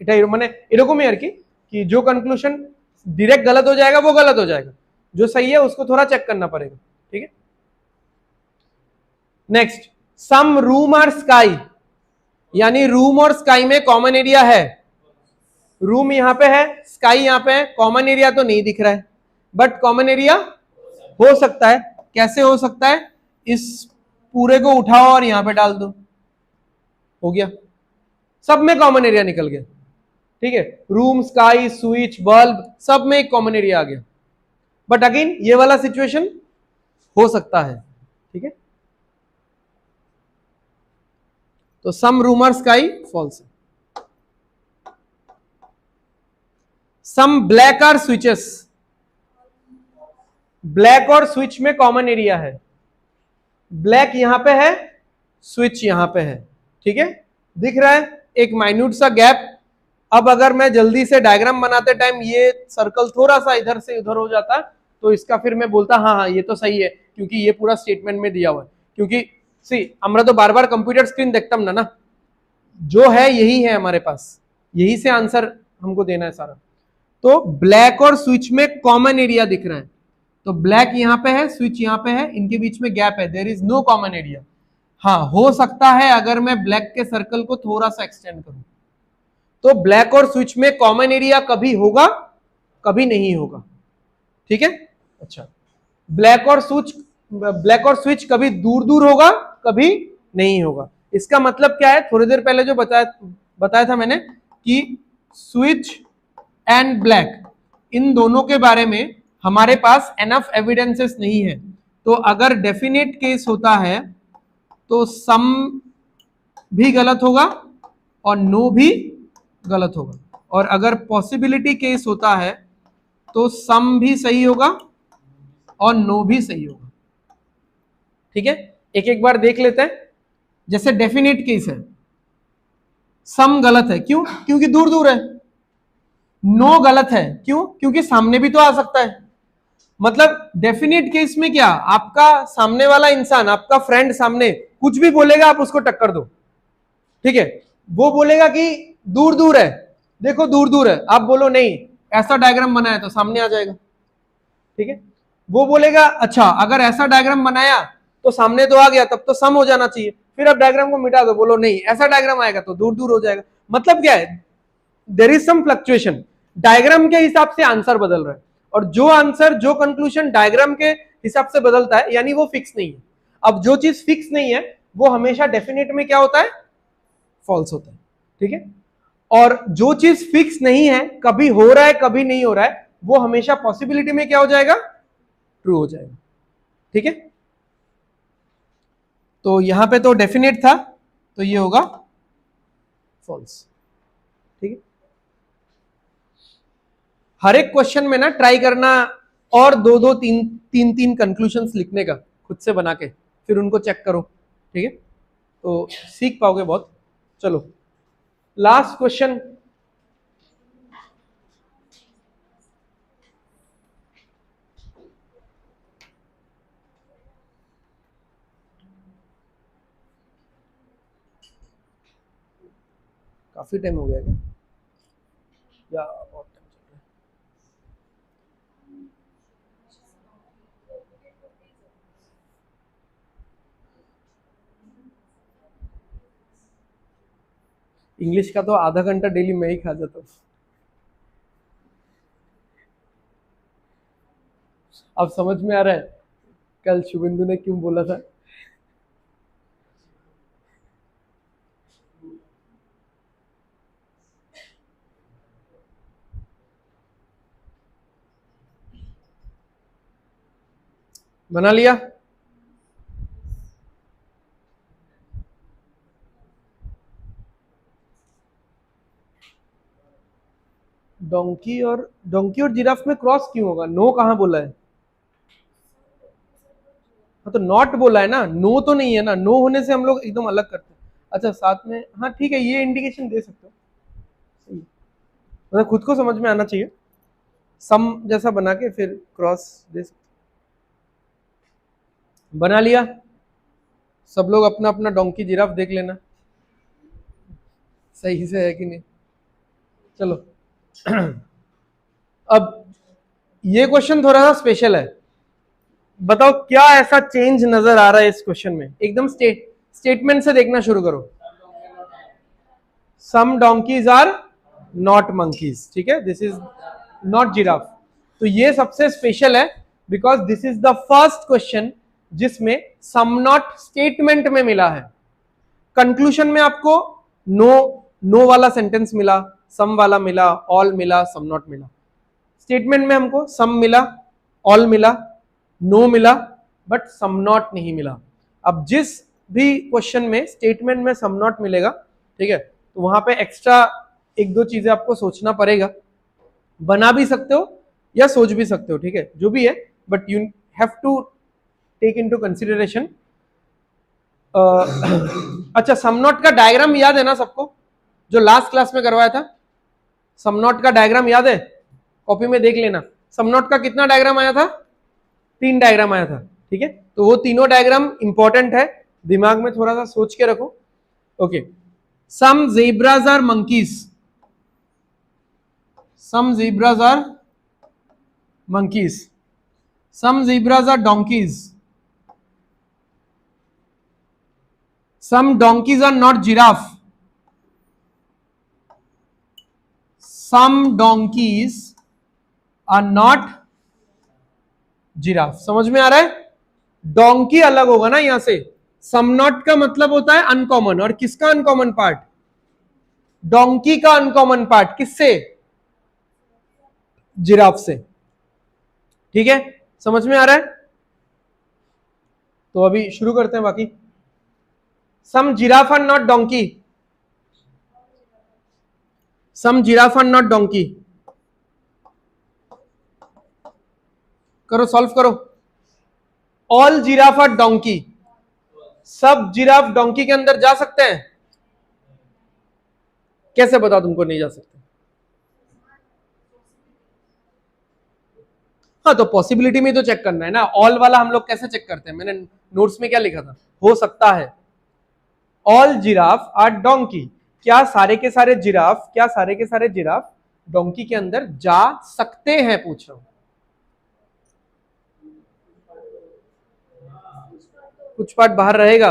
इटाई मैंने इरकम यार कि जो कंक्लूजन डायरेक्ट गलत हो जाएगा वो गलत हो जाएगा, जो सही है उसको थोड़ा चेक करना पड़ेगा, ठीक है। Next, some room are sky, यानी रूम और स्काई में कॉमन एरिया है। रूम यहां पे है, स्काई यहां पे है, कॉमन एरिया तो नहीं दिख रहा है, बट कॉमन एरिया हो सकता है। कैसे हो सकता है? इस पूरे को उठाओ और यहां पे डाल दो, हो गया, सब में कॉमन एरिया निकल गया, ठीक है। रूम, स्काई, स्विच, बल्ब, सब में एक कॉमन एरिया आ गया। बट अगेन ये वाला सिचुएशन हो सकता है, ठीक है। तो सम रूम और स्काई फॉल्स है। Some black are switches, black और स्विच में कॉमन एरिया है। ब्लैक यहां पे है, स्विच यहां पे है, ठीक है, दिख रहा है एक माइन्यूट सा गैप। अब अगर मैं जल्दी से डायग्राम बनाते टाइम ये सर्कल थोड़ा सा इधर से उधर हो जाता तो इसका फिर मैं बोलता हाँ हाँ ये तो सही है, क्योंकि ये पूरा स्टेटमेंट में दिया हुआ है। क्योंकि सी हमरा तो बार बार कंप्यूटर स्क्रीन देखता ना, जो है यही है हमारे पास, यही से आंसर हमको देना है सारा। तो ब्लैक और स्विच में कॉमन एरिया दिख रहा है, तो ब्लैक यहां पे है, स्विच यहां पे है, इनके बीच में गैप है, there is no common area. हाँ हो सकता है अगर मैं ब्लैक के सर्कल को थोड़ा सा एक्सटेंड करूं, तो ब्लैक और स्विच में कॉमन एरिया कभी होगा कभी नहीं होगा, ठीक है। अच्छा, ब्लैक और स्विच कभी दूर दूर होगा कभी नहीं होगा। इसका मतलब क्या है? थोड़ी देर पहले जो बताया था मैंने कि स्विच एंड ब्लैक, इन दोनों के बारे में हमारे पास एनफ एविडेंसेस नहीं है। तो अगर डेफिनेट केस होता है तो सम भी गलत होगा और नो भी गलत होगा, और अगर पॉसिबिलिटी केस होता है तो सम भी सही होगा और नो भी सही होगा, ठीक है। एक एक बार देख लेते हैं। जैसे डेफिनेट केस है, सम गलत है, क्यों? क्योंकि दूर दूर है। नो गलत है, क्यों? क्योंकि सामने भी तो आ सकता है। मतलब डेफिनेट केस में क्या, आपका सामने वाला इंसान, आपका फ्रेंड सामने कुछ भी बोलेगा आप उसको टक्कर दो, ठीक है। वो बोलेगा कि दूर दूर है, देखो दूर दूर है, आप बोलो नहीं ऐसा डायग्राम बनाया, तो सामने आ जाएगा, ठीक है। वो बोलेगा अच्छा अगर ऐसा डायग्राम बनाया तो सामने तो आ गया, तब तो सम हो जाना चाहिए, फिर आप डायग्राम को मिटा दो, बोलो नहीं ऐसा डायग्राम आएगा तो दूर दूर हो जाएगा। मतलब क्या है? There is some fluctuation, diagram के हिसाब से आंसर बदल रहा है, और जो आंसर, जो कंक्लूजन डायग्राम के हिसाब से बदलता है, यानी वो फिक्स नहीं है। अब जो चीज फिक्स नहीं है वो हमेशा डेफिनेट में क्या होता है? फॉल्स होता है, ठीक है। और जो चीज फिक्स नहीं है, कभी हो रहा है कभी नहीं हो रहा है, वो हमेशा पॉसिबिलिटी में क्या हो जाएगा? ट्रू हो जाएगा, ठीक है। तो यहां पे तो डेफिनेट था, तो ये होगा फॉल्स, ठीक है। हर एक क्वेश्चन में ना ट्राई करना और दो दो तीन तीन कंक्लूजन्स लिखने का, खुद से बना के, फिर उनको चेक करो, ठीक है। तो सीख पाओगे बहुत। चलो लास्ट क्वेश्चन। काफी टाइम हो गया क्या या बहुत टाइम चल रहा है? इंग्लिश का तो आधा घंटा डेली मैं ही खा जाता हूँ। अब समझ में आ रहा है कल शुभेंदु ने क्यों बोला था। बना लिया? डोंकी और जिराफ में क्रॉस क्यों होगा? नो कहाँ बोला है? हाँ तो नॉट बोला है ना, नो तो नहीं है ना। नो होने से हम लोग एकदम अलग करते हैं। अच्छा साथ में, हाँ ठीक है, ये इंडिकेशन दे सकते हो। सही है। मतलब खुद को समझ में आना चाहिए। सम जैसा बना के फिर क्रॉस दे सकते। बना लिया? सब लोग अपना अपना डोंकी जिराफ देख लेना सही से है कि नहीं। चलो अब ये क्वेश्चन थोड़ा सा स्पेशल है। बताओ क्या ऐसा चेंज नजर आ रहा है इस क्वेश्चन में? एकदम स्टेटमेंट से देखना शुरू करो। सम डोंकीज आर नॉट मंकीज, ठीक है, दिस इज नॉट जिराफ। तो ये सबसे स्पेशल है because this is the first question जिसमें सम नॉट स्टेटमेंट में मिला है। कंक्लूजन में आपको नो नो वाला सेंटेंस मिला, सम वाला मिला, ऑल मिला, सम नॉट मिला। स्टेटमेंट में हमको सम मिला, ऑल मिला, नो मिला, बट सम नॉट नहीं मिला। अब जिस भी क्वेश्चन में स्टेटमेंट में सम नॉट मिलेगा, ठीक है, तो वहां पे एक्स्ट्रा एक दो चीजें आपको सोचना पड़ेगा। बना भी सकते हो या सोच भी सकते हो, ठीक है, जो भी है, but you have to take into consideration. अच्छा सम नॉट का डायग्राम याद है ना सबको, जो लास्ट क्लास में करवाया था? सम नॉट का डायग्राम याद है? कॉपी में देख लेना। सम नॉट का कितना डायग्राम आया था? 3 डायग्राम आया था, ठीक है। तो वो तीनों डायग्राम इंपॉर्टेंट है, दिमाग में थोड़ा सा सोच के रखो। Okay, some zebras are monkeys, some zebras are monkeys, some zebras are donkeys, some donkeys are not giraffe, some donkeys are not giraffe. समझ में आ रहा है? डोंकी अलग होगा ना यहां से। सम नॉट का मतलब होता है अनकॉमन, और किसका अनकॉमन पार्ट? डोंकी का अनकॉमन पार्ट किससे? जिराफ से, ठीक है। समझ में आ रहा है? तो अभी शुरू करते हैं बाकी। Some giraffe are not donkey, some giraffe are not donkey. करो, सॉल्व करो। ऑल जिराफ आर डोंकी, सब जिराफ डोंकी के अंदर जा सकते हैं? कैसे बता तुमको नहीं जा सकते? हाँ तो पॉसिबिलिटी में तो चेक करना है ना। ऑल वाला हम लोग कैसे चेक करते हैं? मैंने नोट्स में क्या लिखा था? हो सकता है। ऑल जिराफ आर डोंकी, क्या सारे के सारे जिराफ, क्या सारे के सारे जिराफ डोंकी के अंदर जा सकते हैं, पूछ रहा हूं। कुछ पार्ट बाहर रहेगा।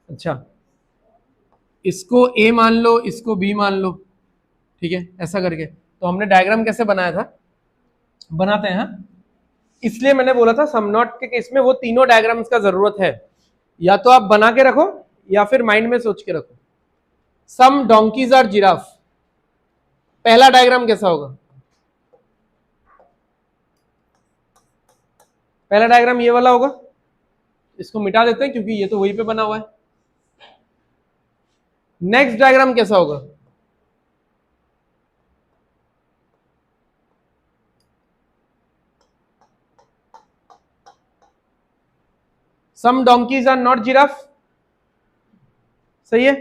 अच्छा, इसको ए मान लो, इसको बी मान लो, ठीक है, ऐसा करके। तो हमने डायग्राम कैसे बनाया था? बनाते हैं, हाँ? इसलिए मैंने बोला था सम नॉट के केस में वो तीनों डायग्राम्स का जरूरत है। या तो आप बना के रखो या फिर माइंड में सोच के रखो। सम डोंकीज आर जिराफ, पहला डायग्राम कैसा होगा? पहला डायग्राम ये वाला होगा। इसको मिटा देते हैं क्योंकि ये तो वहीं पे बना हुआ है। नेक्स्ट डायग्राम कैसा होगा? सम डोंकीज आर नॉट जिराफ, सही है।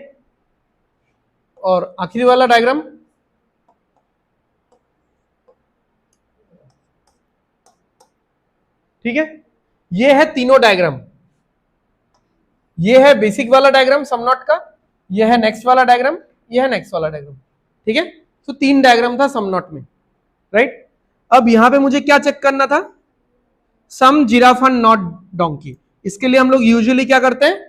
और आखिरी वाला डायग्राम, ठीक है। ये है तीनों डायग्राम, ये है बेसिक वाला डायग्राम सम नॉट का, ये है नेक्स्ट वाला डायग्राम, ये है नेक्स्ट वाला डायग्राम, ठीक है। तो 3 डायग्राम था सम नॉट में, राइट। अब यहां पे मुझे क्या चेक करना था, सम जिराफ एंड नॉट डोंकी। इसके लिए हम लोग यूजुअली क्या करते हैं,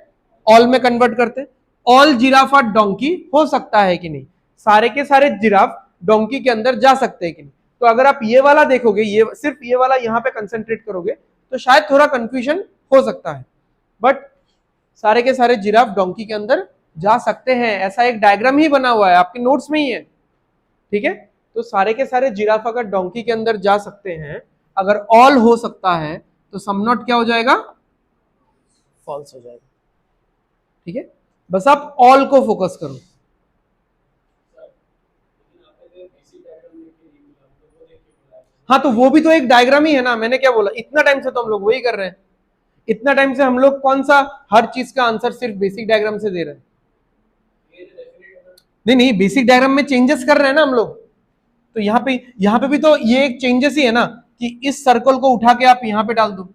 ऑल में कन्वर्ट करते हैं। ऑल जिराफ और डोंकी हो सकता है कि नहीं, सारे के सारे जिराफ डोंकी के अंदर जा सकते हैं कि नहीं। तो अगर आप ये वाला देखोगे, ये सिर्फ ये वाला यहां पे कंसेंट्रेट करोगे तो शायद थोड़ा कंफ्यूजन हो सकता है, बट सारे के सारे जिराफ डोंकी के अंदर जा सकते हैं, ऐसा एक डायग्राम ही बना हुआ है, आपके नोट्स में ही है, ठीक है। तो सारे के सारे जिराफ अगर डोंकी के अंदर जा सकते हैं, अगर ऑल हो सकता है तो सम नॉट क्या हो जाएगा, फॉल्स हो जाएगा, ठीक है। बस आप ऑल को फोकस करो। हाँ तो वो भी तो एक डायग्राम ही है ना, मैंने क्या बोला, इतना टाइम से तो हम लोग वही कर रहे हैं, इतना टाइम से हम लोग कौन सा हर चीज का आंसर सिर्फ बेसिक डायग्राम से दे रहे हैं। नहीं, बेसिक डायग्राम में चेंजेस कर रहे हैं ना हम लोग, तो यहाँ पे भी तो ये एक चेंजेस ही है ना, कि इस सर्कल को उठा के आप यहां पे डाल दो।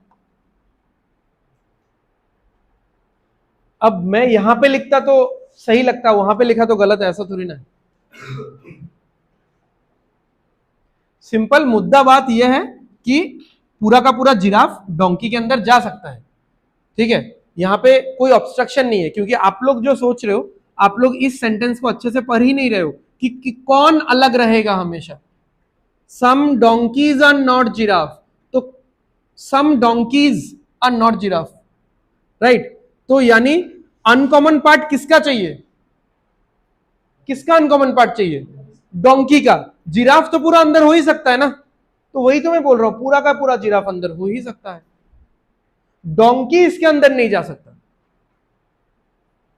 अब मैं यहां पे लिखता तो सही लगता, वहां पे लिखा तो गलत है, ऐसा थोड़ी ना है। सिंपल मुद्दा बात यह है कि पूरा का पूरा जिराफ डोंकी के अंदर जा सकता है, ठीक है। यहाँ पे कोई ऑब्स्ट्रक्शन नहीं है, क्योंकि आप लोग जो सोच रहे हो, आप लोग इस सेंटेंस को अच्छे से पढ़ ही नहीं रहे हो कि कौन अलग रहेगा हमेशा। Some donkeys are not giraffe, तो some donkeys are not giraffe, right. तो यानी अनकॉमन पार्ट किसका चाहिए, किसका अनकॉमन पार्ट चाहिए, डोंकी का। जिराफ तो पूरा अंदर हो ही सकता है ना, तो वही तो मैं बोल रहा हूं, पूरा का पूरा जिराफ अंदर हो ही सकता है, डोंकी इसके अंदर नहीं जा सकता,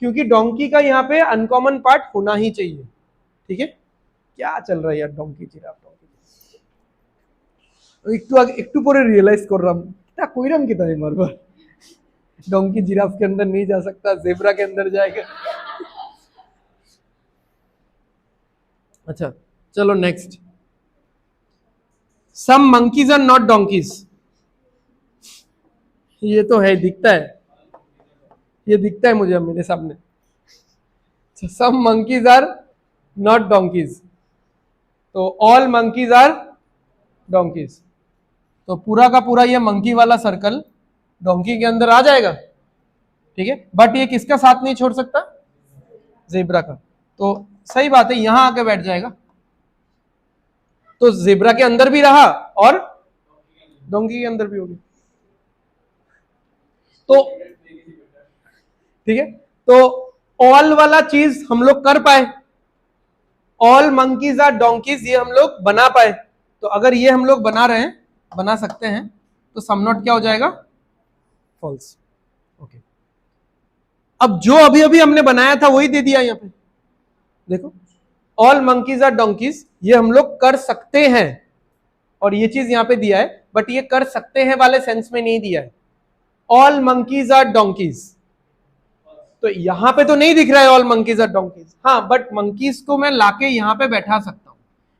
क्योंकि डोंकी का यहां पे अनकॉमन पार्ट होना ही चाहिए, ठीक है। क्या चल रहा है यार, डोंकी जिराफ একটু পরে রিয়েলাইজ করলাম এটা কইরাম কি তাই বারবার, डोंकी जिराफ के अंदर नहीं जा सकता, जेब्रा के अंदर जाएगा। अच्छा चलो next, some monkeys are not donkeys. ये तो है, दिखता है, ये दिखता है मुझे मेरे सामने। सम मंकीज आर नॉट डोंकीज, तो ऑल मंकीज आर डोंकीज। तो पूरा का पूरा ये मंकी वाला सर्कल डोंकी के अंदर आ जाएगा, ठीक है। बट ये किसका साथ नहीं छोड़ सकता, जेब्रा का। तो सही बात है, यहां आके बैठ जाएगा, तो जेब्रा के अंदर भी रहा और डोंकी के अंदर भी होगी। तो ठीक है, तो ऑल वाला चीज हम लोग कर पाए, ऑल मंकीज आर डोंकीज, ये हम लोग बना पाए। तो अगर ये हम लोग बना रहे हैं, बना सकते हैं, तो सम नॉट क्या हो जाएगा, फॉल्स, ओके। अब जो अभी अभी हमने बनाया था वही दे दिया यहां पे, देखो ऑल मंकीज आर डोंकीज, ये हम लोग कर सकते हैं, और ये चीज यहां पे दिया है, बट ये कर सकते हैं वाले सेंस में नहीं दिया है। ऑल मंकीज आर डोंकीज, तो यहां पे तो नहीं दिख रहा है ऑल मंकीज आर डोंकीज, हाँ, बट मंकीज को मैं लाके यहां पे बैठा सकता हूं।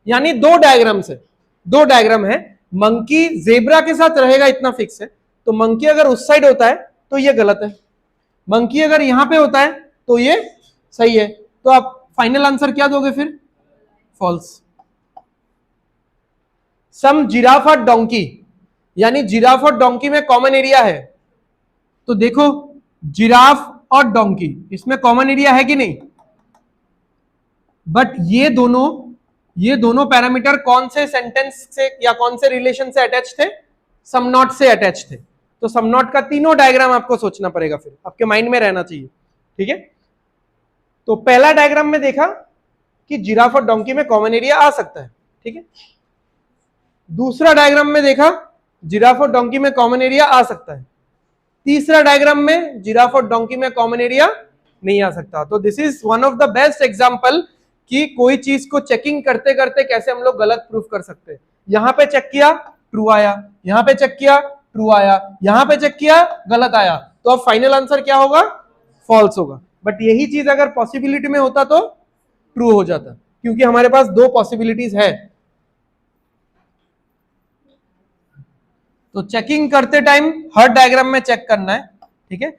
यानी दो डायग्राम से, दो डायग्राम है, मंकी जेब्रा के साथ रहेगा इतना फिक्स है, तो मंकी अगर उस साइड होता है तो ये गलत है, मंकी अगर यहां पे होता है तो ये सही है। तो आप फाइनल आंसर क्या दोगे फिर, फॉल्स। सम जिराफ और डोंकी, यानी जिराफ और डोंकी में कॉमन एरिया है, तो देखो जिराफ और डोंकी इसमें कॉमन एरिया है कि नहीं, बट ये दोनों पैरामीटर कौन से सेंटेंस से या कौन से रिलेशन से अटैच थे, सम नॉट से अटैच थे। तो सम नॉट का तीनों डायग्राम आपको सोचना पड़ेगा, फिर आपके माइंड में रहना चाहिए, ठीक है। तो पहला डायग्राम में देखा कि जिराफ और डोंकी में कॉमन एरिया आ सकता है, ठीक है। दूसरा डायग्राम में देखा जिराफ और डोंकी में कॉमन एरिया आ सकता है। तीसरा डायग्राम में जिराफ और डोंकी में कॉमन एरिया नहीं आ सकता। तो this is one of the best example कि कोई चीज को चेकिंग करते करते कैसे हम लोग गलत प्रूफ कर सकते हैं। यहां पे चेक किया ट्रू आया, यहां पे चेक किया ट्रू आया, यहां पे चेक किया गलत आया, तो अब फाइनल आंसर क्या होगा, फॉल्स होगा। बट यही चीज अगर पॉसिबिलिटी में होता तो ट्रू हो जाता, क्योंकि हमारे पास दो पॉसिबिलिटीज है। तो चेकिंग करते टाइम हर डायग्राम में चेक करना है, ठीक है।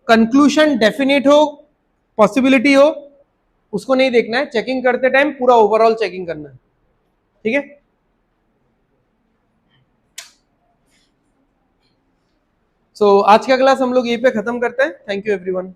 कंक्लूजन डेफिनेट हो, पॉसिबिलिटी हो, उसको नहीं देखना है। चेकिंग करते टाइम पूरा ओवरऑल चेकिंग करना है, ठीक है। सो आज का क्लास हम लोग यहीं पे खत्म करते हैं। Thank you everyone.